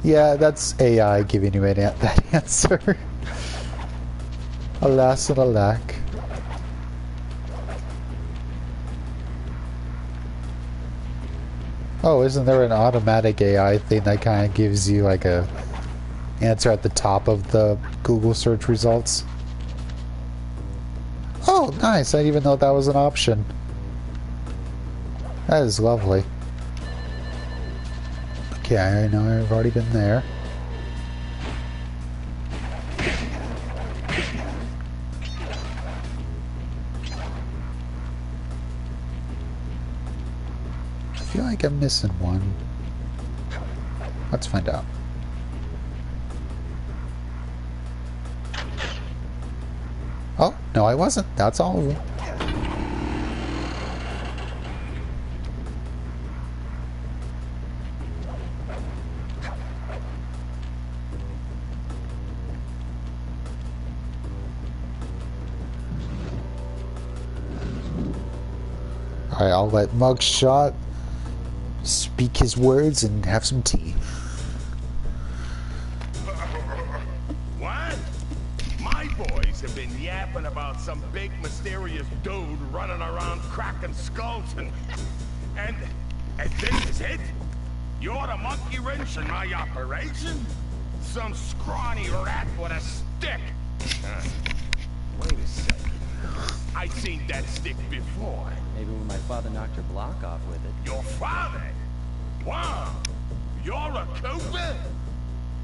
Yeah, that's AI giving you that answer. Alas and alack. Oh, isn't there an automatic AI thing that kind of gives you like a answer at the top of the Google search results? Oh, nice. I didn't even know that was an option. That is lovely. Okay, I know I've already been there. I feel like I'm missing one. Let's find out. Oh, no I wasn't. That's all of them. Alright, I'll let Mugshot speak his words and have some tea. What? My boys have been yapping about some big mysterious dude running around cracking skulls and this is it? You're the monkey wrench in my operation? Some scrawny rat with a stick. Wait a second. I've seen that stick before. Maybe when my father knocked her block off with it. Your father? Wow! You're a Cooper?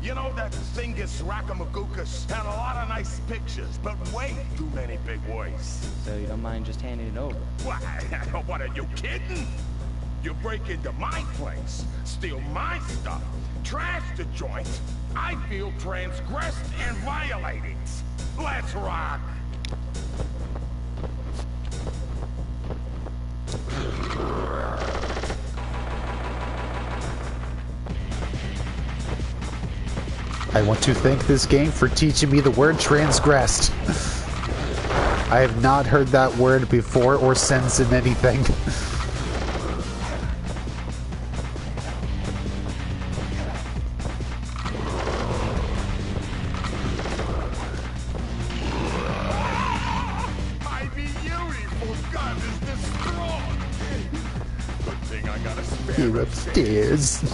You know that Singus Rackamagookus had a lot of nice pictures, but way too many big words. So you don't mind just handing it over? What are you kidding? You break into my place, steal my stuff, trash the joint. I feel transgressed and violated. Let's rock! I want to thank this game for teaching me the word transgressed. I have not heard that word before or since in anything. My beautiful gun is destroyed. Good thing I got a spare. You're upstairs.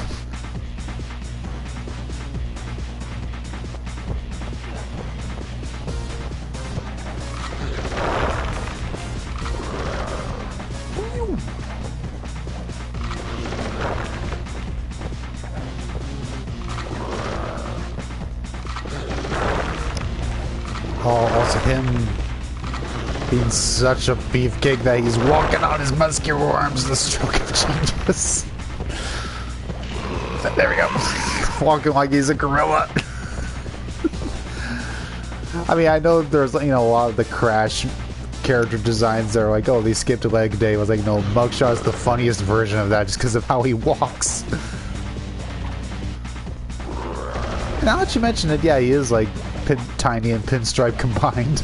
Oh, also him Being such a beefcake that he's walking on his muscular arms, the stroke of genius. There we go. Walking like he's a gorilla. I mean, I know there's, you know, a lot of the Crash character designs that are like, oh, they skipped a leg day. I was like, no, Mugshot's the funniest version of that just because of how he walks. Now that you mention it, yeah, he is like Tiny and Pinstripe combined.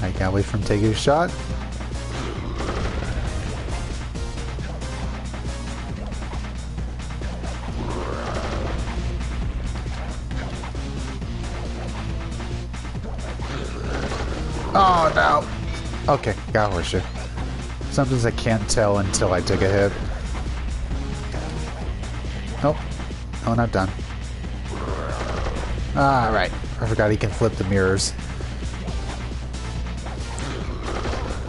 I can't wait for him to take his shot. Oh no! Okay, got horseshoe. Sometimes I can't tell until I take a hit. Nope. Oh, not done. Alright. I forgot he can flip the mirrors.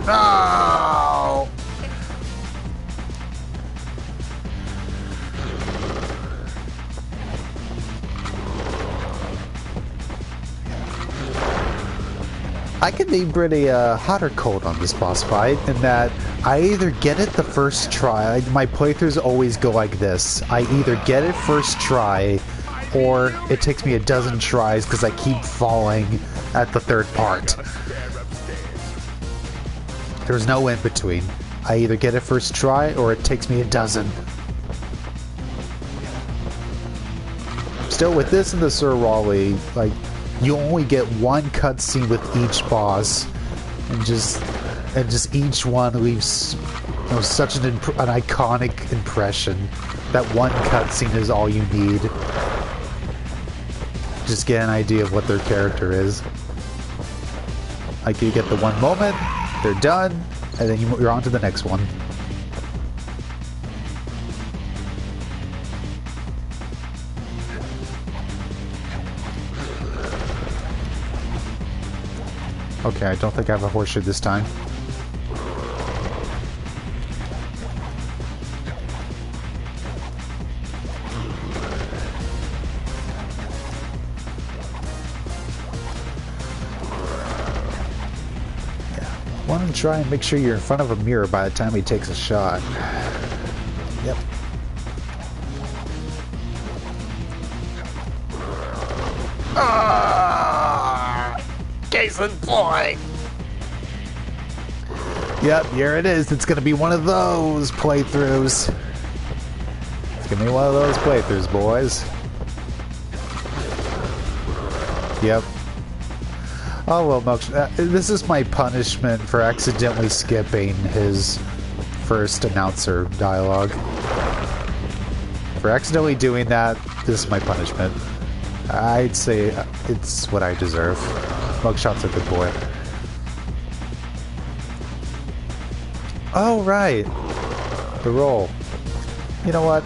No! I can be pretty hot or cold on this boss fight in that I either get it the first try. My playthroughs always go like this. I either get it first try or it takes me a dozen tries because I keep falling at the third part. There's no in between. I either get it first try or it takes me a dozen. Still, with this and the Sir Raleigh, like, you only get one cutscene with each boss, and just each one leaves, you know, such an iconic impression. That one cutscene is all you need. Just get an idea of what their character is. Like, you get the one moment, they're done, and then you're on to the next one. Okay, I don't think I have a horseshoe this time. Yeah. Want to try and make sure you're in front of a mirror by the time he takes a shot. Yep. Case in point. Yep, here it is. It's gonna be one of those playthroughs. It's gonna be one of those playthroughs, boys. Yep. Oh well, Milk. This is my punishment for accidentally skipping his first announcer dialogue. For accidentally doing that, this is my punishment. I'd say it's what I deserve. Mugshot's a good boy. Oh, right. The roll. You know what?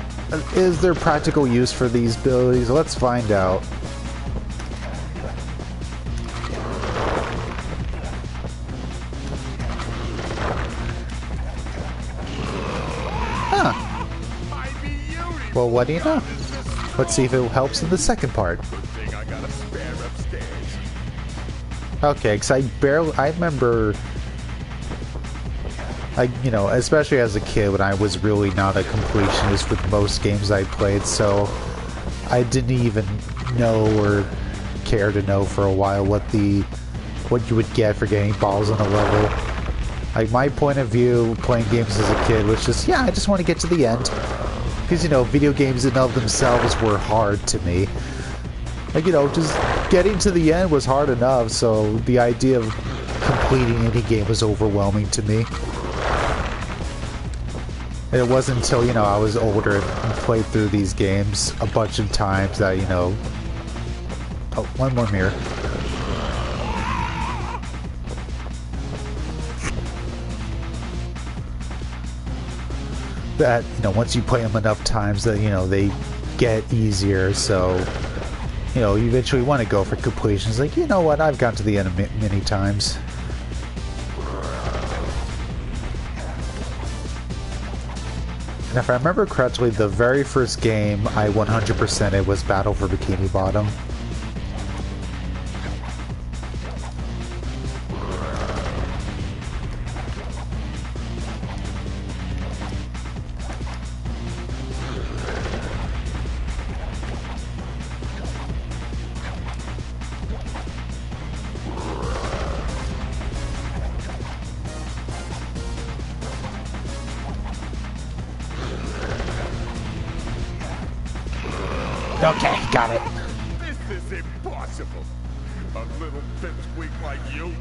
Is there practical use for these abilities? Let's find out. Huh. Well, what do you know? Let's see if it helps in the second part. Okay, because I remember, you know, especially as a kid when I was really not a completionist with most games I played, so I didn't even know or care to know for a while what you would get for getting balls on a level. Like, my point of view playing games as a kid was just, yeah, I just want to get to the end. Because, you know, video games in and of themselves were hard to me. Like, you know, just getting to the end was hard enough, so the idea of completing any game was overwhelming to me. And it wasn't until, you know, I was older and played through these games a bunch of times that, you know... Oh, one more mirror. That, you know, once you play them enough times that, you know, they get easier, so... You know, you eventually want to go for completions. Like, you know what? I've gotten to the end many times. And if I remember correctly, the very first game I 100% it was Battle for Bikini Bottom. Okay, got it. This is impossible. A little pipsqueak like you,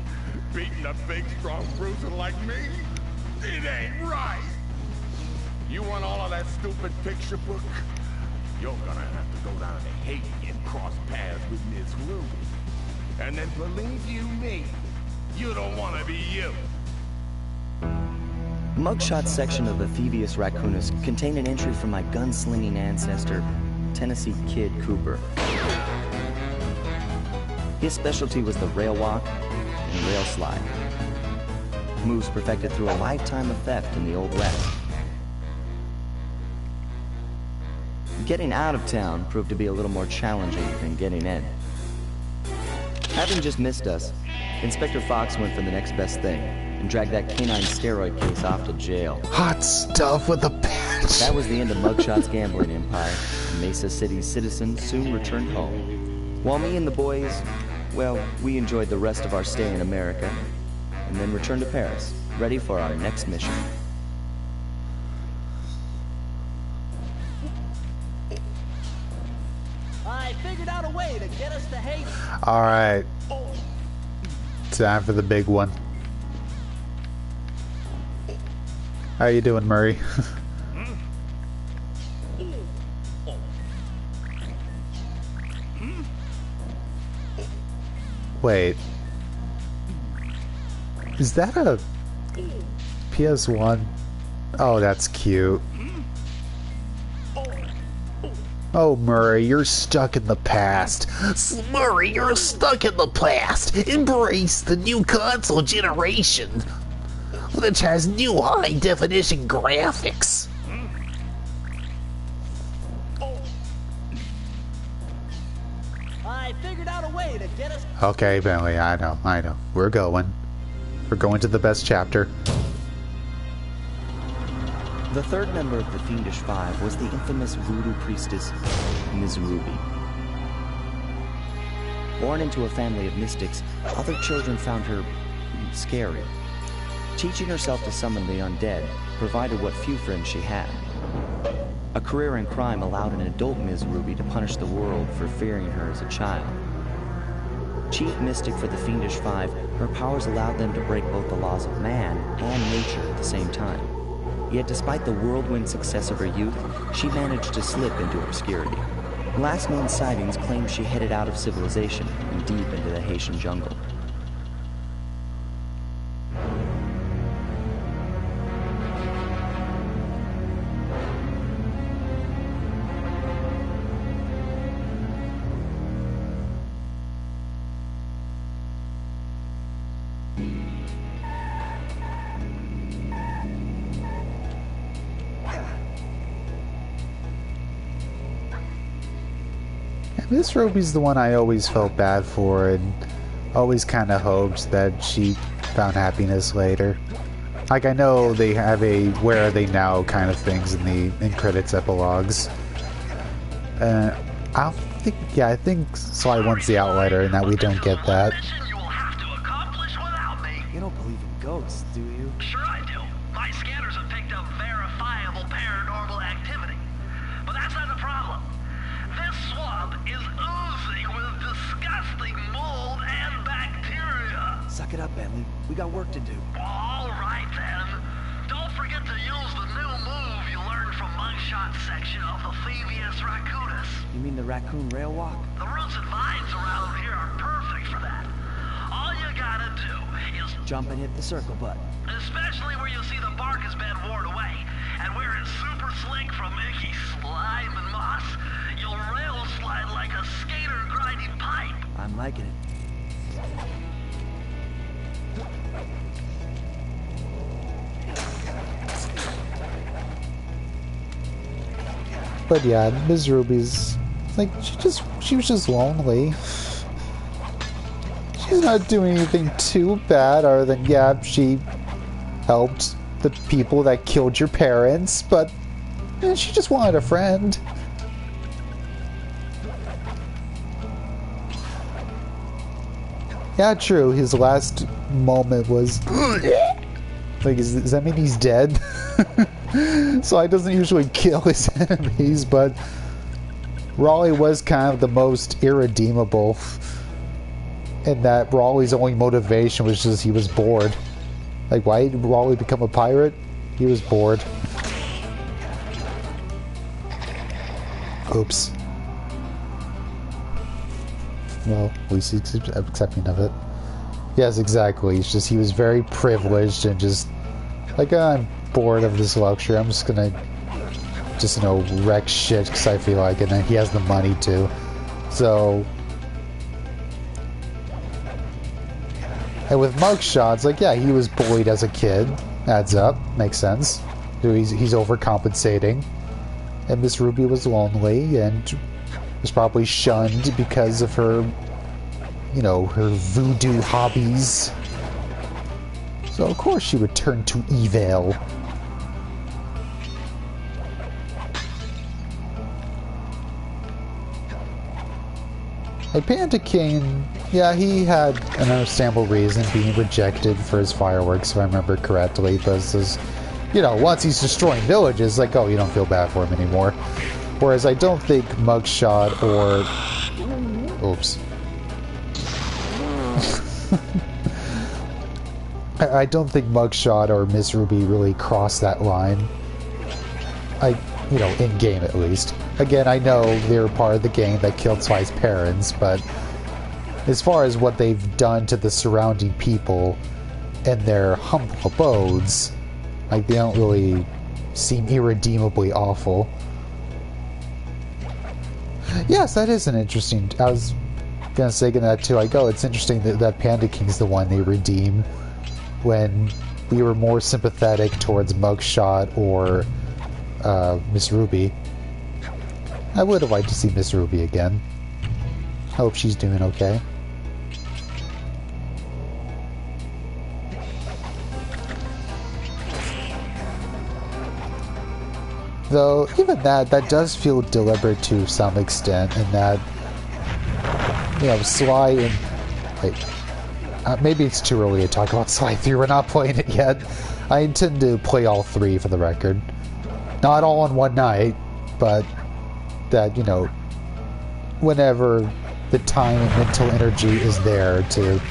beating a big, strong bruiser like me? It ain't right. You want all of that stupid picture book? You're gonna have to go down to Haiti and cross paths with Miss Ruby. And then believe you me, you don't want to be you. The mugshot section of the Thievius Raccoonus contained an entry from my gunslinging ancestor, Tennessee Kid Cooper. His specialty was the rail walk and rail slide, moves perfected through a lifetime of theft in the Old West. Getting out of town proved to be a little more challenging than getting in. Having just missed us, Inspector Fox went for the next best thing and dragged that canine steroid case off to jail. Hot stuff with a patch. That was the end of Mugshot's gambling empire. Mesa City's citizens soon returned home. While me and the boys, well, we enjoyed the rest of our stay in America, and then returned to Paris, ready for our next mission. I figured out a way to get us to Haiti. Alright. Time for the big one. How you doing, Murray? Wait. Is that a PS1? Oh, that's cute. Oh, Murray, you're stuck in the past. Murray, you're stuck in the past. Embrace the new console generation, which has new high-definition graphics. I figured out a way to get us. Okay, Bentley, I know. We're going to the best chapter. The third member of the Fiendish Five was the infamous voodoo priestess, Ms. Ruby. Born into a family of mystics, other children found her scary. Teaching herself to summon the undead provided what few friends she had. A career in crime allowed an adult Ms. Ruby to punish the world for fearing her as a child. Chief mystic for the Fiendish Five, her powers allowed them to break both the laws of man and nature at the same time. Yet despite the whirlwind success of her youth, she managed to slip into obscurity. Last known sightings claim she headed out of civilization and deep into the Haitian jungle. Miss Ruby's the one I always felt bad for and always kind of hoped that she found happiness later. Like, I know they have a where are they now kind of things in the credits epilogues. I think Sly wants the Outrider and that we don't get that. You will have to accomplish without me. You don't believe in ghosts, do you? Sure I do. My scanners have picked up verifiable paranormal activity. But that's not the problem. This swamp is oozing with disgusting mold and bacteria. Suck it up, Bentley. We got work to do. All right, then. Don't forget to use the new move you learned from Mugshot section of the Thievius Raccoonus. You mean the raccoon rail walk? The roots and vines around here are perfect for that. All you gotta do is Jump and hit the circle button. especially where you see the bark has been worn away, and where it's super slick from icky slime and moss, you'll rail slide like a skater grinding pipe. I'm liking it. But yeah, Ms. Ruby's like she was just lonely. She's not doing anything too bad other than yeah, she helped the people that killed your parents, but she just wanted a friend. Yeah, true. His last moment was like, does that mean he's dead? Sly doesn't usually kill his enemies, but Raleigh was kind of the most irredeemable. And that Raleigh's only motivation was just he was bored. Like, why did Raleigh become a pirate? He was bored. Oops. Well, at least he's accepting of it. Yes, exactly. It's just he was very privileged and just like, I'm bored of this luxury. I'm just gonna you know, wreck shit because I feel like it, and he has the money to. So, and with mugshots, like, yeah, he was bullied as a kid. Adds up, makes sense. So he's overcompensating. And Miss Ruby was lonely and was probably shunned because of her, you know, her voodoo hobbies. So of course she would turn to evil. Like Panda King, yeah, he had an understandable reason being rejected for his fireworks, if I remember correctly, but it's just, you know, once he's destroying villages, like, oh, you don't feel bad for him anymore. Whereas I don't think Mugshot or... Oops. I don't think Mugshot or Miss Ruby really crossed that line. You know, in-game at least. Again, I know they're part of the gang that killed Sly's parents, but as far as what they've done to the surrounding people and their humble abodes, like, they don't really seem irredeemably awful. Yes, that is an interesting... I was gonna say that too. Like, oh, it's interesting that Panda King's the one they redeem when we were more sympathetic towards Mugshot or Miss Ruby. I would have liked to see Miss Ruby again. I hope she's doing okay. Though, even that does feel deliberate to some extent, in that, you know, Sly and... Wait, maybe it's too early to talk about Sly 3, we're not playing it yet. I intend to play all 3 for the record. Not all in one night, but that, you know, whenever the time and mental energy is there to...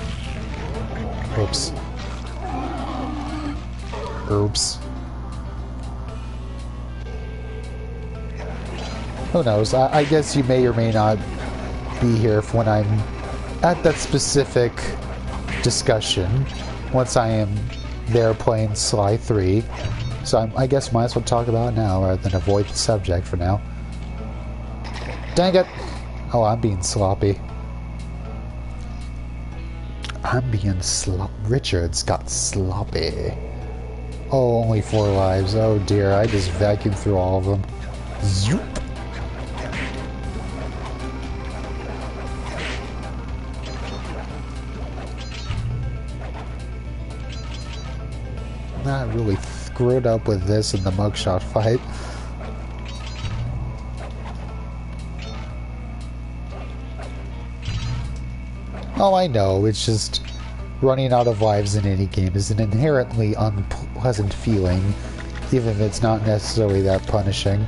Oops. Oops. Who knows? I guess you may or may not be here when I'm at that specific discussion, once I am there playing Sly 3. So I guess might as well talk about it now rather than avoid the subject for now. Dang it! Oh, I'm being sloppy. I'm being Richard's got sloppy. Oh, only 4 lives. Oh dear, I just vacuumed through all of them. Zoop! Not really screwed up with this in the Mugshot fight. Oh, I know, it's just running out of lives in any game is an inherently unpleasant feeling, even if it's not necessarily that punishing.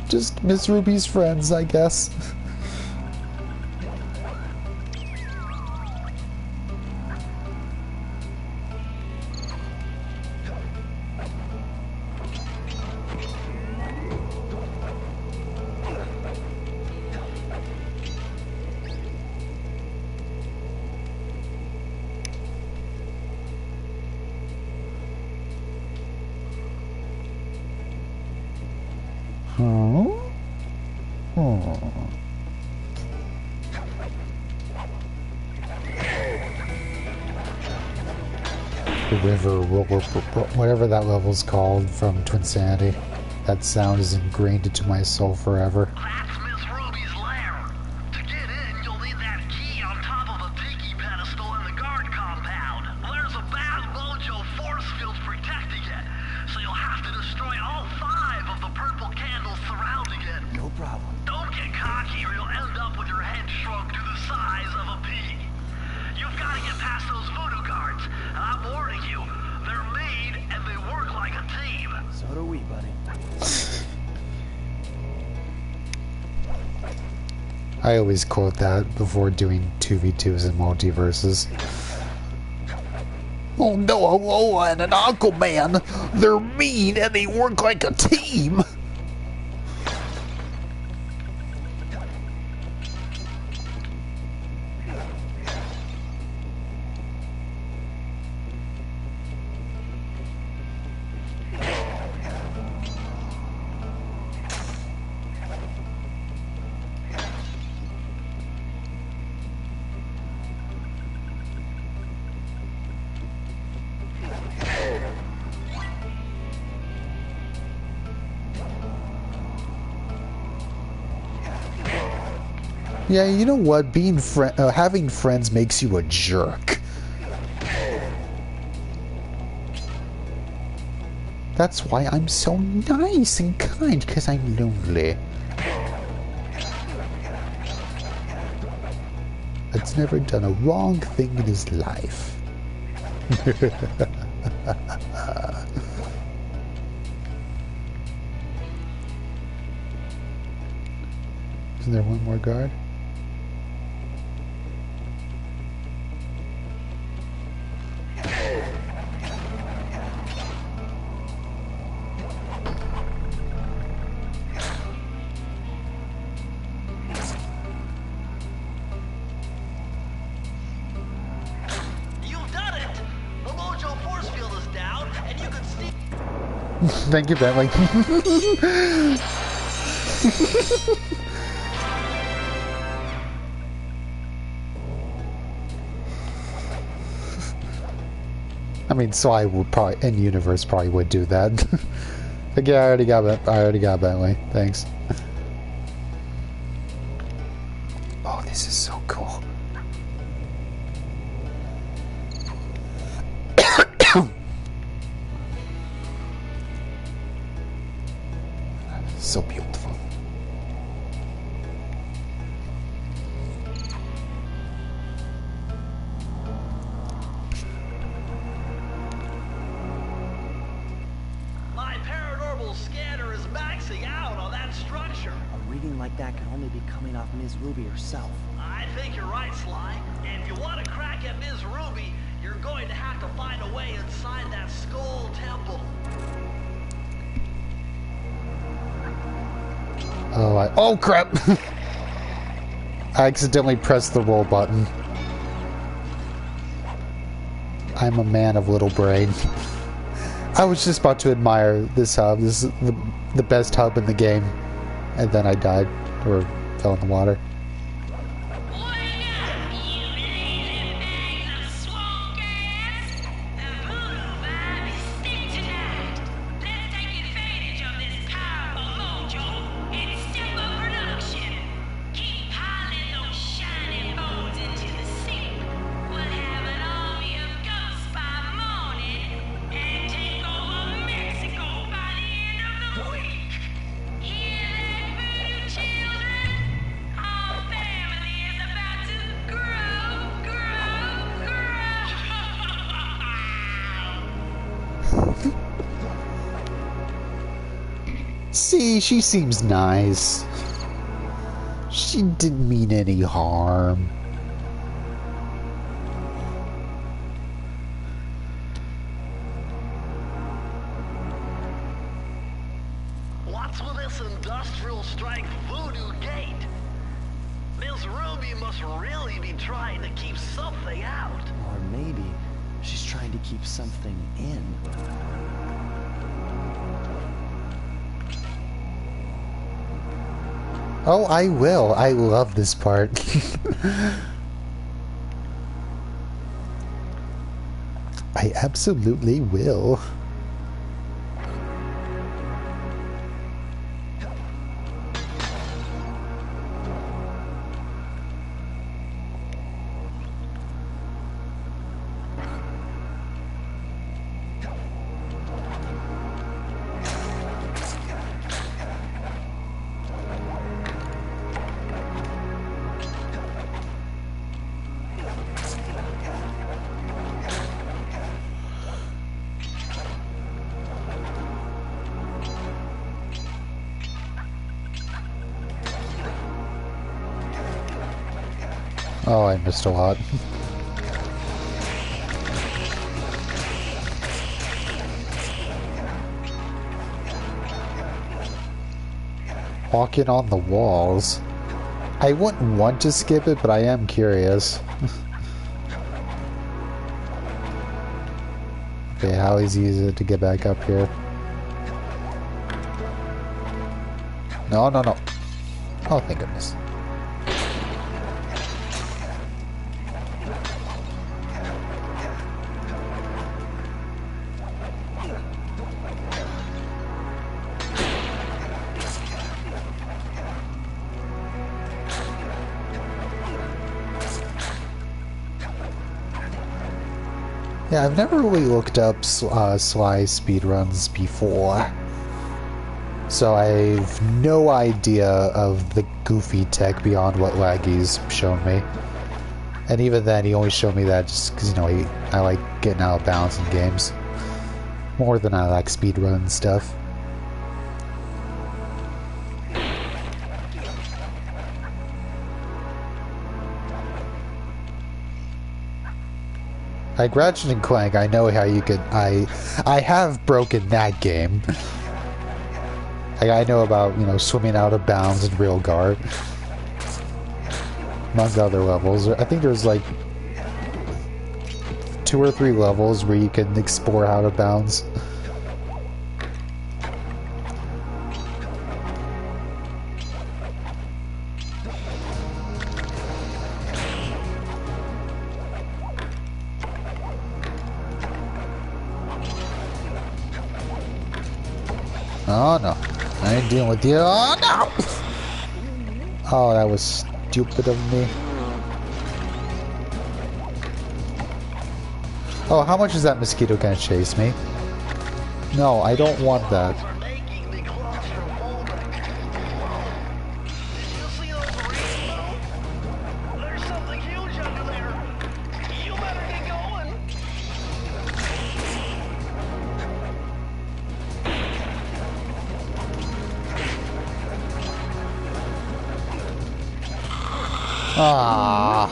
Just Miss Ruby's friends, I guess. The river, whatever that level's called from Twinsanity. That sound is ingrained into my soul forever. That's Miss Ruby's lair. To get in, you'll need that key on top of a tiki pedestal in the guard compound. There's a bad mojo force field protecting it, so you'll have to destroy all 5 of the purple candles surrounding it. No problem. Don't get cocky or you'll end up with your head shrunk to the size of a pea. You've got to get past those voodoo guards, and I'm warning you, they're mean and they work like a team. So do we, buddy. I always quote that before doing 2v2s and multiverses. Oh no, Alola and an Aquaman! They're mean and they work like a team! Yeah, you know what? Being having friends makes you a jerk. That's why I'm so nice and kind, because I'm lonely. That's never done a wrong thing in his life. Isn't there one more guard? Thank you, Bentley. I mean, so I would probably, in universe, probably would do that. But yeah, I already got Bentley. Thanks. Oh, this is so cool. So beautiful. My paranormal scanner is maxing out on that structure. A reading like that can only be coming off Ms. Ruby herself. I think you're right, Sly. And if you want to crack at Ms. Ruby, you're going to have to find a way inside that skull temple. Oh crap! I accidentally pressed the roll button. I'm a man of little brain. I was just about to admire this hub. This is the best hub in the game. And then I died. Or fell in the water. See, she seems nice. She didn't mean any harm. What's with this industrial strength voodoo gate? Ms. Ruby must really be trying to keep something out. Or maybe she's trying to keep something in. Oh, I will. I love this part. I absolutely will. Oh, I missed a lot. Walking on the walls. I wouldn't want to skip it, but I am curious. Okay, how easy is it to get back up here? No, no, no. Oh, thank goodness. Yeah, I've never really looked up Sly speedruns before. So I've no idea of the goofy tech beyond what Laggy's shown me. And even then, he only showed me that just because, you know, I like getting out of bounds in games. More than I like speedrun stuff. Like Ratchet and Clank, I know how you could. I have broken that game. Like I know about, you know, swimming out of bounds in Real Guard, among other levels. I think there's like 2 or 3 levels where you can explore out of bounds. Oh no, I ain't dealing with you. Oh no! Oh, that was stupid of me. Oh, how much is that mosquito gonna chase me? No, I don't want that. Ah.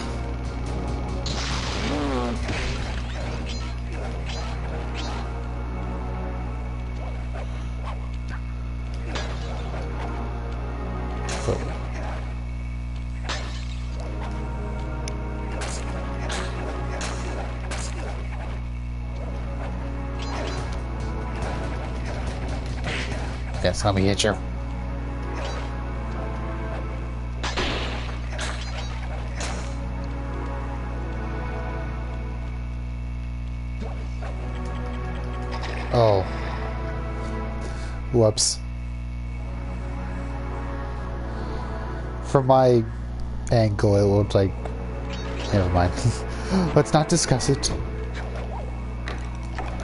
Guess let me hit you. Oh. Whoops. From my angle, it looked like... Never mind. Let's not discuss it.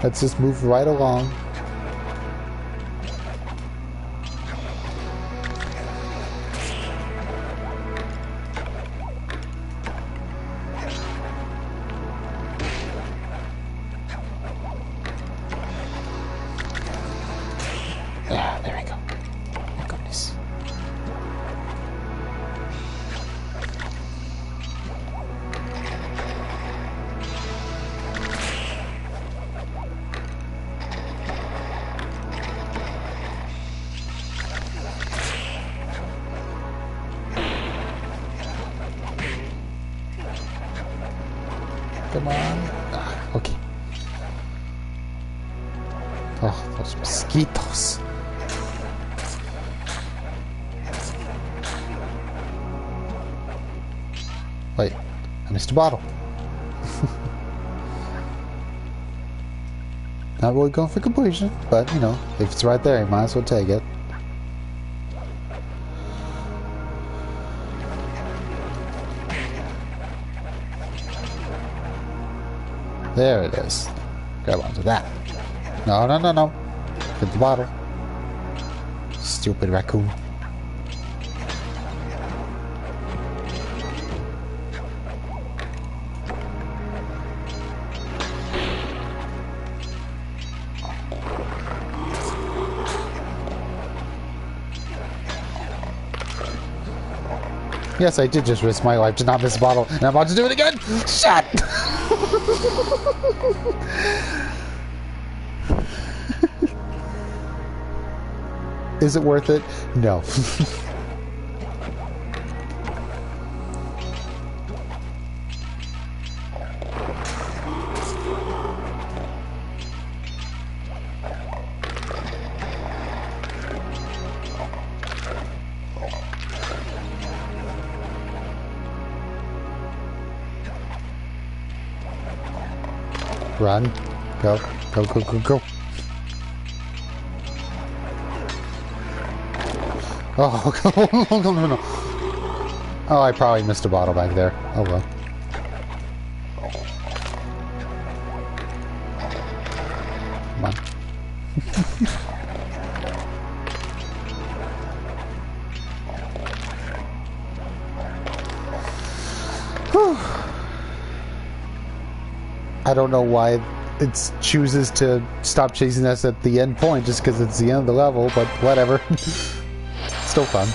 Let's just move right along. There we go. Oh, goodness. Come on. Ah, okay. Oh, those mosquitoes. Wait, I missed a bottle. Not really going for completion, but you know, if it's right there, you might as well take it. There it is. Grab onto that. No, no, no, no. Get the bottle. Stupid raccoon. Yes, I did just risk my life to not miss a bottle, and I'm about to do it again! Shut! Is it worth it? No. Run. Go. Go, go, go, go. Oh, no, no, no. Oh, I probably missed a bottle back there. Oh, well. Come on. I don't know why it chooses to stop chasing us at the end point just because it's the end of the level, but whatever. Still fun.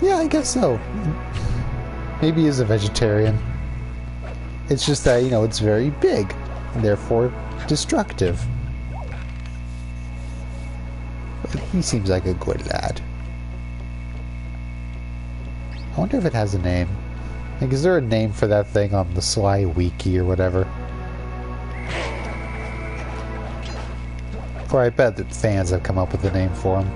Yeah, I guess so. Maybe he's a vegetarian. It's just that, you know, it's very big, and therefore destructive. But he seems like a good lad. I wonder if it has a name. Like, is there a name for that thing on the Sly Wiki or whatever? Or I bet that fans have come up with a name for him.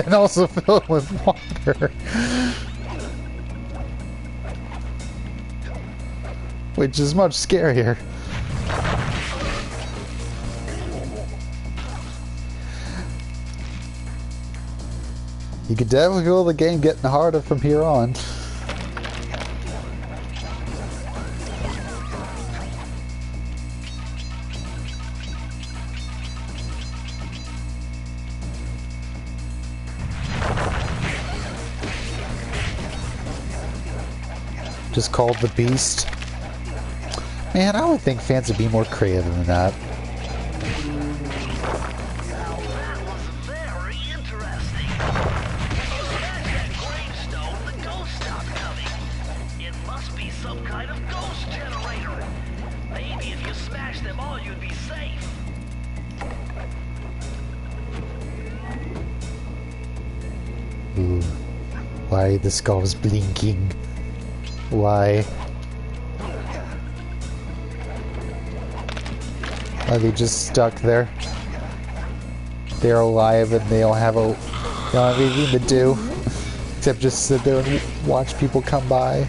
And also filled with water. Which is much scarier. You could definitely feel the game getting harder from here on. Just called the Beast. Man, I would think fans would be more creative than that. Now that was very interesting. When you smash that gravestone, the ghosts stop coming. It must be some kind of ghost generator. Maybe if you smash them all, you'd be safe. Ooh. Why the skull's blinking? Why? Are they just stuck there? They're alive and they don't have anything to do except just sit there and watch people come by.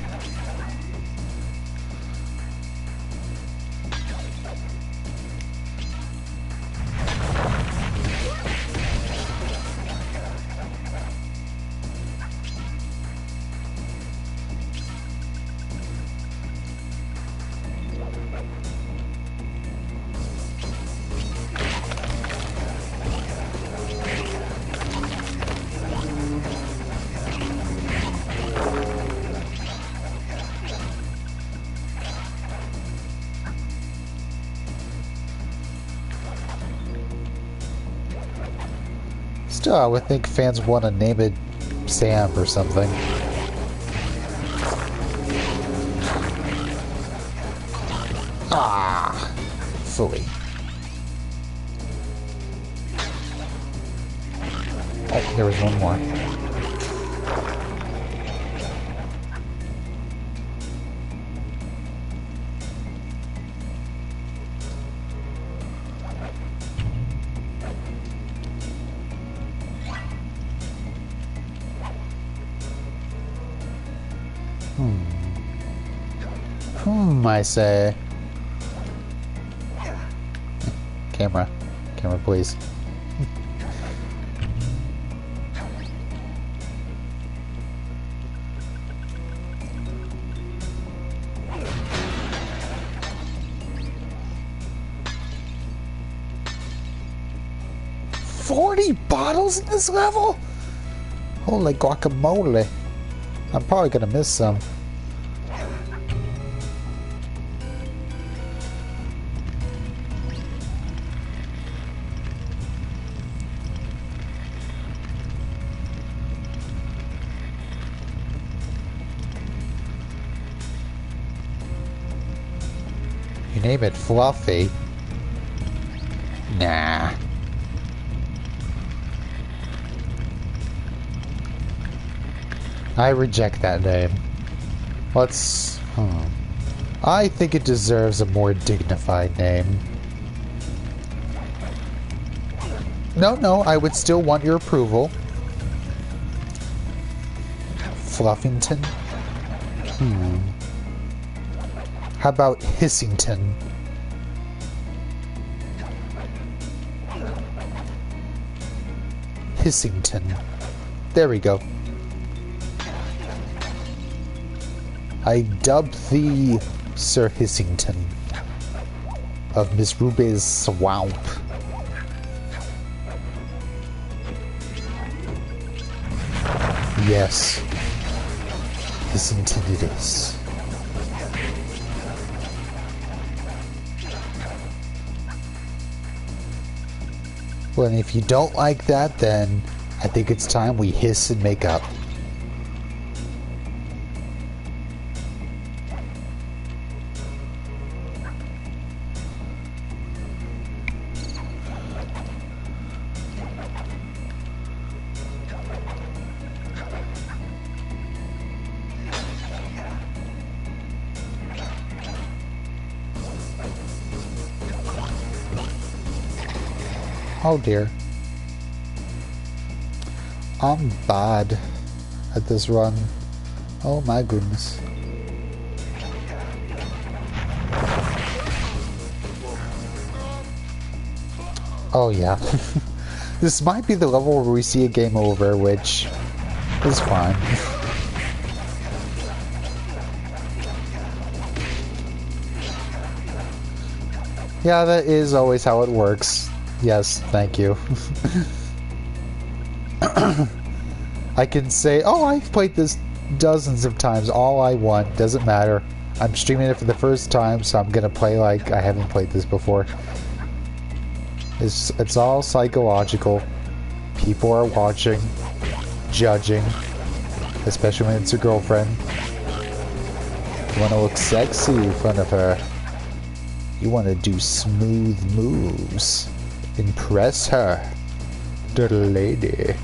Still, I would think fans want to name it Sam or something. Ah, fully. Oh, there was one more. I say. Camera, please. $40 bottles in this level? Holy guacamole. I'm probably gonna miss some. You name it Fluffy. Nah. I reject that name. Let's... I think it deserves a more dignified name. No, I would still want your approval. Fluffington? How about Hissington? Hissington. There we go. I dubbed thee Sir Hissington of Miss Ruby's Swamp. Yes. Hissington it is. Well, and if you don't like that, then I think it's time we hiss and make up. Oh dear. I'm bad at this run. Oh my goodness. Oh yeah. This might be the level where we see a game over, which is fine. Yeah, that is always how it works. Yes, thank you. I can say, oh, I've played this dozens of times, all I want, doesn't matter. I'm streaming it for the first time, so I'm gonna play like I haven't played this before. It's all psychological. People are watching, judging, especially when it's your girlfriend. You wanna look sexy in front of her. You wanna do smooth moves. Impress her, the lady.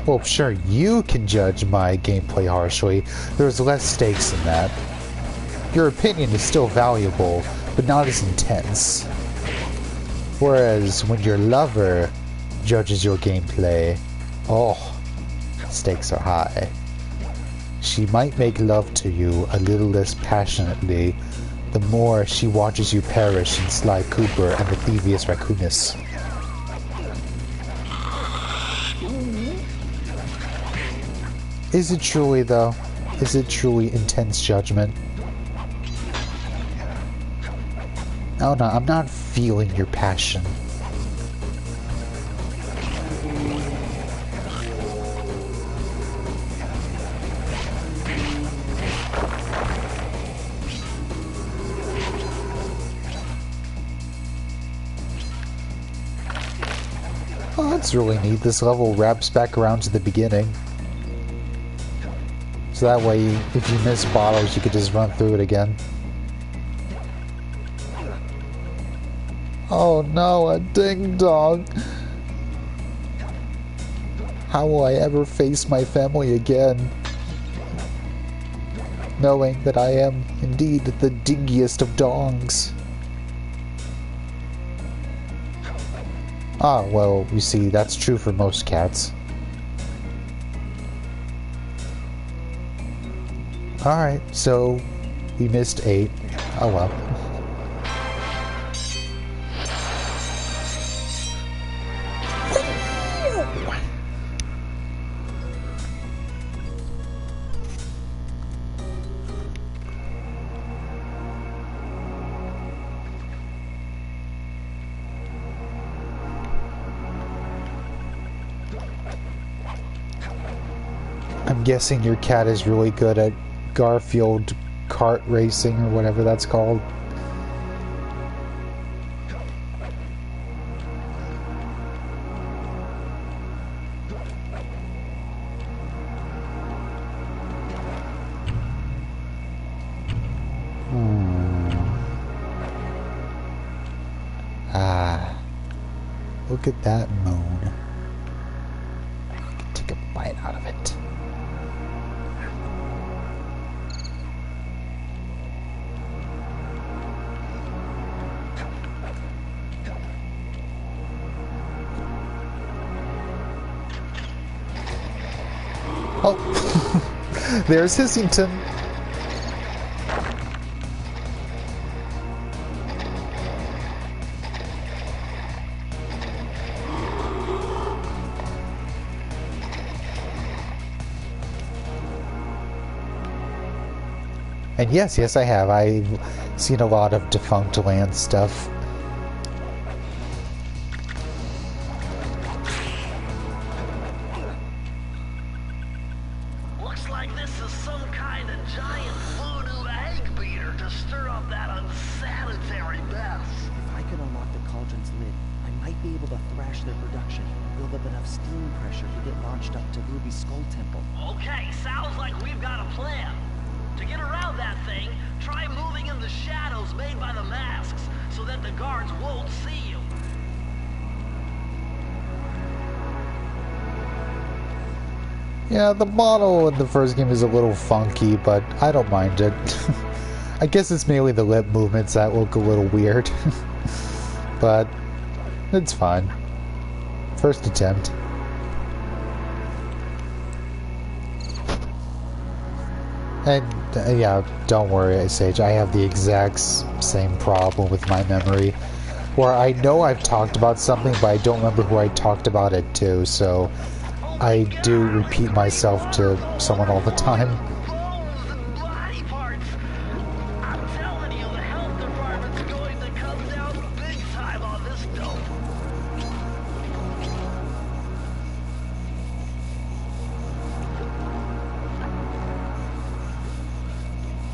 Well, sure, you can judge my gameplay harshly. There's less stakes in that. Your opinion is still valuable, but not as intense. Whereas when your lover judges your gameplay, oh, stakes are high. She might make love to you a little less passionately the more she watches you perish in Sly Cooper and the Thievius Raccoonus. Is it truly, though? Is it truly intense judgment? Oh no, I'm not feeling your passion. That's really neat. This level wraps back around to the beginning. So that way, if you miss bottles, you could just run through it again. Oh no, a ding dong! How will I ever face my family again? Knowing that I am indeed the dingiest of dongs. Ah, well, you see, that's true for most cats. Alright, so we missed 8. Oh well. I'm guessing your cat is really good at Garfield kart racing or whatever that's called. Ah, look at that moon. I can take a bite out of it. Oh, there's Hissington. And yes, I have. I've seen a lot of Defunct Land stuff. Looks like this is some kind of giant voodoo egg beater to stir up that unsanitary mess. If I could unlock the cauldron's lid, I might be able to thrash their production and build up enough steam pressure to get launched up to Ruby's Skull Temple. Okay, sounds like we've got a plan. To get around that thing, try moving in the shadows made by the masks so that the guards won't see you. Yeah, the model in the first game is a little funky, but I don't mind it. I guess it's mainly the lip movements that look a little weird. But it's fine. First attempt. And yeah, don't worry, Sage, I have the exact same problem with my memory. Where I know I've talked about something, but I don't remember who I talked about it to, so I do repeat myself to someone all the time. Bones and body parts. I'm telling you, the health department's going to come down big time on this dope.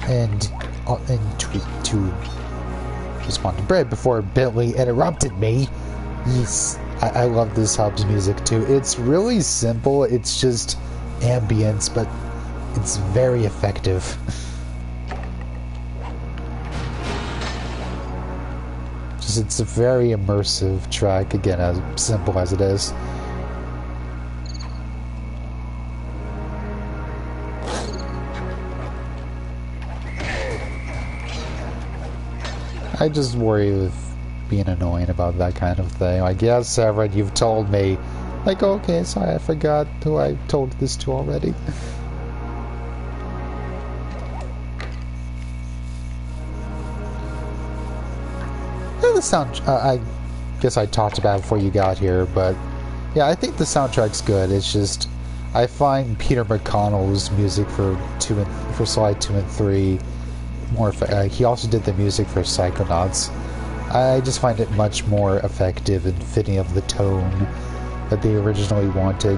And to respond to Brad before Bentley interrupted me. Yes, I love this hub's music too. It's really simple. It's just ambience, but it's very effective. It's a very immersive track, again, as simple as it is. I just worry with being annoying about that kind of thing. Like, yes, Severin, you've told me. Like, okay, sorry, I forgot who I told this to already. The sound, I guess I talked about it before you got here, but yeah, I think the soundtrack's good. It's just, I find Peter McConnell's music for Slide 2 and 3 more he also did the music for Psychonauts. I just find it much more effective and fitting of the tone that they originally wanted.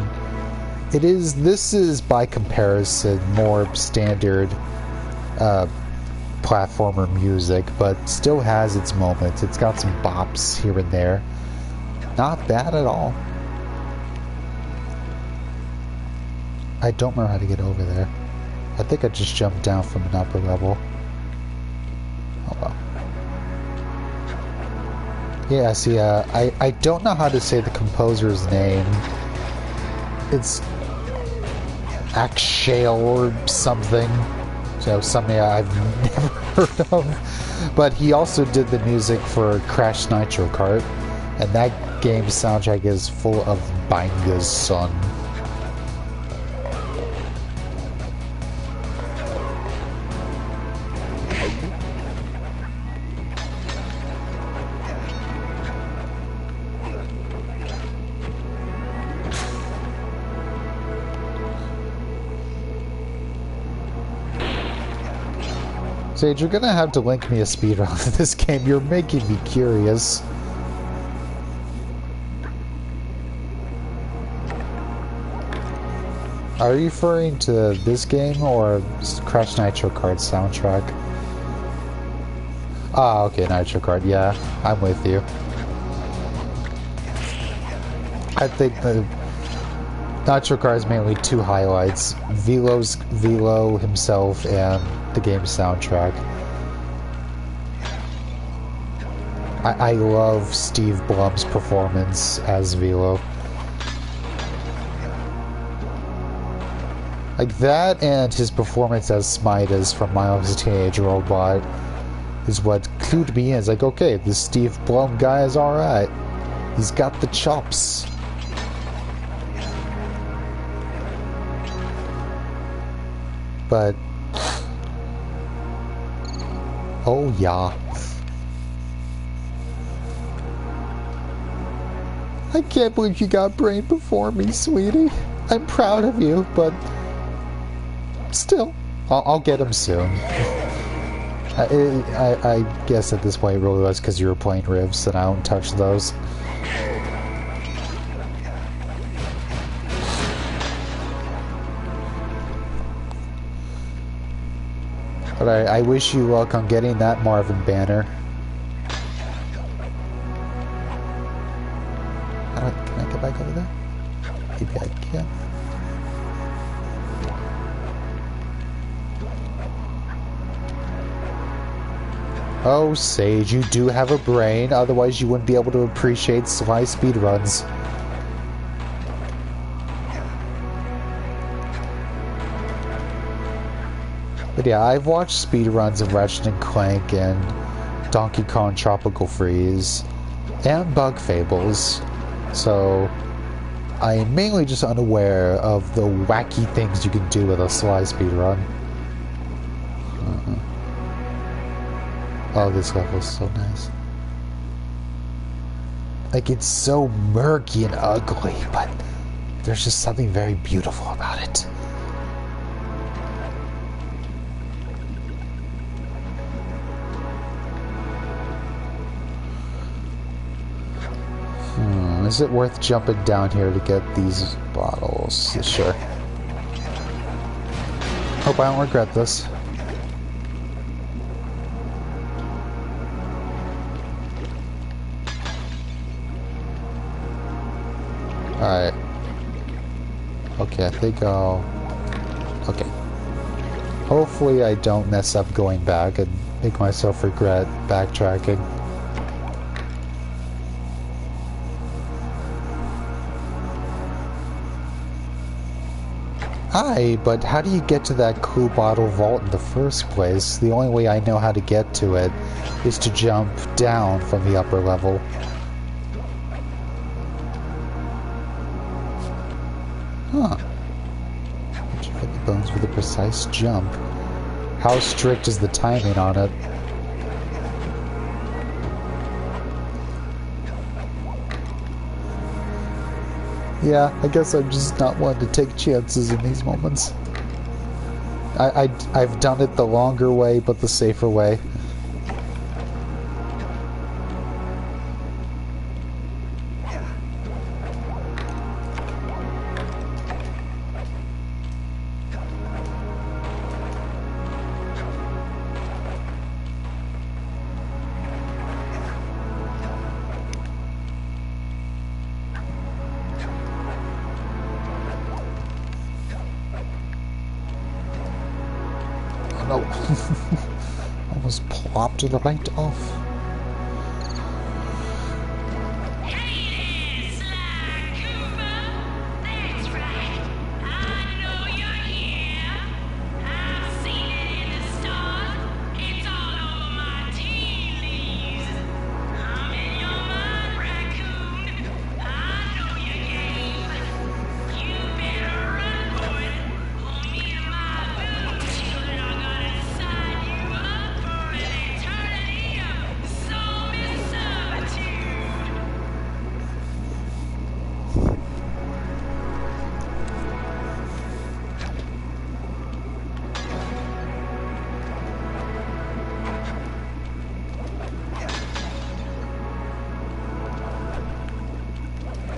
This is by comparison more standard platformer music, but still has its moments. It's got some bops here and there. Not bad at all. I don't remember how to get over there. I think I just jumped down from an upper level. Oh well. Yeah, see, I don't know how to say the composer's name. It's Akshale or something. So something I've never heard of. But he also did the music for Crash Nitro Kart. And that game's soundtrack is full of Banga's Son. Sage, you're gonna have to link me a speedrun of this game. You're making me curious. Are you referring to this game or Crash Nitro Kart soundtrack? Ah, okay, Nitro Kart, yeah, I'm with you. I think the Nitro Kart is mainly two highlights. Velo himself and the game's soundtrack. I love Steve Blum's performance as Velo. Like that and his performance as Smidas from Miles the Teenage Robot is what clued me in. It's like, okay, this Steve Blum guy is alright. He's got the chops. But oh yeah. I can't believe you got brain before me, sweetie. I'm proud of you, but still, I'll get him soon. I guess at this point it really was because you were playing Rivs and I don't touch those. But I wish you luck on getting that Marvin banner. Can I get back over there? Maybe I can. Oh, Sage, you do have a brain, otherwise you wouldn't be able to appreciate Sly speedruns. But yeah, I've watched speedruns of Ratchet & Clank and Donkey Kong Tropical Freeze and Bug Fables, so I'm mainly just unaware of the wacky things you can do with a Sly speedrun. Oh, this level is so nice. Like, it's so murky and ugly, but there's just something very beautiful about it. Is it worth jumping down here to get these bottles? Sure. Hope I don't regret this. Alright. Okay, I think I'll... Okay. Hopefully I don't mess up going back and make myself regret backtracking. Hi, but how do you get to that cool bottle vault in the first place? The only way I know how to get to it is to jump down from the upper level. Huh. Did you hit the bones with a precise jump? How strict is the timing on it? Yeah, I guess I'm just not one to take chances in these moments. I've done it the longer way, but the safer way. Almost plopped it right off.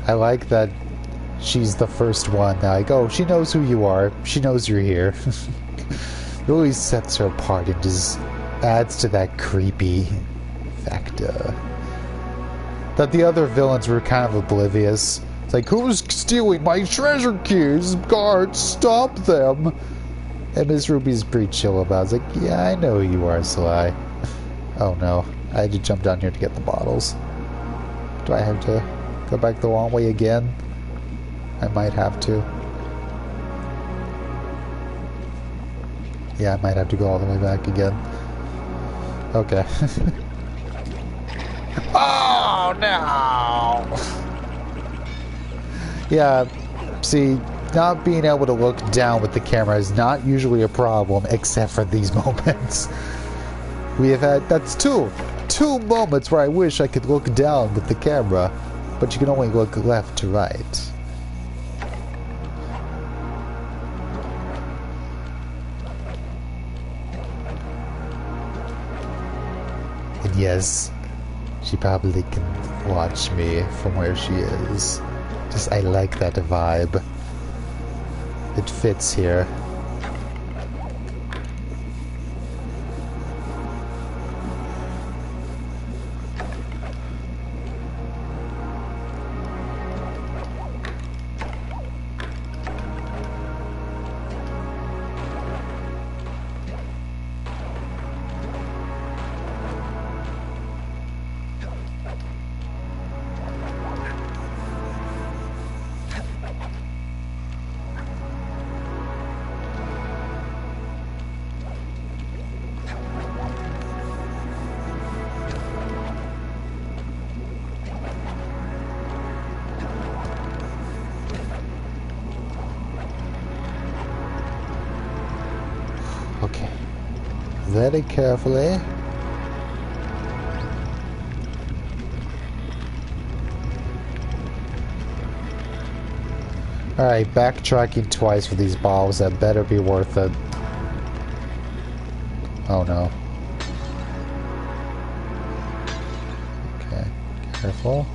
I like that she's the first one. Like, oh, she knows who you are. She knows you're here. It really sets her apart and just adds to that creepy factor. That the other villains were kind of oblivious. It's like, who's stealing my treasure keys? Guards, stop them! And Miss Ruby's pretty chill about it. It's like, yeah, I know who you are, Sly. Oh no, I had to jump down here to get the bottles. Do I have to go back the long way again? I might have to. Yeah, I might have to go all the way back again. Okay. Oh no! Yeah, see, not being able to look down with the camera is not usually a problem, except for these moments. We have had, that's two moments where I wish I could look down with the camera, but you can only look left to right. And yes, she probably can watch me from where she is. Just, I like that vibe. It fits here. Okay. Very carefully. Alright, backtracking twice for these balls. That better be worth it. Oh no. Okay, careful.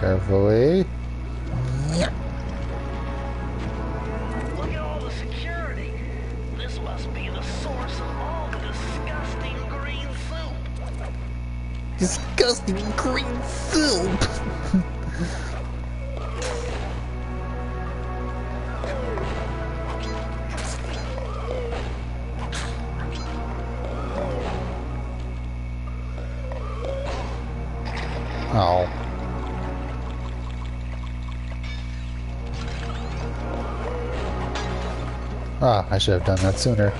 Carefully. Look at all the security. This must be the source of all the disgusting green soup. Disgusting green soup! Oh. Ah, I should have done that sooner.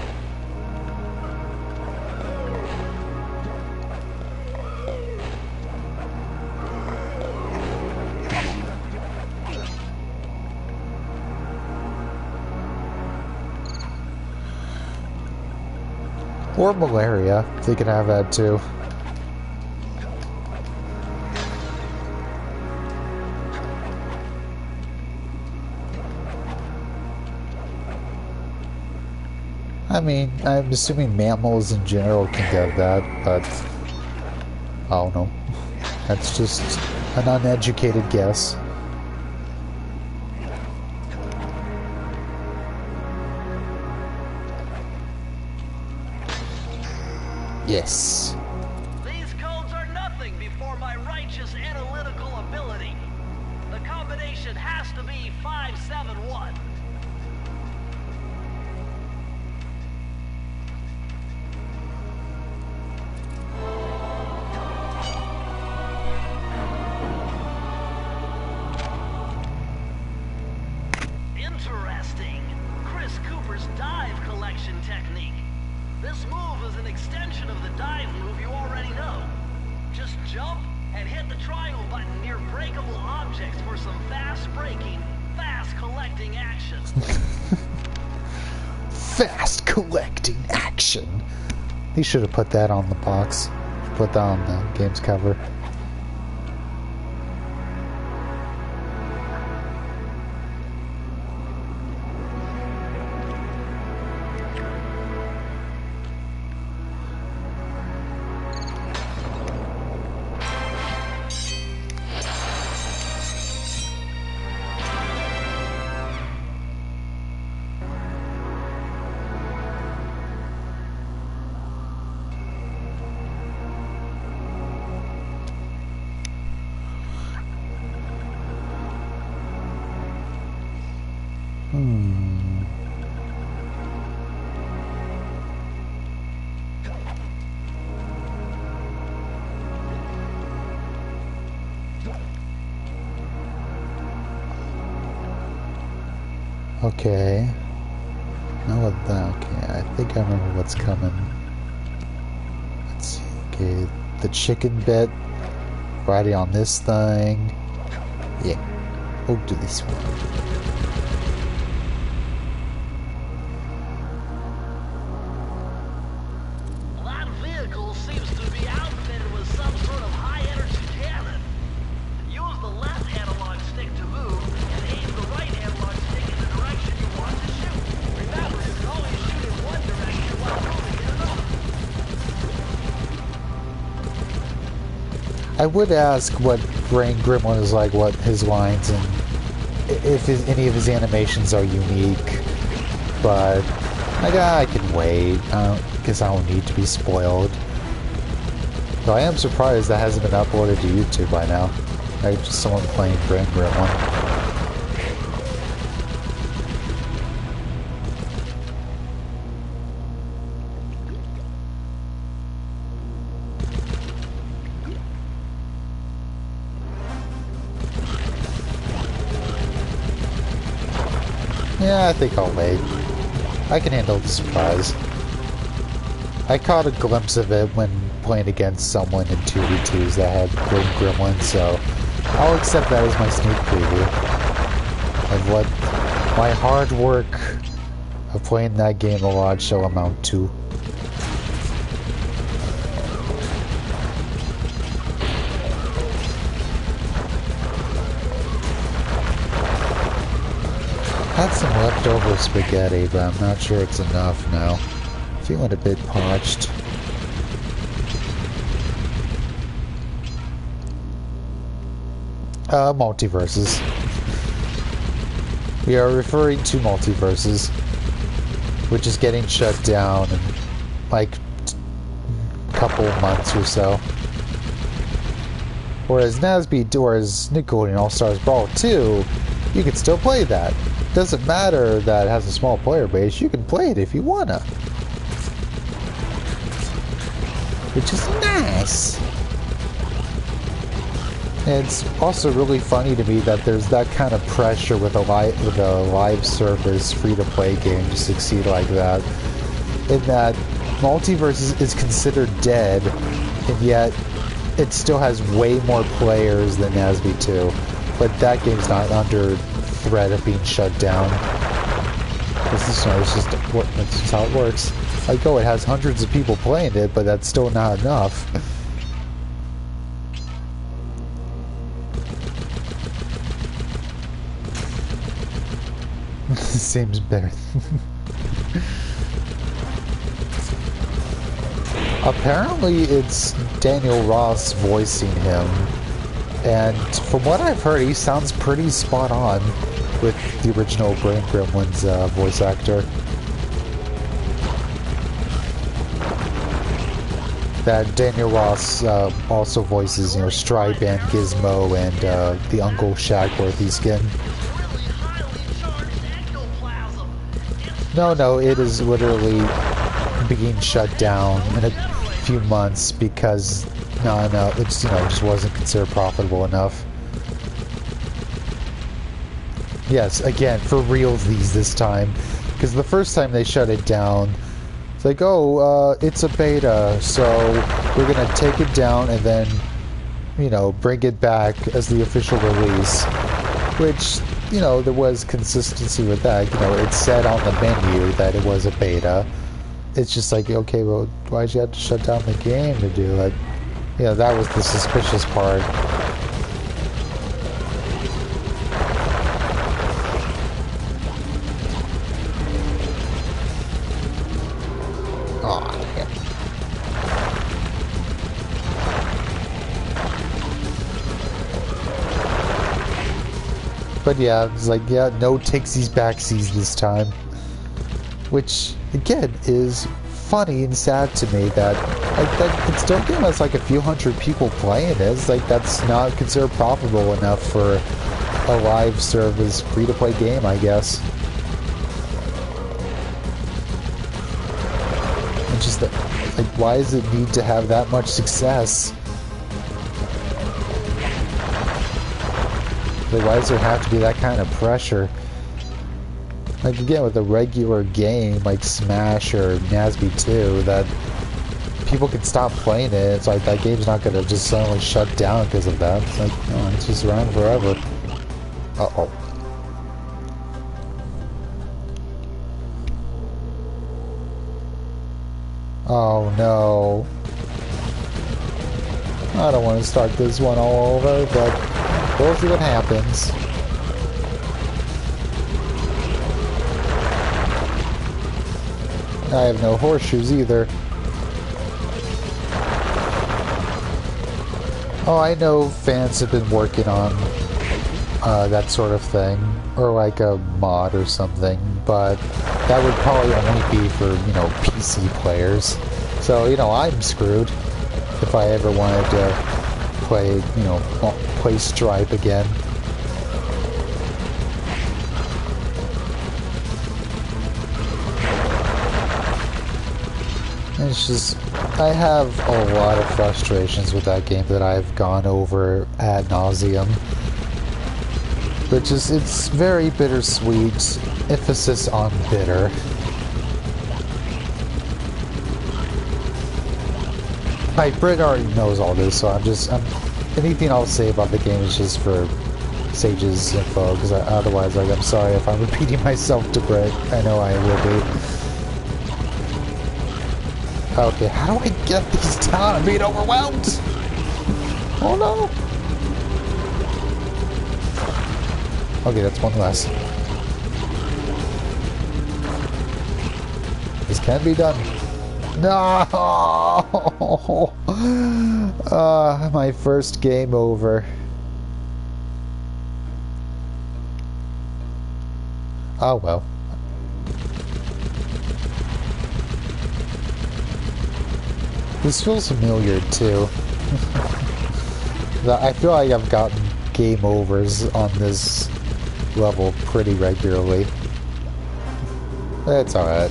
Or malaria. They could have that too. I mean, I'm assuming mammals in general can get that, but I don't know. That's just an uneducated guess. Yes. These codes are nothing before my righteous analytical ability. Interesting. Chris Cooper's dive collection technique. This move is an extension of the dive move you already know. Just jump and hit the triangle button near breakable objects for some fast breaking, fast collecting action. Fast collecting action. He should have put that on the box. Put that on the game's cover. Okay. Now what that? Okay, I think I remember what's coming. Let's see. Okay, the chicken bit. Riding on this thing. Yeah. We'll do this one. That vehicle seems to be outfitted with some sort of high-energy cannon. Use the left analog stick to move, and aim the right analog stick in the direction you want to shoot. Remember, you can only shoot in one direction while moving in another. I would ask what Brain Gremlin is like, what his lines, and if any of his animations are unique. But I can wait. I guess I don't need to be spoiled. Though I am surprised that hasn't been uploaded to YouTube by now. Like just someone playing Brain Gremlin. Yeah, I think I'll wait. I can handle the surprise. I caught a glimpse of it when playing against someone in 2v2s that had Brain Gremlin, so I'll accept that as my sneak preview of what my hard work of playing that game a lot shall amount to. Had some leftover spaghetti, but I'm not sure it's enough now. Feeling a bit parched. Multiverses. We are referring to multiverses, which is getting shut down in like a couple months or so. Whereas Nickelodeon All-Stars Brawl 2, you can still play that. Doesn't matter that it has a small player base, you can play it if you wanna. Which is nice. And it's also really funny to me that there's that kind of pressure with a live service free-to-play game to succeed like that. In that Multiverse is considered dead, and yet it still has way more players than NASB 2. But that game's not under threat of being shut down. It's just how it works. Like, oh, it has hundreds of people playing it, but that's still not enough. Seems better. Apparently, it's Daniel Ross voicing him. And from what I've heard, he sounds pretty spot on with the original Brain Gremlin's voice actor. That Daniel Ross also voices, Stripe and Gizmo and the Uncle Shagworthy skin. No, it is literally being shut down in a few months because it just wasn't considered profitable enough. Yes, again, for realsies this time. Because the first time they shut it down, it's like, oh, it's a beta, so we're going to take it down and then, you know, bring it back as the official release. Which, you know, there was consistency with that. You know, it said on the menu that it was a beta. It's just like, okay, well, why'd you have to shut down the game to do it? You know, that was the suspicious part. But yeah, it's like, yeah, no takesies backsies this time. Which, again, is funny and sad to me that, like, that it's still getting us like a few hundred people playing it. It's like, that's not considered profitable enough for a live service free-to-play game, I guess. It's just that, like, why does it need to have that much success? Like, why does there have to be that kind of pressure? Like, again, with a regular game like Smash or NASB 2, that people can stop playing it. It's like, that game's not going to just suddenly shut down because of that. It's like, no, it's just around forever. Uh-oh. Oh, no. I don't want to start this one all over, but we'll see what happens. I have no horseshoes either. Oh, I know fans have been working on that sort of thing, or like a mod or something, but that would probably only be for, you know, PC players. So, you know, I'm screwed if I ever wanted to play, you know, play Stripe again. It's just, I have a lot of frustrations with that game that I've gone over ad nauseum. Which is, it's very bittersweet, emphasis on bitter. Like, Britt already knows all this, so anything I'll say about the game is just for Sage's info, because otherwise, like, I'm sorry if I'm repeating myself to Britt. I know I will be. Okay, how do I get these down? I'm being overwhelmed! Oh no! Okay, that's one less. This can be done. No! My first game over. Oh well. This feels familiar too. I feel like I've gotten game overs on this level pretty regularly. It's alright.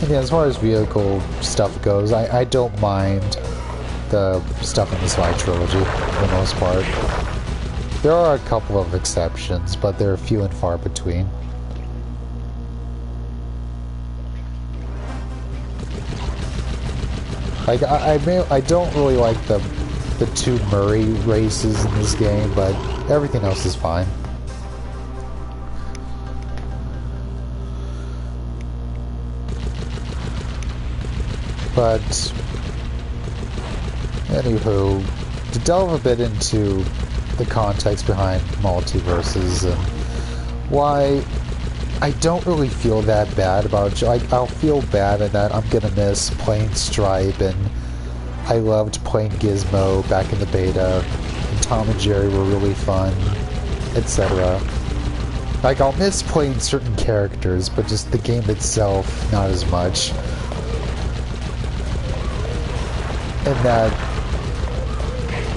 Yeah, as far as vehicle stuff goes, I don't mind the stuff in the Sly trilogy for the most part. There are a couple of exceptions, but they're few and far between. Like, I don't really like the two Murray races in this game, but everything else is fine. But anywho, to delve a bit into the context behind Multiverses and why I don't really feel that bad about it. I'll feel bad in that I'm gonna miss playing Stripe, and I loved playing Gizmo back in the beta, and Tom and Jerry were really fun, etc. Like, I'll miss playing certain characters, but just the game itself, not as much. And that,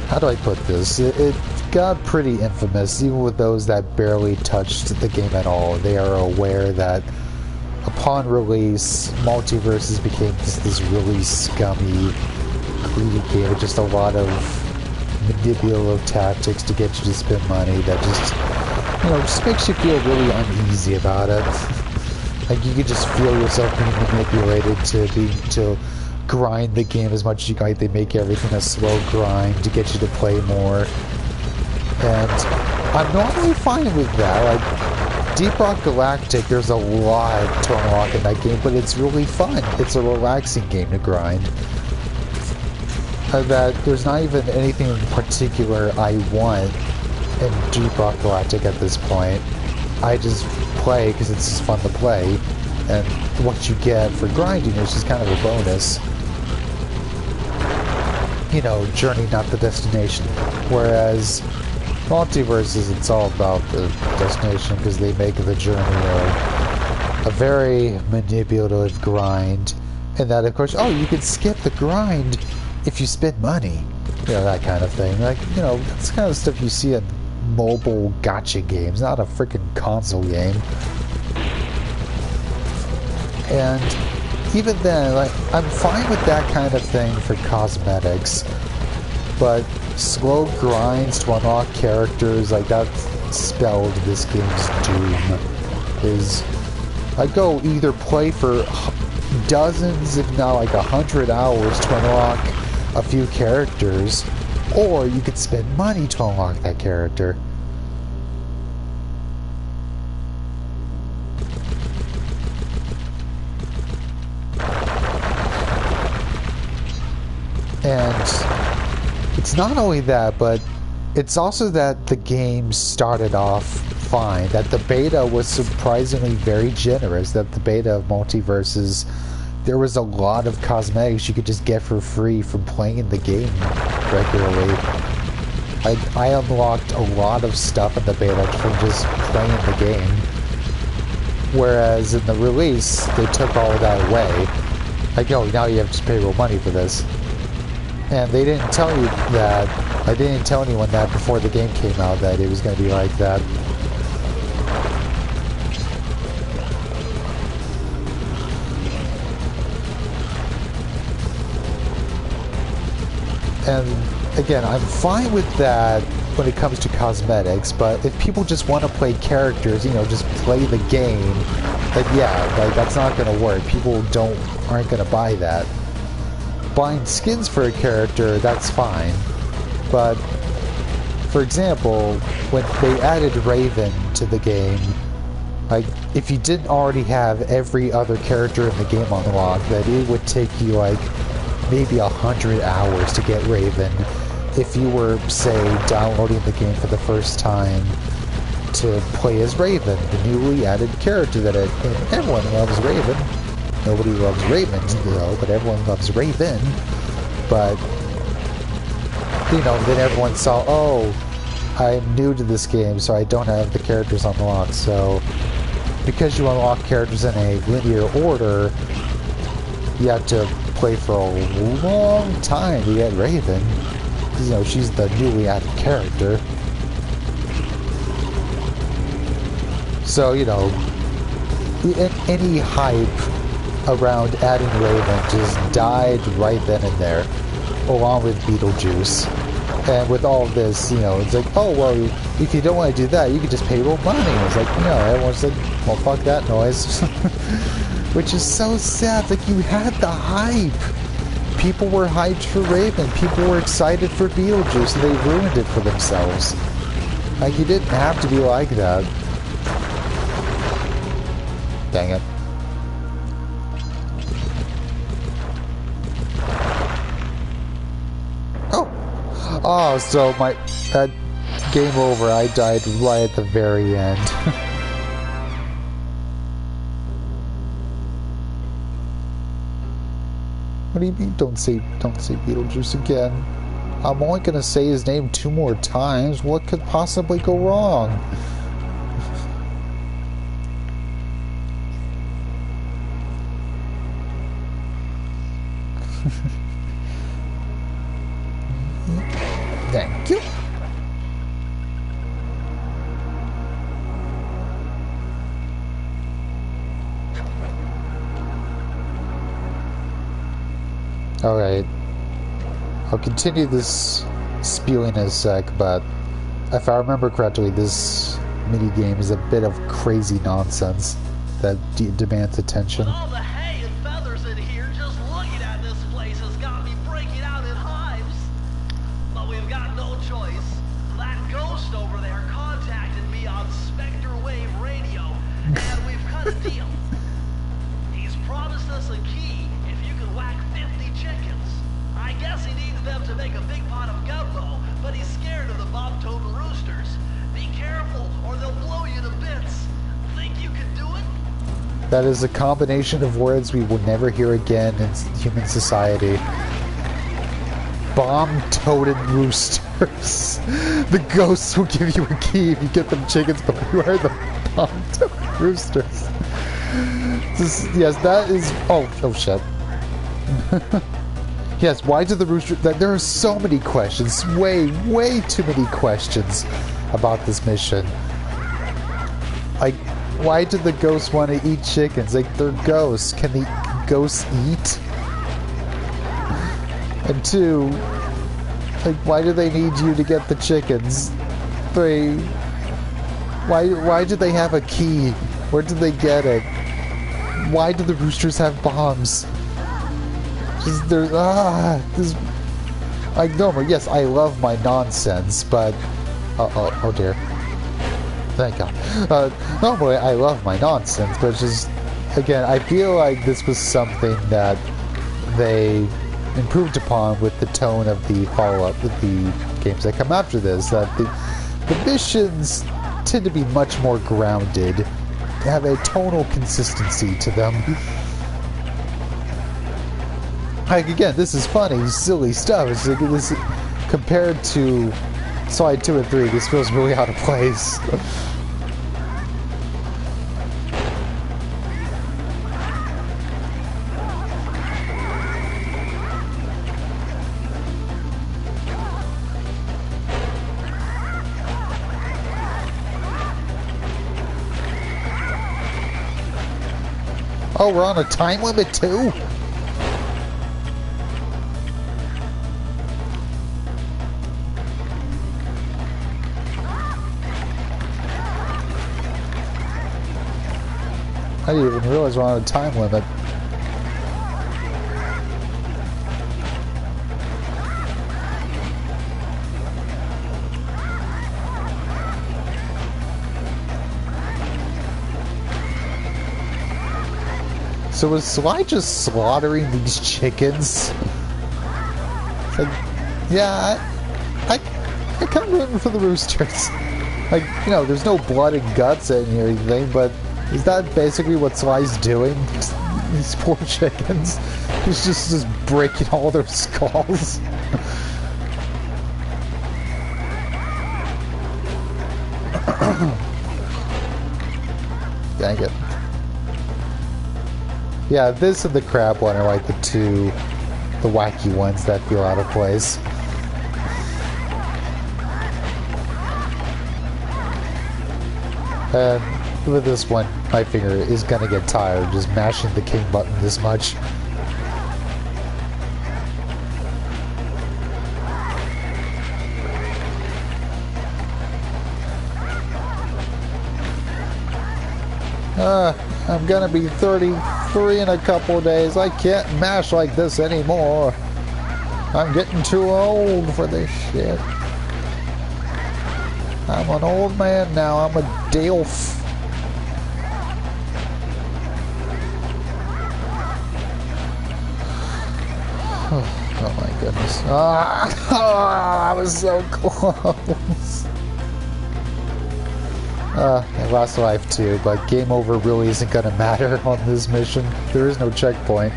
how do I put this? It got pretty infamous, even with those that barely touched the game at all. They are aware that upon release, Multiverses became just this really scummy greedy game with just a lot of manipulative tactics to get you to spend money that just, you know, just makes you feel really uneasy about it. Like you could just feel yourself being manipulated to grind the game as much as you can. Like they make everything a slow grind to get you to play more. And I'm normally fine with that. Like Deep Rock Galactic, there's a lot to unlock in that game, but it's really fun. It's a relaxing game to grind. That there's not even anything in particular I want in Deep Rock Galactic at this point. I just play because it's just fun to play, and what you get for grinding is just kind of a bonus. You know, journey, not the destination. Whereas Multiverses, it's all about the destination because they make the journey a very manipulative grind. And that, of course, oh, you could skip the grind if you spend money. You know, that kind of thing. Like, you know, that's the kind of stuff you see in mobile gacha games, not a freaking console game. And even then, like, I'm fine with that kind of thing for cosmetics, but slow grinds to unlock characters, like that spelled this game's doom. Is I go either play for dozens, if not like 100 hours to unlock a few characters, or you could spend money to unlock that character. And it's not only that, but it's also that the game started off fine, that the beta was surprisingly very generous, that the beta of Multiverses, there was a lot of cosmetics you could just get for free from playing the game regularly. I unlocked a lot of stuff in the beta from just playing the game, whereas in the release, they took all of that away. Like, oh, now you have to pay real money for this. And they didn't tell you that, I didn't tell anyone that before the game came out, that it was going to be like that. And again, I'm fine with that when it comes to cosmetics, but if people just want to play characters, you know, just play the game, then yeah, like that's not going to work. People aren't going to buy that. Buying skins for a character, that's fine. But, for example, when they added Raven to the game, like, if you didn't already have every other character in the game unlocked, that it would take you, like, maybe 100 hours to get Raven if you were, say, downloading the game for the first time to play as Raven, the newly added character that and everyone loves Raven. Nobody loves Raven, though, but everyone loves Raven. But, you know, then everyone saw, oh, I'm new to this game, so I don't have the characters unlocked. So, because you unlock characters in a linear order, you have to play for a long time to get Raven. Because, you know, she's the newly added character. So, you know, any hype around adding Raven just died right then and there, along with Beetlejuice. And with all of this, you know, it's like, oh, well, if you don't want to do that, you can just pay real money. It's like, no, everyone's like, well, fuck that noise. Which is so sad. Like, you had the hype. People were hyped for Raven. People were excited for Beetlejuice, and they ruined it for themselves. Like, you didn't have to be like that. Dang it. Oh, so that game over, I died right at the very end. What do you mean, don't say Beetlejuice again? I'm only gonna say his name 2 more times. What could possibly go wrong? Thank you. Alright. I'll continue this spewing in a sec, but if I remember correctly, this minigame is a bit of crazy nonsense that demands attention. All the hay and feathers in here, just looking at this place has got me breaking out in hives. But we've got no choice. That ghost over there contacted me on Spectre Wave Radio, and we've cut a deal. He's promised us a key if you can whack 50 chickens. I guess he needs them to make a big pot of gumbo, but he's scared of the bob-toed roosters. Be careful, or they'll blow you to bits. Think you can do it? That is a combination of words we will never hear again in human society. Bomb-toted roosters. The ghosts will give you a key if you get them chickens, but who are the bomb-toted roosters? Yes, that is... Oh shit. Yes, why do the roosters... There are so many questions. Way too many questions about this mission. Like, why do the ghosts want to eat chickens? Like, they're ghosts. Can the ghosts eat? And two, like, why do they need you to get the chickens? Three, why do they have a key? Where did they get it? Why do the roosters have bombs? Just this. Like, normally, yes, I love my nonsense, but oh dear. Thank God. Normally, I love my nonsense, but it's just, again, I feel like this was something that they improved upon with the tone of the follow-up with the games that come after this. That the missions tend to be much more grounded, have a tonal consistency to them. Like, again, this is funny, silly stuff. It's like this compared to Slide 2 and 3. This feels really out of place. Oh, we're on a time limit too? I didn't even realize we're on a time limit. So was Sly just slaughtering these chickens? Like, yeah, I kind of rooting for the roosters. Like, you know, there's no blood and guts in here or anything, but is that basically what Sly's doing? These poor chickens. He's just breaking all their skulls. Dang it. Yeah, this and the crab one are like the wacky ones that feel out of place. And with this one, my finger is gonna get tired just mashing the king button this much. I'm gonna be 33 in a couple of days. I can't mash like this anymore. I'm getting too old for this shit. I'm an old man now. I'm a DILF. Oh my goodness. I was so close. I lost life too, but game over really isn't gonna matter on this mission. There is no checkpoint.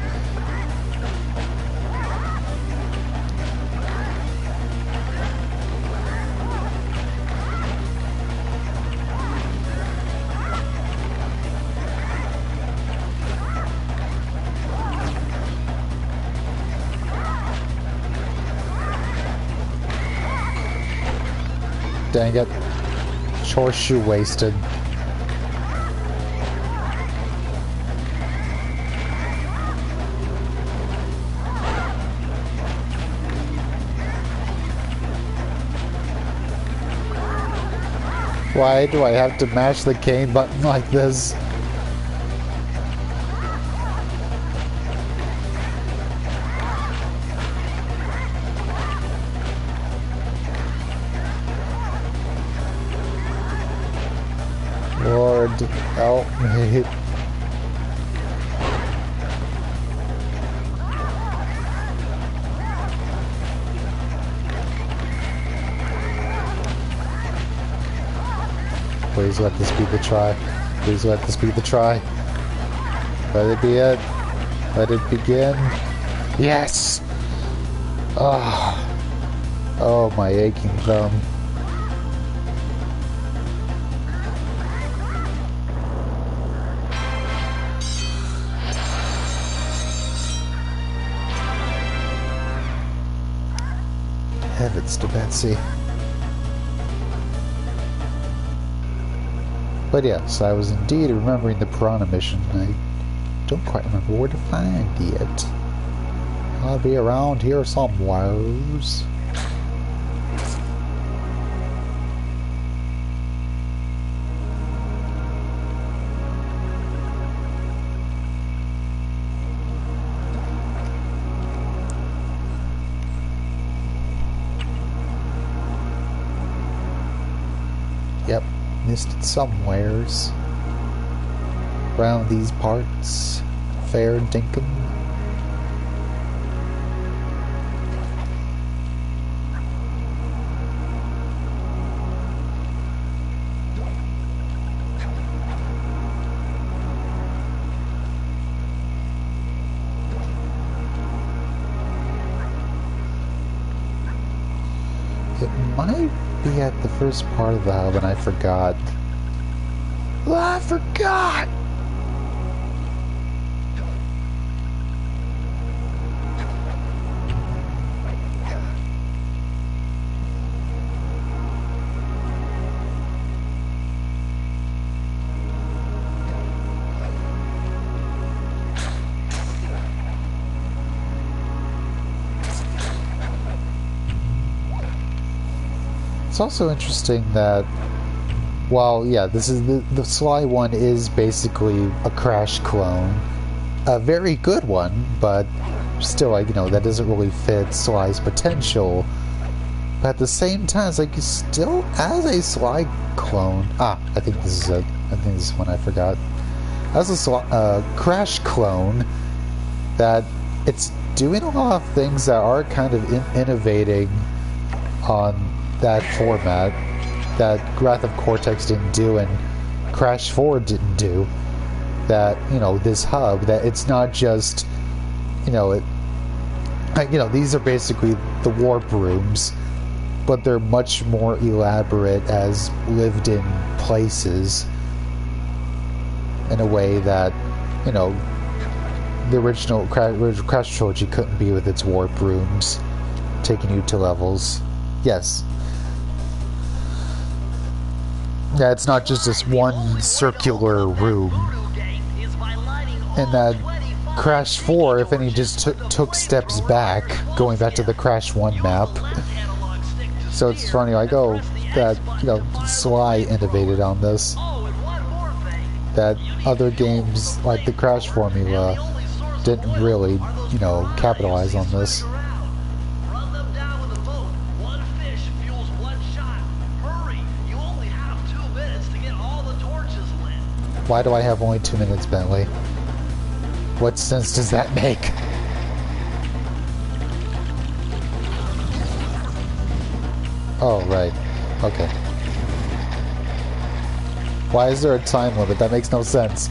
Dang it. Horseshoe wasted. Why do I have to mash the cane button like this? Lord, help me. Please let this be the try. Please let this be the try. Let it be it. Let it begin. Yes! Oh, my aching thumb. Heavens to Betsy. But yes, I was indeed remembering the Piranha mission. I don't quite remember where to find it. I'll be around here somewhere. Yep. Missed it somewheres. Around these parts. Fair dinkum. It might be at the first part of the hub, and I forgot. I forgot! It's also interesting that, while, yeah, this is the Sly one is basically a Crash clone. A very good one, but still, like, you know, that doesn't really fit Sly's potential. But at the same time, it's like, you still, as a Sly clone... I think this is it. I think this is one I forgot. As a Crash clone, that it's doing a lot of things that are kind of innovating on that format that Wrath of Cortex didn't do and Crash 4 didn't do. That, you know, this hub, that it's not just, you know, these are basically the warp rooms, but they're much more elaborate as lived in places in a way that, you know, the original Crash trilogy couldn't be with its warp rooms taking you to levels. Yes. Yeah, it's not just this one circular room. And that Crash 4, if any, just took steps back, going back to the Crash 1 map. So it's funny, like, oh, that, you know, Sly innovated on this. That other games, like the Crash formula, didn't really, you know, capitalize on this. Why do I have only 2 minutes, Bentley? What sense does that make? Oh, right. Okay. Why is there a time limit? That makes no sense.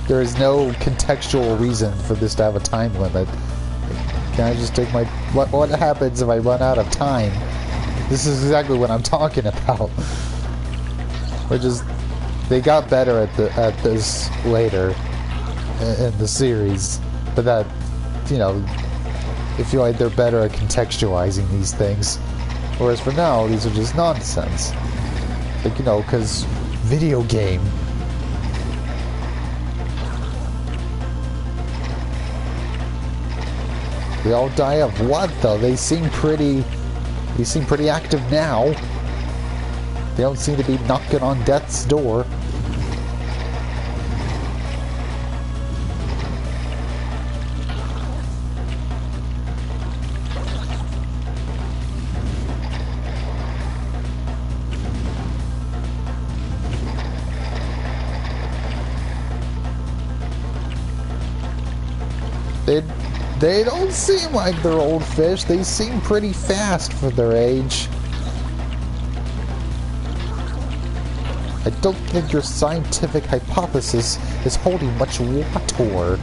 There is no contextual reason for this to have a time limit. Can I just take my... What happens if I run out of time? This is exactly what I'm talking about. We're just... They got better at this later in the series, but that, you know, I feel like they're better at contextualizing these things. Whereas for now, these are just nonsense. Like, you know, because video game. They all die of what though? They seem pretty active now. They don't seem to be knocking on death's door. They don't seem like they're old fish. They seem pretty fast for their age. I don't think your scientific hypothesis is holding much water.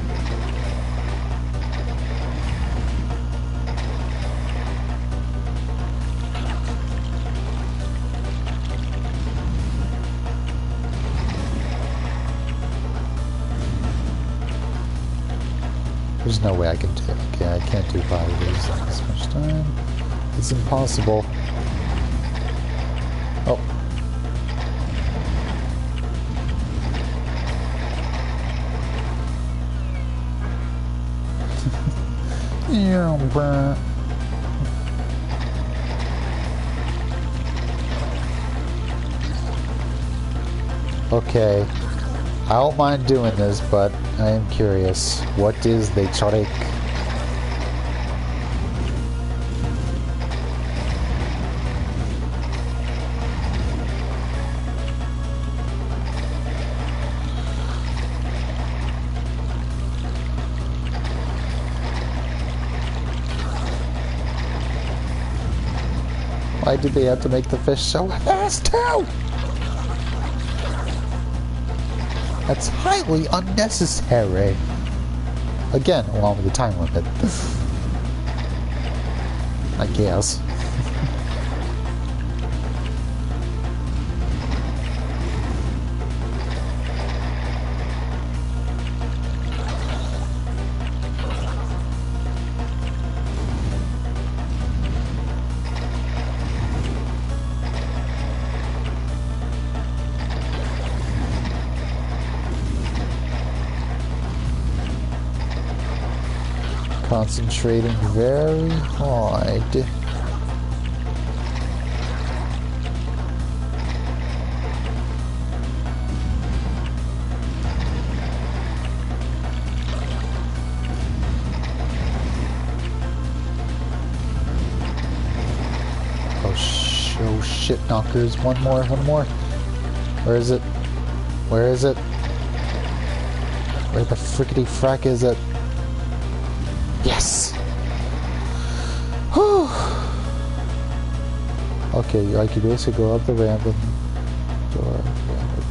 There's no way I can do it. Okay, I can't do 5 of these at this much time. It's impossible. Oh. Yeah, bruh. Okay. I don't mind doing this, but I am curious. What is the trick? Why did they have to make the fish so fast too? That's highly unnecessary. Again, along with the time limit. I guess. Concentrating very hard. Oh shit, knockers. One more. Where is it? Where the frickety frack is it? Yes! Whew. Okay, I can basically go up the ramp and door.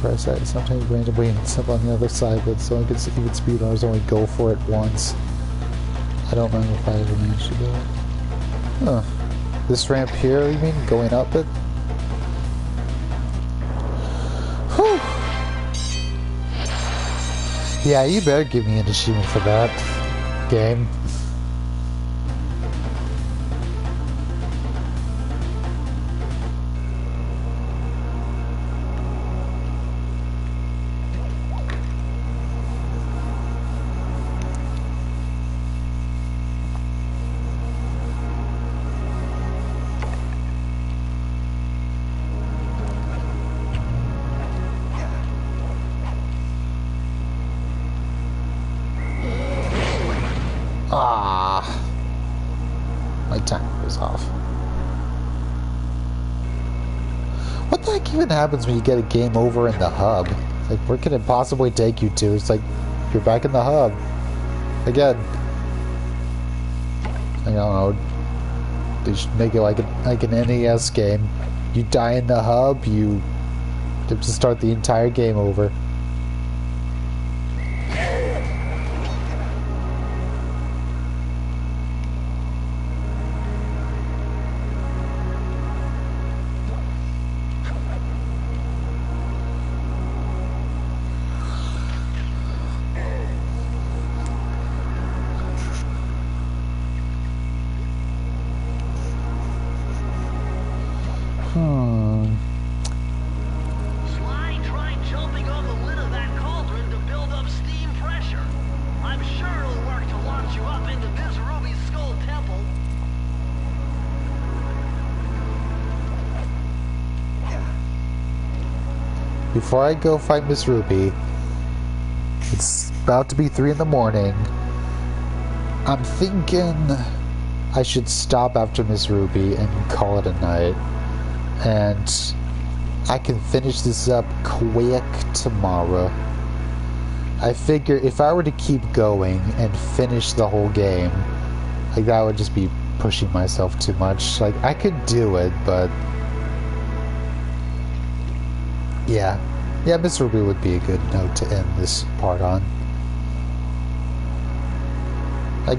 Press that. Sometimes randomly and step on the other side, but so I can even speed on. I only go for it once. I don't remember if I ever managed to do it. Huh. This ramp here, you mean? Going up it? Whew. Yeah, you better give me an achievement for that game. My timer was off. What the heck even happens when you get a game over in the hub? Like, where can it possibly take you to? It's like, you're back in the hub. Again. I don't know. They should make it like an NES game. You die in the hub, you have to start the entire game over. Sly tried jumping on the lid of that cauldron to build up steam pressure. I'm sure it'll work to launch you up into Ms. Ruby's Skull Temple. before I go fight Miss Ruby, it's about to be 3 in the morning. I'm thinking I should stop after Miss Ruby and call it a night. And I can finish this up quick tomorrow. I figure if I were to keep going and finish the whole game, like that would just be pushing myself too much. Like I could do it, but yeah, Miss Ruby would be a good note to end this part on. Like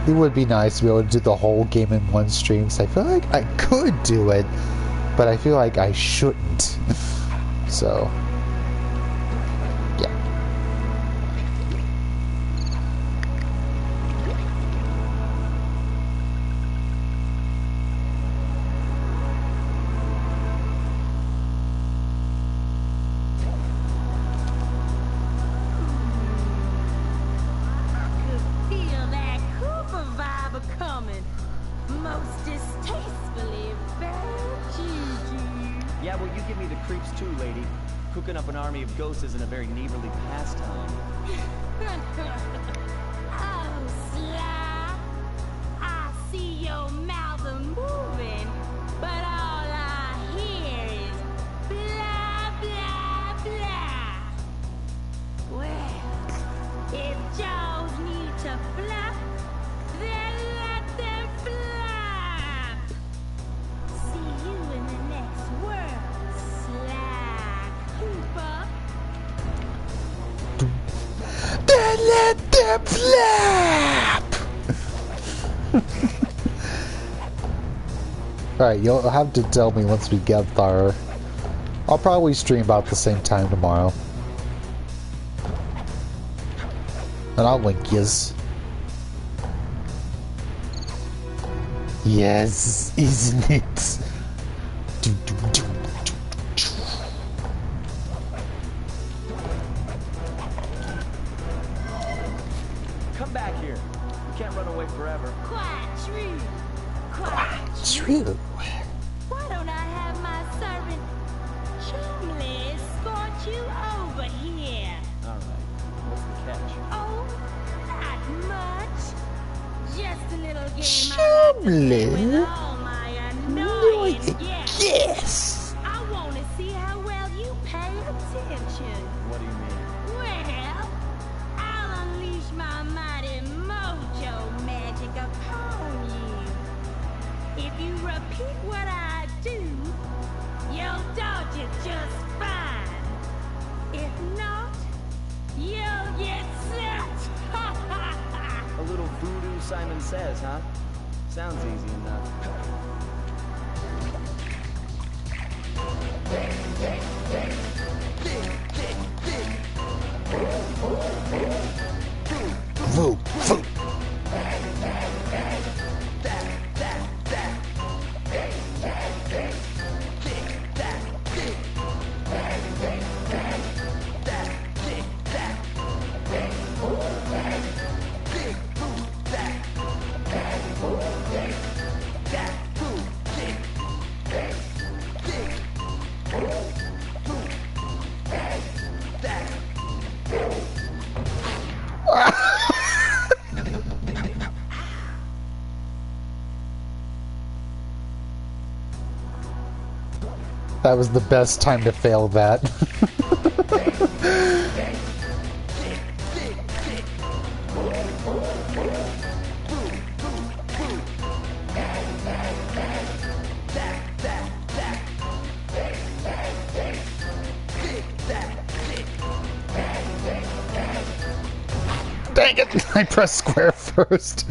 it would be nice to be able to do the whole game in one stream. So I feel like I could do it, but I feel like I shouldn't. So. Yeah, well, you give me the creeps too, lady. Cooking up an army of ghosts isn't a very neighborly pastime. Oh, Sly. I see your mouth moving, but all I hear is blah, blah, blah. Well, if jaws need to flap, then let them flap. See you in the next world, Sly Cooper. Then let them flap! Alright, you'll have to tell me once we get there. I'll probably stream about the same time tomorrow. And I'll link yous. Yes, isn't it? Come back here. You can't run away forever. Quite true. Quite True. Why don't I have my servant Chumley escort you over here? All right. What's the catch? Oh, not much. Just a little game Chumley? with all my annoying guests. Yes! I want to see how well you pay attention. What do you mean? Well, I'll unleash my mighty mojo magic upon you. If you repeat what I do, you'll dodge it just fine. If not, you'll get set. A little voodoo Simon Says, huh? Sounds easy enough. Vote, vote. That was the best time to fail that. Dang it! I pressed square first.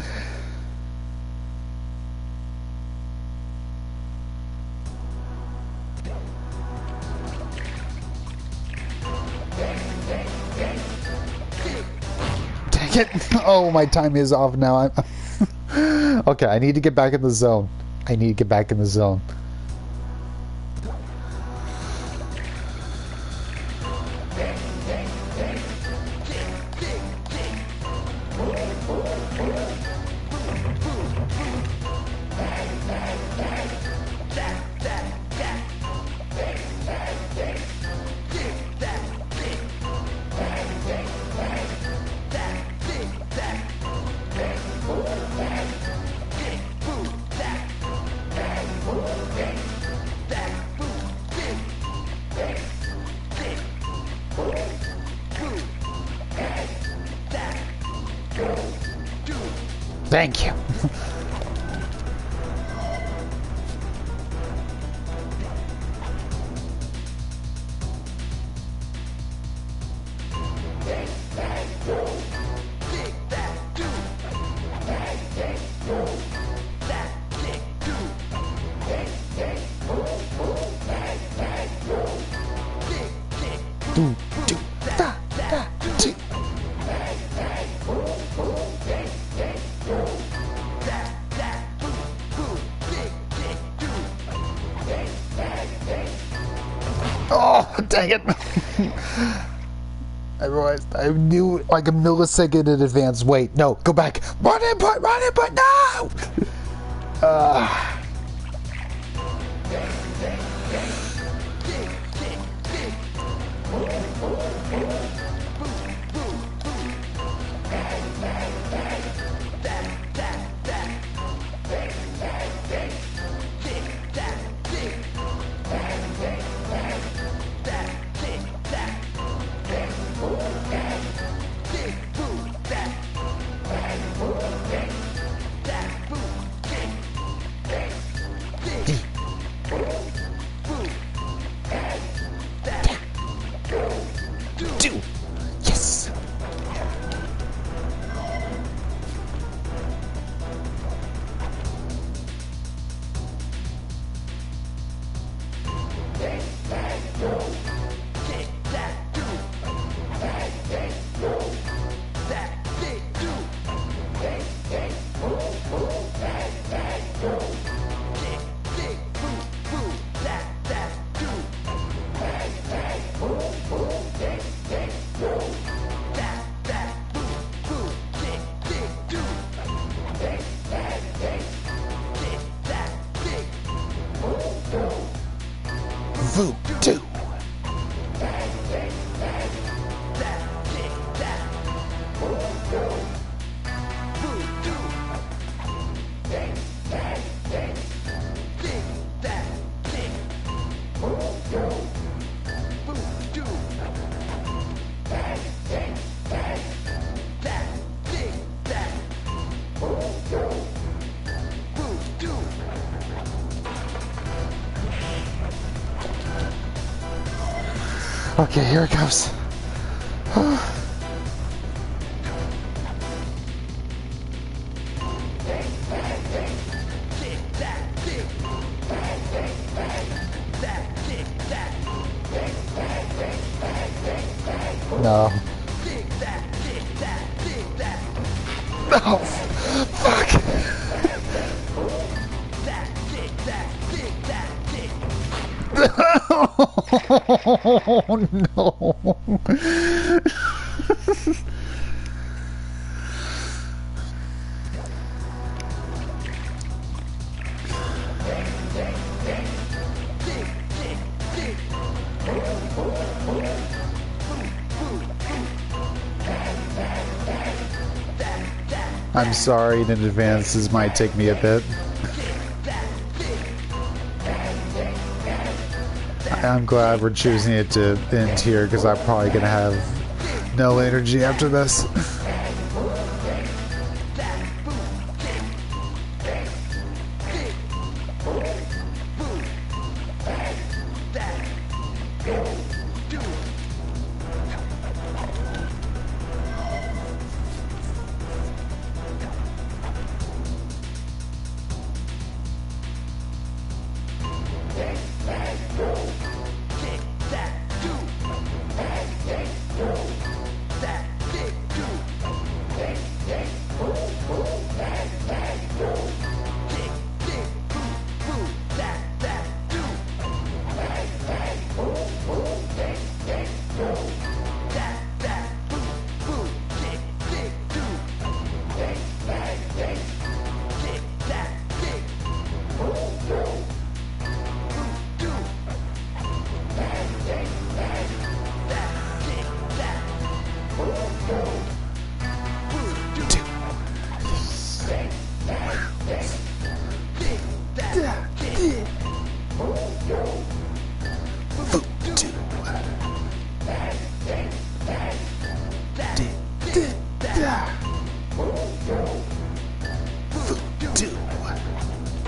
Dang it! Oh, my time is off now. Okay, I need to get back in the zone. I need to get back in the zone. Thank you. Oh, dang it. I realized I knew like a millisecond in advance. Wait, no, go back. Run input, no! Yes! Voodoo. Okay, here it goes. No. Oh, fuck. Oh, no. I'm sorry in advance, this might take me a bit. I'm glad we're choosing it to end here because I'm probably going to have no energy after this.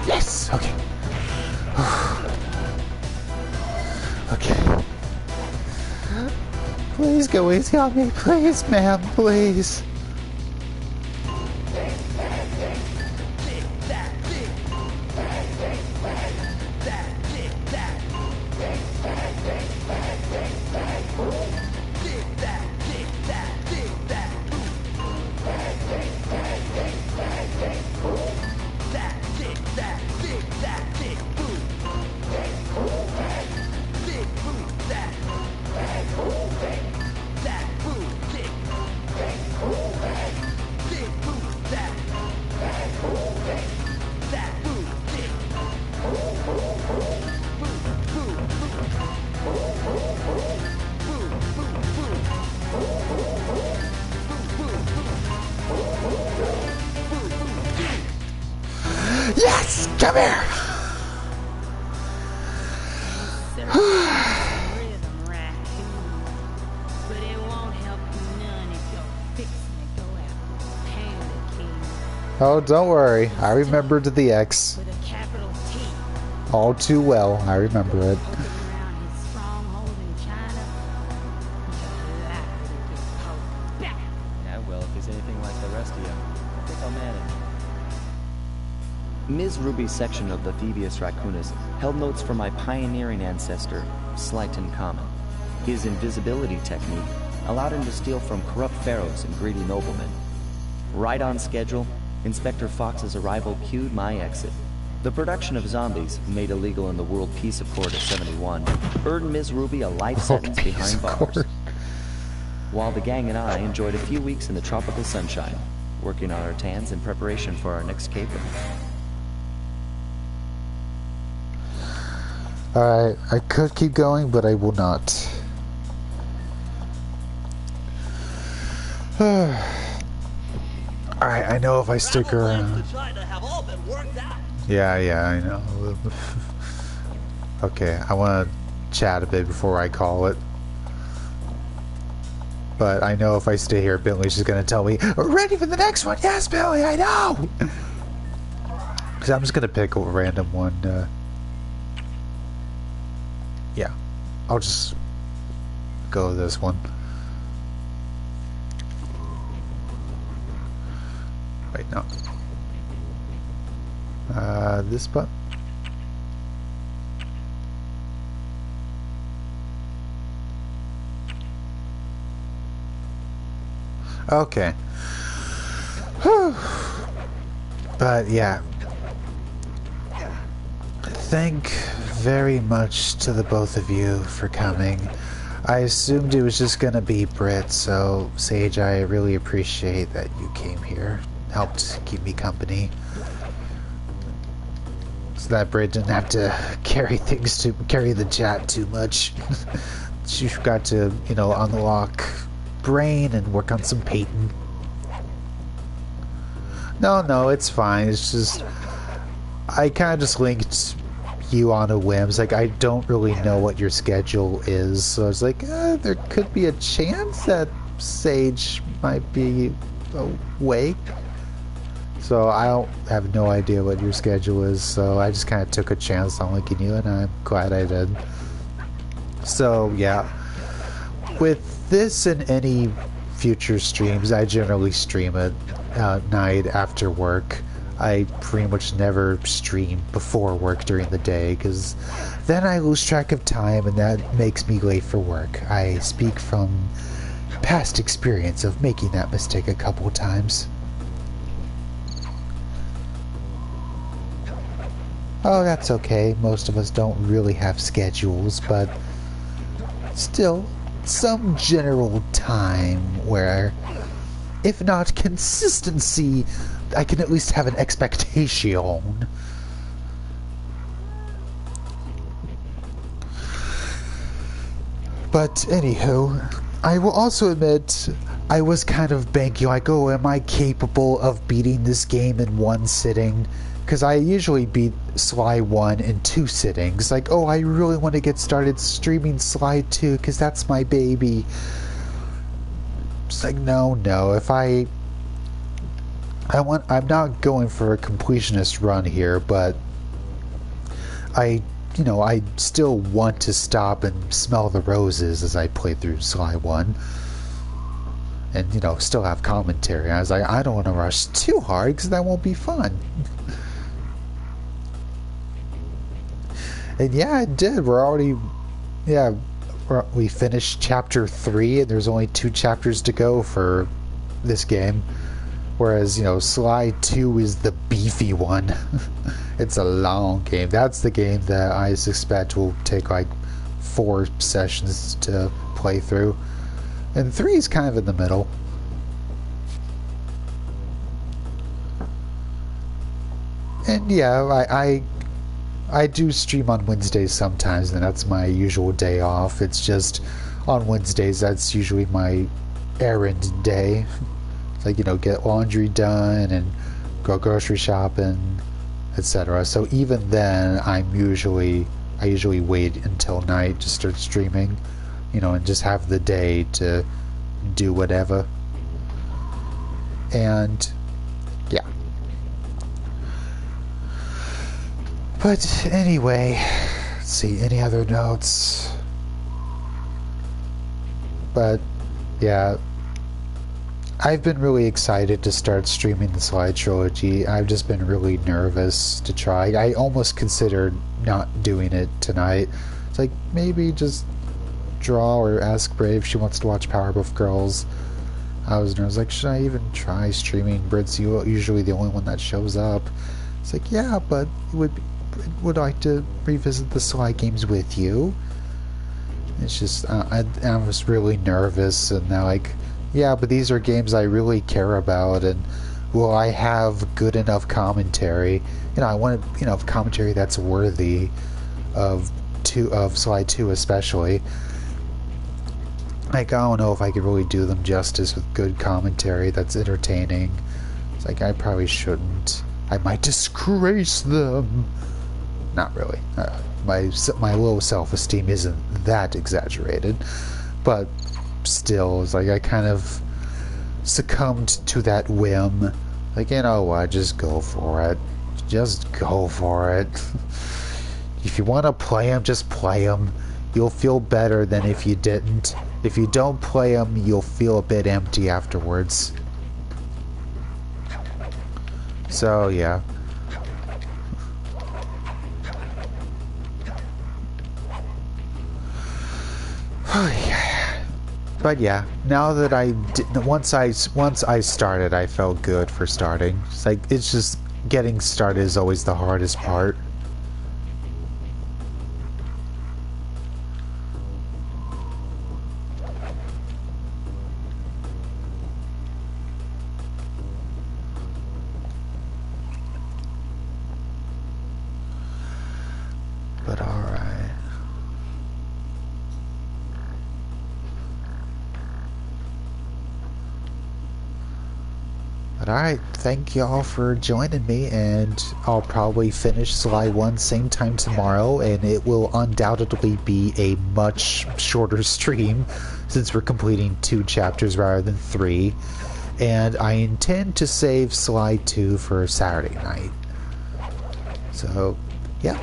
Yes. Okay. Okay. Please go easy on me, please, ma'am, please. Yes! Come here! Oh, don't worry. I remembered the X. All too well. I remember it. Yeah, well, if he's anything like the rest of you, I think I'll manage. Ms. Ruby's section of the Thievius Raccoonus held notes from my pioneering ancestor, Slyton Common. His invisibility technique allowed him to steal from corrupt pharaohs and greedy noblemen. Right on schedule, Inspector Fox's arrival cued my exit. The production of zombies, made illegal in the World Peace Accord of 71, earned Ms. Ruby a life sentence behind bars. While the gang and I enjoyed a few weeks in the tropical sunshine, working on our tans in preparation for our next caper. Alright, I could keep going, but I will not. Alright, I know if I stick around. Yeah, I know. Okay, I want to chat a bit before I call it. But I know if I stay here, Bentley's just going to tell me, ready for the next one. Yes, Bentley, I know. Because I'm just going to pick a random one. Yeah, I'll just go with this one. Wait, no. This button. Okay. Whew. But yeah. Thank very much to the both of you for coming. I assumed it was just gonna be Britt, so Sage, I really appreciate that you came here. Helped keep me company. So that Britt didn't have to carry the chat too much. She got to, you know, unlock Brain and work on some Peyton. No, it's fine. It's just I kind of just linked you on a whim. It's like I don't really know what your schedule is, so I was like, there could be a chance that Sage might be awake. So I have no idea what your schedule is, so I just kind of took a chance on linking you, and I'm glad I did. So yeah, with this and any future streams, I generally stream at night after work. I pretty much never stream before work during the day, because then I lose track of time and that makes me late for work. I speak from past experience of making that mistake a couple times. Oh, that's okay. Most of us don't really have schedules, but still, some general time where, if not consistency, I can at least have an expectation. But anywho, I will also admit I was kind of banking like, oh, am I capable of beating this game in one sitting? because I usually beat Sly 1 in 2 sittings. Like, oh, I really want to get started streaming Sly 2 because that's my baby. It's like, no. If I'm not going for a completionist run here, but I still want to stop and smell the roses as I play through Sly 1. And, still have commentary. I was like, I don't want to rush too hard because that won't be fun. And yeah, it did. We finished chapter 3, and there's only 2 chapters to go for this game. Whereas, Sly 2 is the beefy one. It's a long game. That's the game that I suspect will take like 4 sessions to play through. And 3 is kind of in the middle. And yeah, I do stream on Wednesdays sometimes, and that's my usual day off. It's just on Wednesdays, that's usually my errand day. It's like, get laundry done and go grocery shopping, etc. So even then, I usually wait until night to start streaming, and just have the day to do whatever. And yeah. But anyway, let's see, any other notes? But yeah, I've been really excited to start streaming the Sly Trilogy. I've just been really nervous to try. I almost considered not doing it tonight. It's like, maybe just draw or ask Brave if she wants to watch Powerpuff Girls. I was nervous, like, should I even try streaming? Brit's usually the only one that shows up. It's like, yeah, but would like to revisit the Sly games with you. It's just, I was really nervous, and now, like, yeah, but these are games I really care about, and will I have good enough commentary? I want, commentary that's worthy of Sly 2 especially. Like, I don't know if I could really do them justice with good commentary that's entertaining. It's like, I probably shouldn't. I might disgrace them. Not really. My low self-esteem isn't that exaggerated, but still, it's like I kind of succumbed to that whim. Like, what, just go for it. Just go for it. If you want to play them, just play them. You'll feel better than if you didn't. If you don't play them, you'll feel a bit empty afterwards. So, yeah. But yeah, now that once I started, I felt good for starting. It's just getting started is always the hardest part. But alright. But alright, thank y'all for joining me, and I'll probably finish Sly 1 same time tomorrow, and it will undoubtedly be a much shorter stream since we're completing 2 chapters rather than 3. And I intend to save Sly 2 for Saturday night. So, yeah.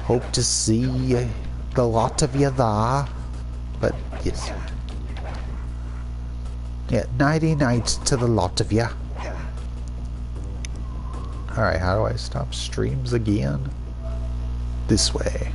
Hope to see the lot of you there. But, yes. Yeah, nighty-night to the lot of you. Alright, how do I stop streams again? This way.